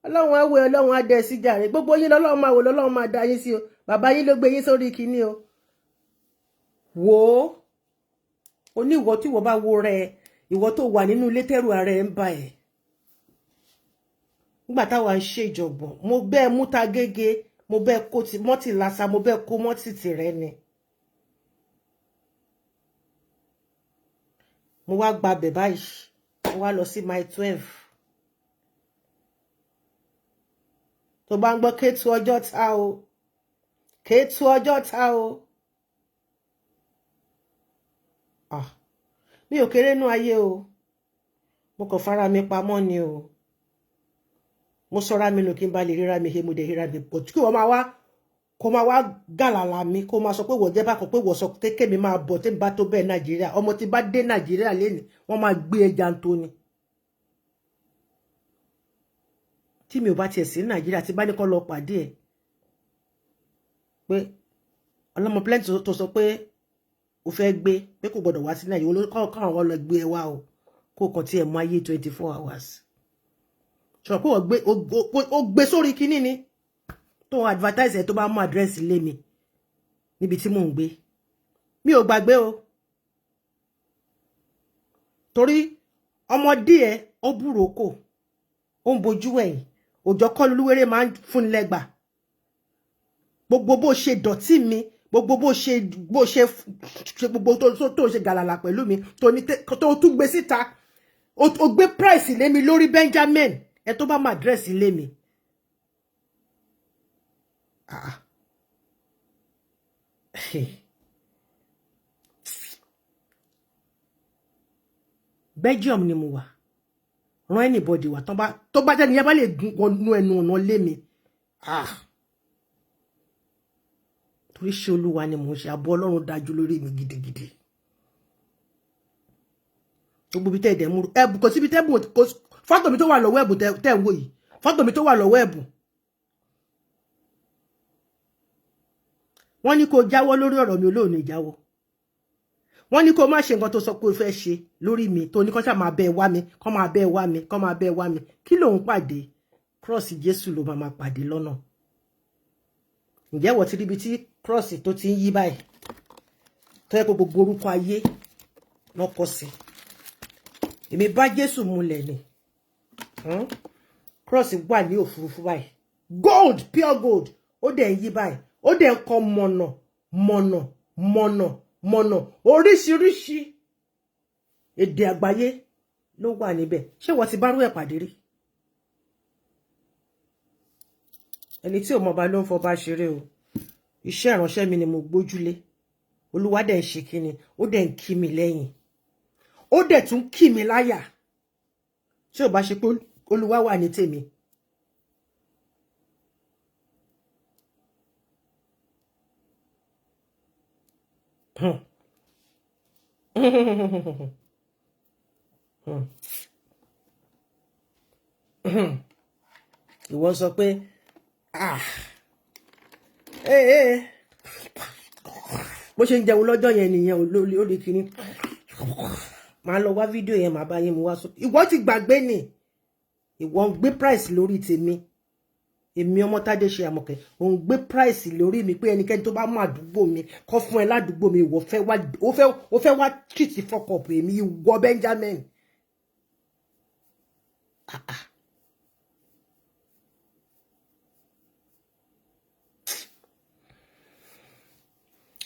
Ọlọ́run á wò ẹ́, Ọlọ́run á dẹ sí jàre. Gbogbo yín lọ́lọ́run máa wò, lọ́lọ́run máa dá yín sí o. Bàbá yín ló gbé yín sórí kíní o. Wò ó. O ní ìwọ tí ìwọ bá wo rẹ̀, ìwọ tó wà nínú ilé tẹ́rù ara ẹ̀ ń bà ẹ́. Nígbà táwa ń ṣe ìjọ̀gbọ̀n, mo bẹ́ẹ̀ mú ta gégé, mo bẹ́ẹ̀ kó ti mọ́tì lásà, mo bẹ́ẹ̀ kó mọ́tì tìrẹ ni. Mo wá gba bẹ̀ báyìí, mo wá lọ sí mile 12. Tó bá ń gbọ́ Kétu ọjọ́ ta o, Kétu ọjọ́ ta o. Mi ò kéré nú ayé o, mo kàn fara mi pamọ́ ni o. Mo sọra mi nù kí n bá lè ríra mi he mo dẹ̀ ríra mi pọ̀ kí wọ́n máa wá gàlàlà mi kó máa sọ pé wọ́n jẹ́ bá kọ pé wọ́n sọ kéèké mi máa bọ̀ tí n bá tó bẹ́ẹ̀ Nàìjíríà. Ọmọ tí bá dé Nàìjíríà lénìí wọ́n máa gbé ẹja tó ni. Tí mi ò bá tiẹ̀ sí Nàìjíríà tí bá ní kọ́ lọ pàdé ẹ̀ pé ọlọ́mọ plenty tó sọ pé o fẹ́ gbé pé kò gbọdọ̀ wá sí Nàìjíríà olókọ́ káwọn lọ gbé ẹ wá o kó kàn tí ẹ mọ ayé 24 hours. Sọ pé ó gbé sórí kíní ni tó advertise ẹ tó bá mú àdírẹ́sì lé mi níbi tí mò ń gbé. Mi ò gbàgbé o. Torí ọmọdé ẹ ó búroko ó ń bojú ẹ̀yìn òjò kọ́ lúwéré máa ń fún lẹ́gbà. Gbogbo bó ṣe dọ̀tí mi, gbogbo bó ṣe gbogbo tó ṣe gàlàlà pẹ̀lú mi tó tún gbé síta ó gbé price lé mi lórí Benjamin ẹ tó bá máa dress lé mi. Belgium ni mo wà. Rán anybody wà tó bá jẹ́ ni yẹn bá lè gun ẹnu ọ̀nà lé mi. Torí ṣe Olúwa ni mo ṣe àbọ̀ Ọlọ́run dájú lórí mi gidigidi. Gbogbo bí tẹ́ dẹ̀ mú ẹ̀bù kò síbi tẹ́bù fọ́tò mi tó wà lọ́wọ́ ẹ̀bù tẹ́ ń wò yìí. Fọ́tò mi tó wà lọ́wọ́ ẹ̀bù. Wọ́n ní kó jáwọ́ lórí ọ̀rọ̀ mi olóòní jáwọ́. Wọ́n ní kó má ṣe nǹkan tó sọ pé o fẹ́ ṣe lórí mi tó ní kó ṣá máa bẹ́ẹ̀ wá mi, kó máa bẹ́ẹ̀ wá mi, kó máa bẹ́ẹ̀ wá mi. Kí ló ń pàdé? Cross Jésù ló máa pàdé lọ́nà. Ǹjẹ́ wọ́n ti ríbi tí cross tó ti ń yí báyìí? Tó yẹ kó gbogbo orúkọ ayé lọ́kọ sí. èmi bá Jésù múlẹ̀ ni. Cross wà ní òfurufú báyìí. Gold, pure gold. Ó dẹ̀ yí báyìí. Ó dẹ̀ kọ mọ̀nà. Oríṣiríṣi èdè àgbáyé ló wà níbẹ̀. Ṣé wọ́n ti bá rú ẹ̀ pàdé rí? Ẹni tí ò mọ̀ bá ló ń fọba ṣeré o. Iṣẹ́ ìránṣẹ́ mi ni mo gbójúlé. Olúwa dẹ̀ ń ṣe kíni, ó dẹ̀ ń kí mi lẹ́yìn. Ó dẹ̀ tún kí mi láyà. Ṣé ò bá ṣe pé Olúwa wà ní tèmi? Ìwọ sọ pé bó ṣe ń jẹun lọ́jọ́ yẹn nìyẹn ó lè kíní. Máa lọ wá fídíò yẹn máa bá yín mú wá sọ. Ìwọ ti gbàgbé ni. Ìwọ ń gbé price lórí tèmi. Èmi ọmọ Tádé ṣe Àmọ̀kẹ́. Ó ń gbé price lórí mi pé ẹnikẹ́ni tó bá mọ àdúgbò mi kó fún ẹ ládùúgbò mi ìwọ fẹ́ wá treat fuck up èmi ìwọ Benjamin.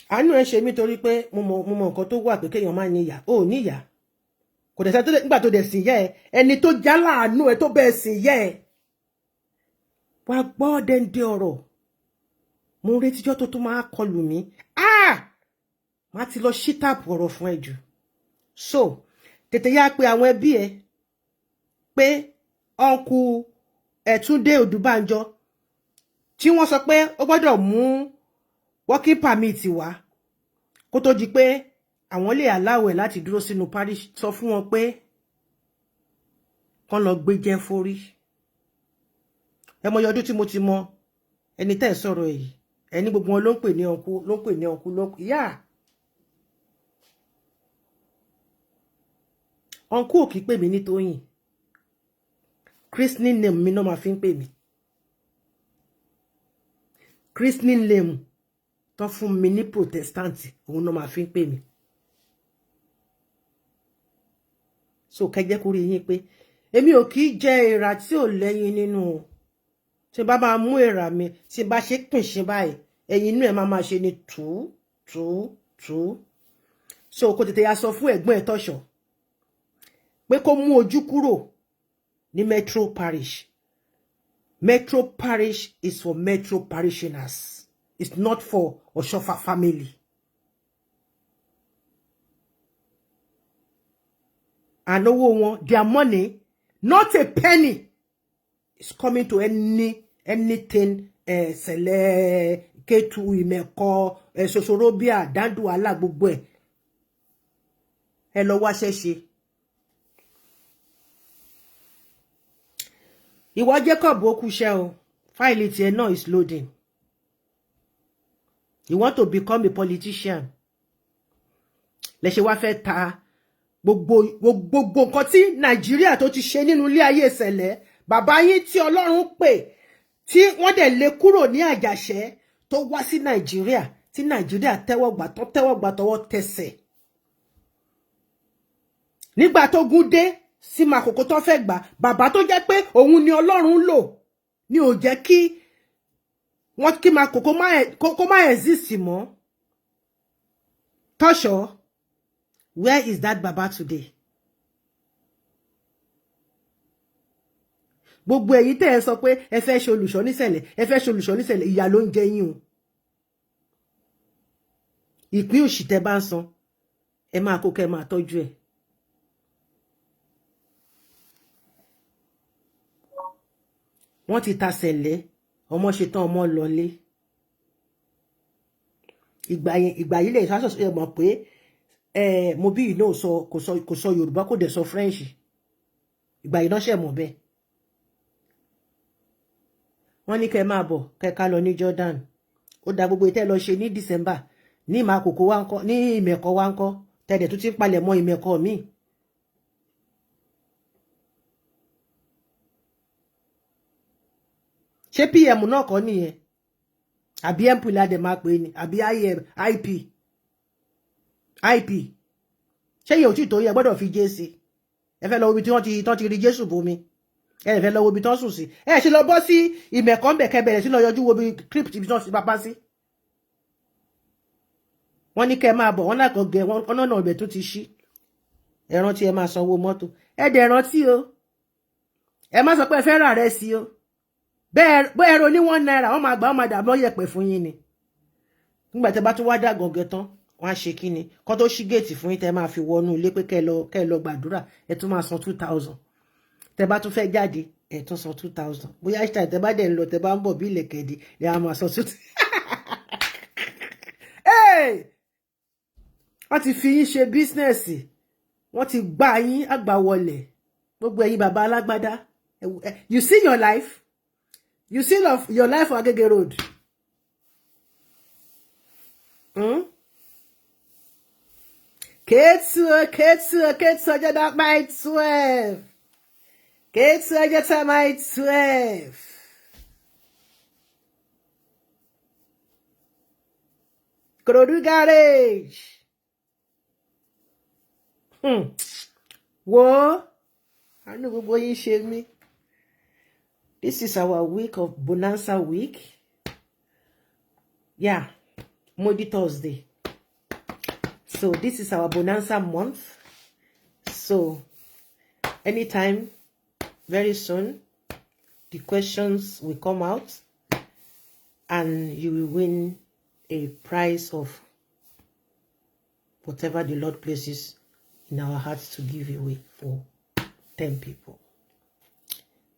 Àánú ẹ ṣe mí torí pé mo mọ nǹkan tó wà pé kéèyàn máa ní ìyá. Ó ní ìyá. Kò dẹ̀ sẹ́ tó nígbà tó dẹ̀ sìn yẹ́ ẹ. Ẹni tó já láàánú ẹ tó bẹ́ẹ̀ sìn yẹ́ ẹ. Wá gbọ́ dẹ́ndé ọ̀rọ̀. Mo ń retíjọ́ tó tún máa kọlù mí. Má ti lọ ṣí táàpù ọ̀rọ̀ fún ẹ jù. So, tètè yá pé àwọn ẹbí ẹ pé ọ̀nkù Ẹ̀túndé Odùbánjọ tí wọ́n sọ pé ó gbọ́dọ̀ mú working permit wá kó tó di pé àwọn lè allow ẹ láti dúró sínú parish. Sọ fún wọn pé kán lọ gbé jẹ́ forí. Ẹ mọ ọdún tí mo ti mọ ẹni tẹ́ sọ̀rọ̀ èyí. Ẹni gbogbo wọn ló ń pè ní ọ̀nkú yá. Ọ̀nkú ò kì í pè mí ní Tóyìn. Christening name mi náà máa fi ń pè mí. Christening name tó fún mi ní Protestant òun náà máa fi ń pè mí. So kẹjẹ kó rí yín pé èmi ò kì í jẹ èèrà tí ò lẹ́yìn nínú o. Tí bá máa mú èèrà mi tí bá ṣe pín ṣe báyìí ẹ̀yin inú ẹ̀ máa ṣe ni tú. So kò tètè ya sọ fún ẹ̀gbọ́n ẹ̀ Tọ́ṣọ̀ pé kó mú ojú kúrò ní Metro Parish. Metro Parish is for Metro parishioners. It's not for Oshofa family. And their money, not a penny, is coming to anything Sele, Ketu, Imeko, Sosorobia, Dandu, Allah, gbogbo ẹ̀. Ẹ lọ wá ṣẹ́ṣe. Ìwọ Jacob Okuṣẹ́ o, file it here now is loading. You want to become a politician. Lẹ ṣe wá fẹ́ ta gbogbo nǹkan tí Nàìjíríà tó ti ṣe nínú ilé ayé Sẹ̀lẹ̀. Bàbá yín tí Ọlọ́run pè tí wọ́n dẹ̀ lé kúrò ní Àjàṣẹ́ tó wá sí Nàìjíríà tí Nàìjíríà tẹ́wọ́gbà tọwọ́ tẹsẹ̀. Nígbà tó gún dé sí Makoko tó fẹ́ gbà, bàbá tó jẹ́ pé òun ni Ọlọ́run lò ni ò jẹ́ kí wọ́n kí Makoko má exist mọ́. Tọ́ṣọ̀, where is that Baba today? Gbogbo èyí tẹ́ ẹ sọ pé ẹ fẹ́ ṣe olùṣọ́ ní Sẹ̀lẹ̀, ẹ fẹ́ ṣe olùṣọ́ ní Sẹ̀lẹ̀, ìyà ló ń jẹ yín o. Ìpín òṣì tẹ́ bá ń san, ẹ máa kó kẹ́ máa tọ́jú ẹ̀. Wọ́n ti ta Sẹ̀lẹ̀, ọmọ ṣe tán ọmọ lọlé. Ìgbà yìí lè sọ ẹ mọ̀ pé mo bí iná kò sọ Yorùbá kò dẹ̀ sọ French. Ìgbà yìí náà ṣe mọ̀ bẹ́ẹ̀. Wọ́n ní kẹ́ máa bọ̀ kẹ́ ká lọ ní Jordan. Ó dá gbogbo ìtẹ́ lọ ṣe ní December ní Makoko wa ńkọ́ ní Ìmẹ̀kọ wa ńkọ́ tẹ́lẹ̀ tó ti ń palẹ̀ mọ́ Ìmẹ̀kọ mi. Ṣé PM náà kọ́ nìyẹn? Àbí MP ládẹ máa pè ní àbí IP. Ṣé yẹ òtítọ́ yẹ gbọ́dọ̀ fi jẹ́ sí? ẹ fẹ́ lọ wo ibi tí wọ́n ti rí Jésù bomi ẹ fẹ́ lọ wo ibi tí wọ́n sùn sí ẹ ṣe lọ bọ́ sí ìmẹ̀kọ́ ńbẹ̀kẹ́ bẹ̀rẹ̀ sí lọ yọjú wo bí crypt ibi tí wọ́n sì bá sí wọ́n ní kẹ́ máa bọ̀ wọ́n náà kàn gẹ̀ wọ́n náà ọ̀bẹ tó ti ṣí ẹ rántí ẹ máa sanwó mọ́tò ẹ dẹ̀ rántí o ẹ má sọ pé ẹ fẹ́ rà rẹ̀ sí o bẹ́ẹ̀ ro ní £1 wọ́n máa gbà wọ́n máa dà bọ́ yẹ̀pẹ̀ fún yín ni nígbà tẹ́ bá tún wá dà gọ̀gẹ̀ tán wọ́n á ṣe kí ni kó tó ṣí géètì fún yín tẹ́ máa fi wọnú ilé pé kẹ́ ẹ lọ gbàdúrà ẹ tún máa san 2000 tẹ́ bá tún fẹ́ jáde ẹ tún san 2000 bóyá ṣáà tẹ́ bá dẹ̀ ń lọ tẹ́ bá ń bọ̀ bí ilẹ̀kẹ̀dẹ̀ ẹ á máa san 2000 wọ́n ti fi yín ṣe bísínẹ́sì wọ́n ti gbá yín àgbà wọlé gbogbo ẹ̀yin bàbá alágbádá you see your life you see your life on Agege Road Ketsu ọjọ́ dá by 12 Ketsu ọjọ́ tá by 12 Korodu garage Wo àánú gbogbo yín ṣe mí. This is our week of Bonanza week. Yeah, Monday, Thursday. So this is our Bonanza month. So anytime, very soon, the questions will come out and you will win a prize of whatever the Lord places in our hearts to give away for 10 people.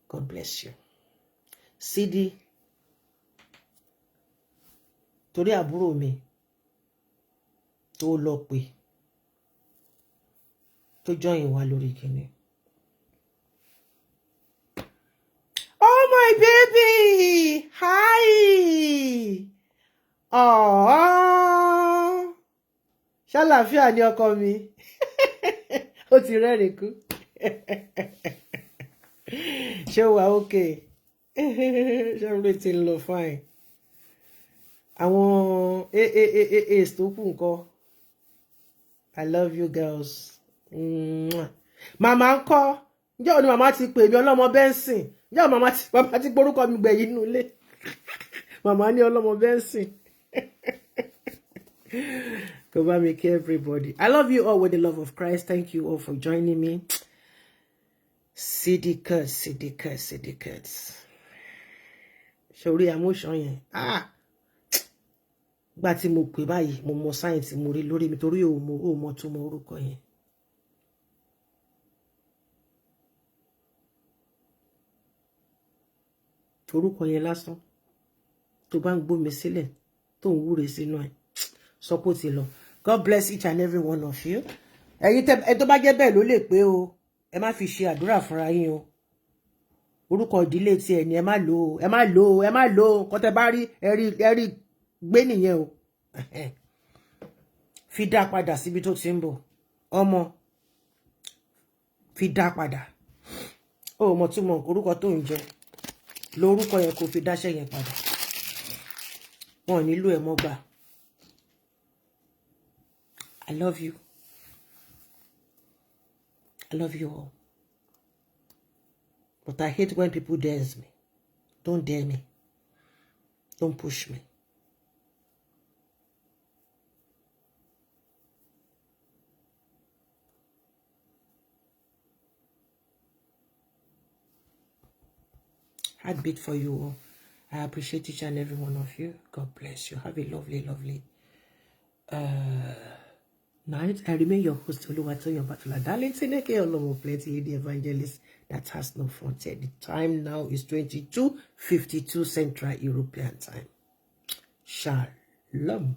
God bless you. Sidi, torí àbúrò mi tó lọ pé tó join wa lórí kíni. Oh my baby, hi. Oh, ṣàlàáfíà ni ọkọ mi. Ó ti rẹ́rìn kú. Ṣé wà okay? Ṣé everything lọ fine? Àwọn tó kù ńkọ́. I love you girls. Màmá ńkọ́. Ǹjẹ́ òní màmá ti pè mí ọlọ́mọ Benson? Ǹjẹ́ màmá ti porúkọ mi gbẹ̀yìn nínú ilé? Màmá ní ọlọ́mọ Benson. Go back me care everybody. I love you all with the love of Christ. Thank you all for joining me. Sidikatu. Ṣorí emotion yẹn. Gbà tí mo pè báyìí, mo mọ science mo rí lórí mi torí ó mọ tó mọ orúkọ yẹn. Orúkọ yẹn lásán. Tó bá ń gbómi sílẹ̀, tó ń wúre sínú ẹ̀. Sọ pé ó ti lọ. God bless each and every one of you. Ẹ̀yin tó bá jẹ́ bẹ́ẹ̀ ló lè pé o. Ẹ má fi ṣe àdúrà fúnra yín o. Orúkọ ìdílé tí ẹ ní ẹ má lò ó. Kò tẹ́ bá rí ẹ rí gbé nìyẹn o. Fi dá padà síbi tó ti ń bọ̀. Ọmọ fi dá padà. Ó mọ̀ túmọ̀ orúkọ tó ń jẹ. Lo orúkọ yẹn kó fi dáṣẹ́ yẹn padà. Wọn nílò ẹ mọ́ gbà. I love you. I love you all. But I hate when people dares me. Don't dare me. Don't push me. Heartbeat for you all. I appreciate each and every one of you. God bless you. Have a lovely, lovely night. I remain your host, Oluwatoyin Batula. Darling, Tineke Olomo, Plenty Lady Evangelist that has no frontier. The time now is 22:52 Central European Time. Shalom.